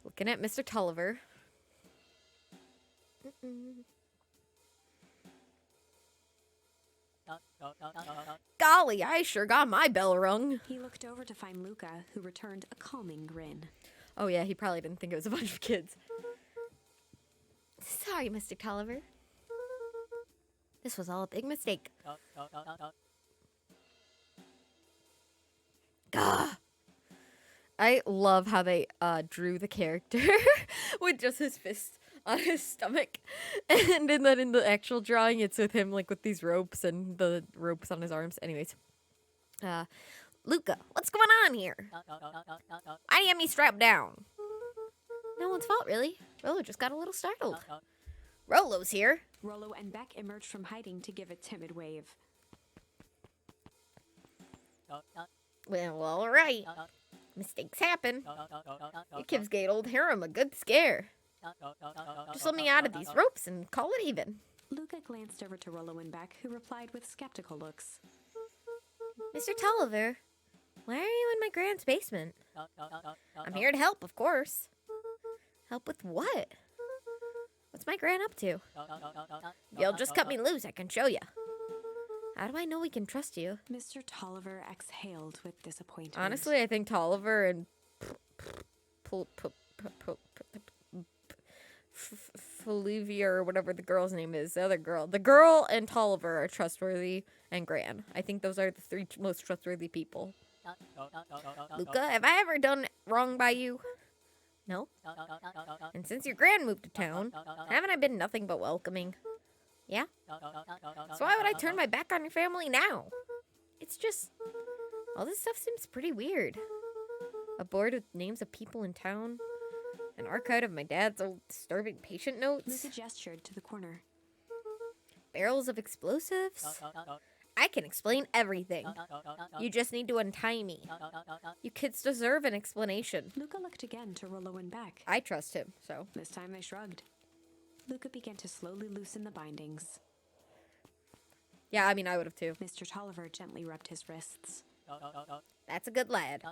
Looking at Mr. Tolliver. Golly, I sure got my bell rung. He looked over to find Luca, who returned a calming grin. Oh yeah, he probably didn't think it was a bunch of kids. Sorry, Mr. Tolliver. This was all a big mistake. Gah. I love how they drew the character with just his fist on his stomach. And then in the actual drawing, it's with him, like, with these ropes and the ropes on his arms. Anyways. Luca, what's going on here? Why do you have me strapped down? No one's fault, really. Rolo just got a little startled. Rolo's here. Rollo and Beck emerged from hiding to give a timid wave. Well, all right. Mistakes happen. You kids gave old Harem a good scare. Just let me out of these ropes and call it even. Luca glanced over to Rollo and Beck, who replied with skeptical looks. Mr. Tulliver, why are you in my grand's basement? I'm here to help, of course. Help with what? What's my gran up to? You'll just cut me loose, I can show you. How do I know we can trust you? Mr. Tolliver exhaled with disappointment. Honestly, I think Tolliver and Olivia or whatever the girl's name is, the other girl. The girl and Tolliver are trustworthy, and Gran. I think those are the three most trustworthy people. Luca, have I ever done wrong by you? No. And since your gran moved to town, haven't I been nothing but welcoming? Yeah? So why would I turn my back on your family now? It's just, all this stuff seems pretty weird. A board with names of people in town. An archive of my dad's old disturbing patient notes. Luca gestured to the corner. Barrels of explosives. I can explain everything. You just need to untie me. You kids deserve an explanation. Luca looked again to Rollo and Beck. I trust him, so. This time they shrugged. Luca began to slowly loosen the bindings. Yeah, I mean, I would have too. Mr. Tolliver gently rubbed his wrists. That's a good lad.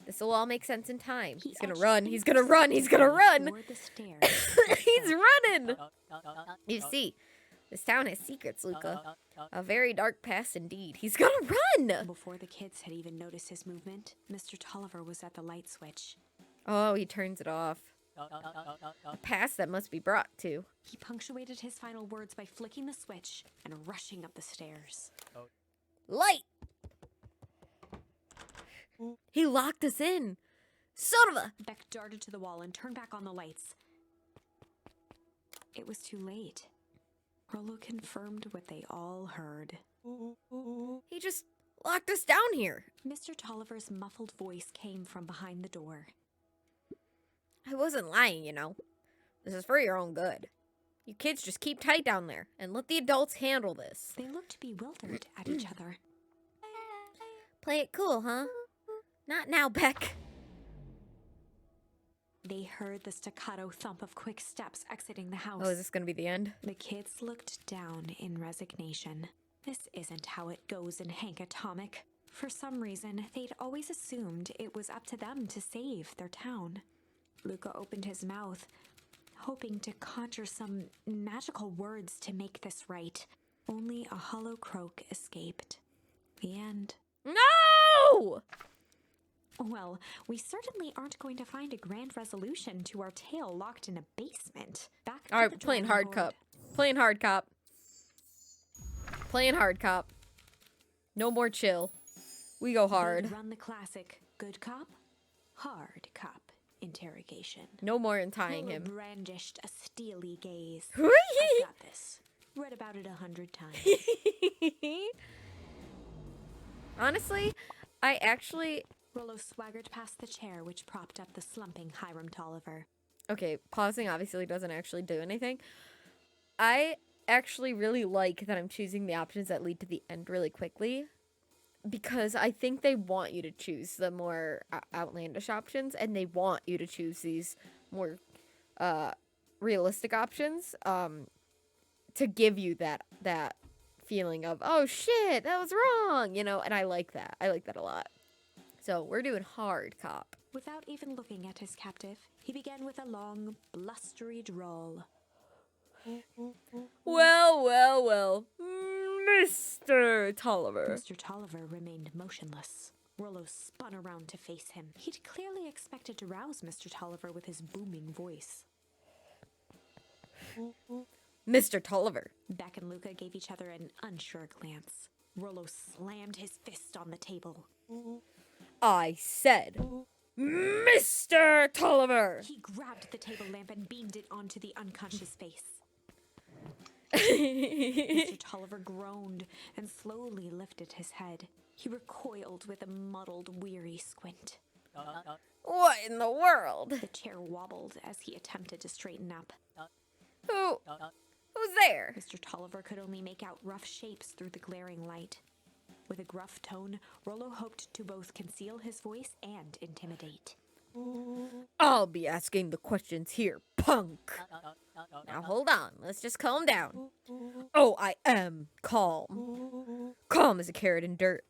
This will all make sense in time. He's gonna run, he's gonna run, he's gonna run! Toward the stairs. He's running! You see, this town has secrets, Luca. A very dark past indeed. He's gonna run! Before the kids had even noticed his movement, Mr. Tolliver was at the light switch. Oh, he turns it off. A past that must be brought to. He punctuated his final words by flicking the switch and rushing up the stairs. Light! He locked us in! Son of a... Beck darted to the wall and turned back on the lights. It was too late. Rollo confirmed what they all heard. He just locked us down here. Mr. Tolliver's muffled voice came from behind the door. I wasn't lying, you know. This is for your own good. You kids just keep tight down there and let the adults handle this. They looked bewildered at each other. Play it cool, huh? Not now, Beck. They heard the staccato thump of quick steps exiting the house. Oh, is this gonna be the end? The kids looked down in resignation. This isn't how it goes in Hank Atomic. For some reason, they'd always assumed it was up to them to save their town. Luca opened his mouth, hoping to conjure some magical words to make this right. Only a hollow croak escaped. The end. No! Well, we certainly aren't going to find a grand resolution to our tale locked in a basement. Back to Alright, the playing drawing hard board. cop. Playing hard cop. Playing hard cop. No more chill. We go hard. They'd run the classic good cop, hard cop interrogation. No more untying Willow him. brandished a steely gaze. Whee! I've got this. Read about it 100 times. Honestly, I actually... Rollo swaggered past the chair which propped up the slumping Hiram Tolliver. Okay, pausing obviously doesn't actually do anything. I actually really like that I'm choosing the options that lead to the end really quickly. Because I think they want you to choose the more outlandish options. And they want you to choose these more realistic options. To give you that feeling of, oh shit, that was wrong. You know, and I like that. I like that a lot. So we're doing hard cop. Without even looking at his captive, he began with a long, blustery drawl. Well, Mr. Tolliver. Mr. Tolliver remained motionless. Rollo spun around to face him. He'd clearly expected to rouse Mr. Tolliver with his booming voice. Mr. Tolliver. Beck and Luca gave each other an unsure glance. Rollo slammed his fist on the table. I said, Mr. Tolliver! He grabbed the table lamp and beamed it onto the unconscious face. Mr. Tolliver groaned and slowly lifted his head. He recoiled with a muddled, weary squint. What in the world? The chair wobbled as he attempted to straighten up. Who's there? Mr. Tolliver could only make out rough shapes through the glaring light. With a gruff tone, Rollo hoped to both conceal his voice and intimidate. I'll be asking the questions here, punk. Now hold on, let's just calm down. Oh, I am calm. Calm as a carrot in dirt.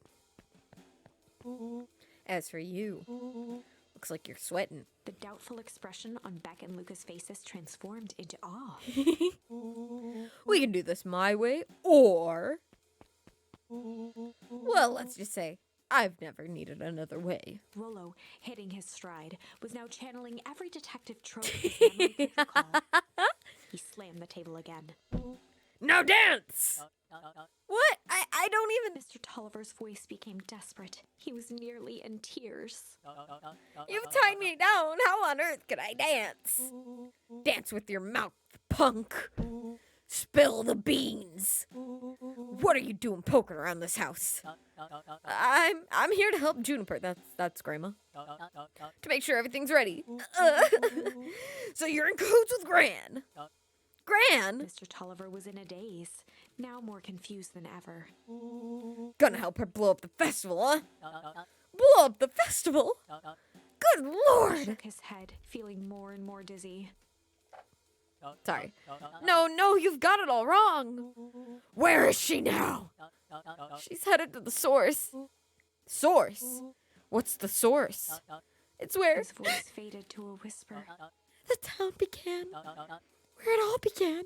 As for you, looks like you're sweating. The doubtful expression on Beck and Luca's faces transformed into awe. We can do this my way, or... Well, let's just say, I've never needed another way. Rollo, hitting his stride, was now channeling every detective trope his memory could recall. He slammed the table again. Now dance! What? I don't even... Mr. Tolliver's voice became desperate. He was nearly in tears. You've tied me down. How on earth could I dance? Dance with your mouth, punk. Spill the beans. What are you doing poking around this house? I'm here to help Juniper. That's Grandma. To make sure everything's ready. So you're in cahoots with Gran. Gran? Mr. Tolliver was in a daze, now more confused than ever. Gonna help her blow up the festival, huh? Blow up the festival? Good Lord! Shook his head, feeling more and more dizzy. Sorry. No, you've got it all wrong. Where is she now? She's headed to the source. Source? What's the source? It's where His voice faded to a whisper. the town began. Where it all began.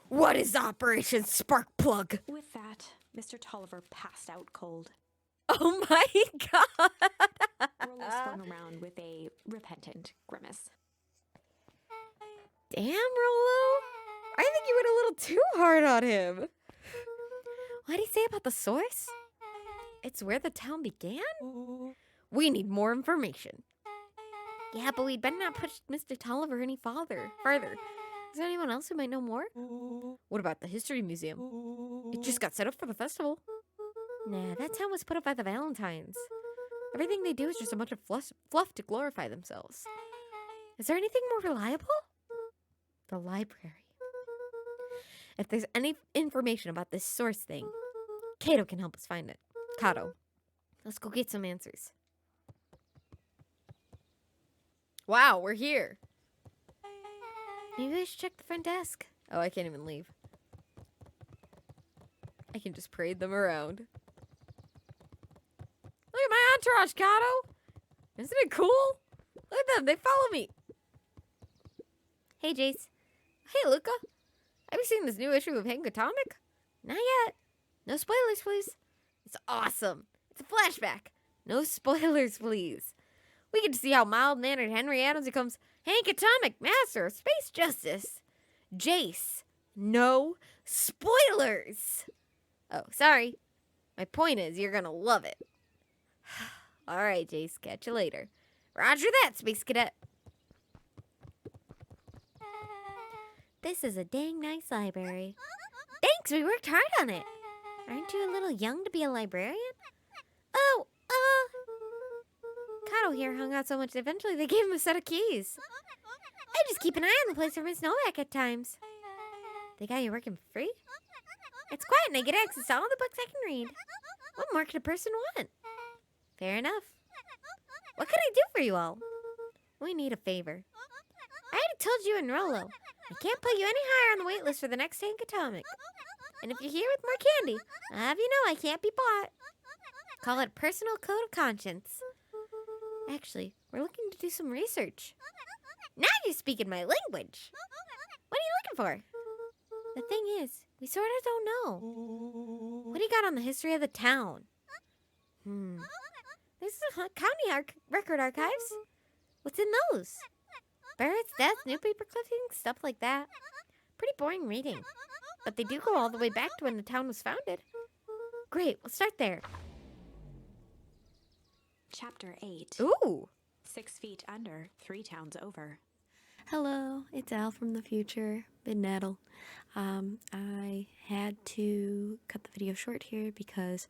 What is Operation Sparkplug? With that, Mr. Tolliver passed out cold. Oh my god! Rollo swung around with a repentant grimace. Damn, Rollo. I think you went a little too hard on him. What'd he say about the source? It's where the town began? We need more information. Yeah, but we'd better not push Mr. Tolliver any farther. Is there anyone else who might know more? What about the History Museum? It just got set up for the festival. Nah, that town was put up by the Valentines. Everything they do is just a bunch of fluff to glorify themselves. Is there anything more reliable? The library. If there's any information about this source thing, Kato can help us find it. Kato, let's go get some answers. Wow, we're here. Maybe I should check the front desk. Oh, I can't even leave. I can just parade them around. Look at my entourage, Kato. Isn't it cool? Look at them. They follow me. Hey, Jace. Hey, Luca. Have you seen this new issue of Hank Atomic? Not yet. No spoilers, please. It's awesome. It's a flashback. No spoilers, please. We get to see how mild-mannered Henry Adams becomes Hank Atomic, master of space justice. Jace, no spoilers. Oh, sorry. My point is, you're gonna love it. All right, Jace, catch you later. Roger that, Space Cadet. This is a dang nice library. Thanks, we worked hard on it. Aren't you a little young to be a librarian? Oh, Kato here hung out so much that eventually they gave him a set of keys. I just keep an eye on the place for Miss Novak at times. They got you working for free? It's quiet and I get access to all the books I can read. What more could a person want? Fair enough. What can I do for you all? We need a favor. I already told you and Rollo. I can't put you any higher on the wait list for the next Hank Atomic. And if you're here with more candy, I'll have you know I can't be bought. Call it a personal code of conscience. Actually, we're looking to do some research. Now you're speaking my language. What are you looking for? The thing is, we sort of don't know. What do you got on the history of the town? This is county record archives. What's in those? Births, deaths, newspaper clippings, stuff like that. Pretty boring reading. But they do go all the way back to when the town was founded. Great, we'll start there. Chapter 8. Ooh, 6 feet under, 3 towns over. Hello, it's Al from the future, Midnaddle. I had to cut the video short here because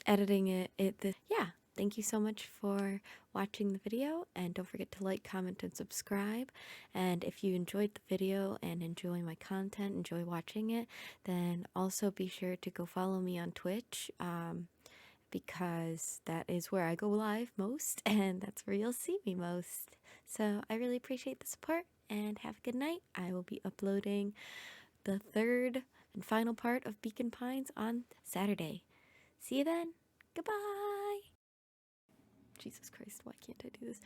editing yeah, thank you so much for watching the video, and don't forget to like, comment, and subscribe. And if you enjoyed the video and enjoy my content, enjoy watching it, then also be sure to go follow me on Twitch, because that is where I go live most, and that's where you'll see me most. So I really appreciate the support, and have a good night. I will be uploading the third and final part of Beacon Pines on Saturday. See you then. Goodbye. Jesus Christ, why can't I do this?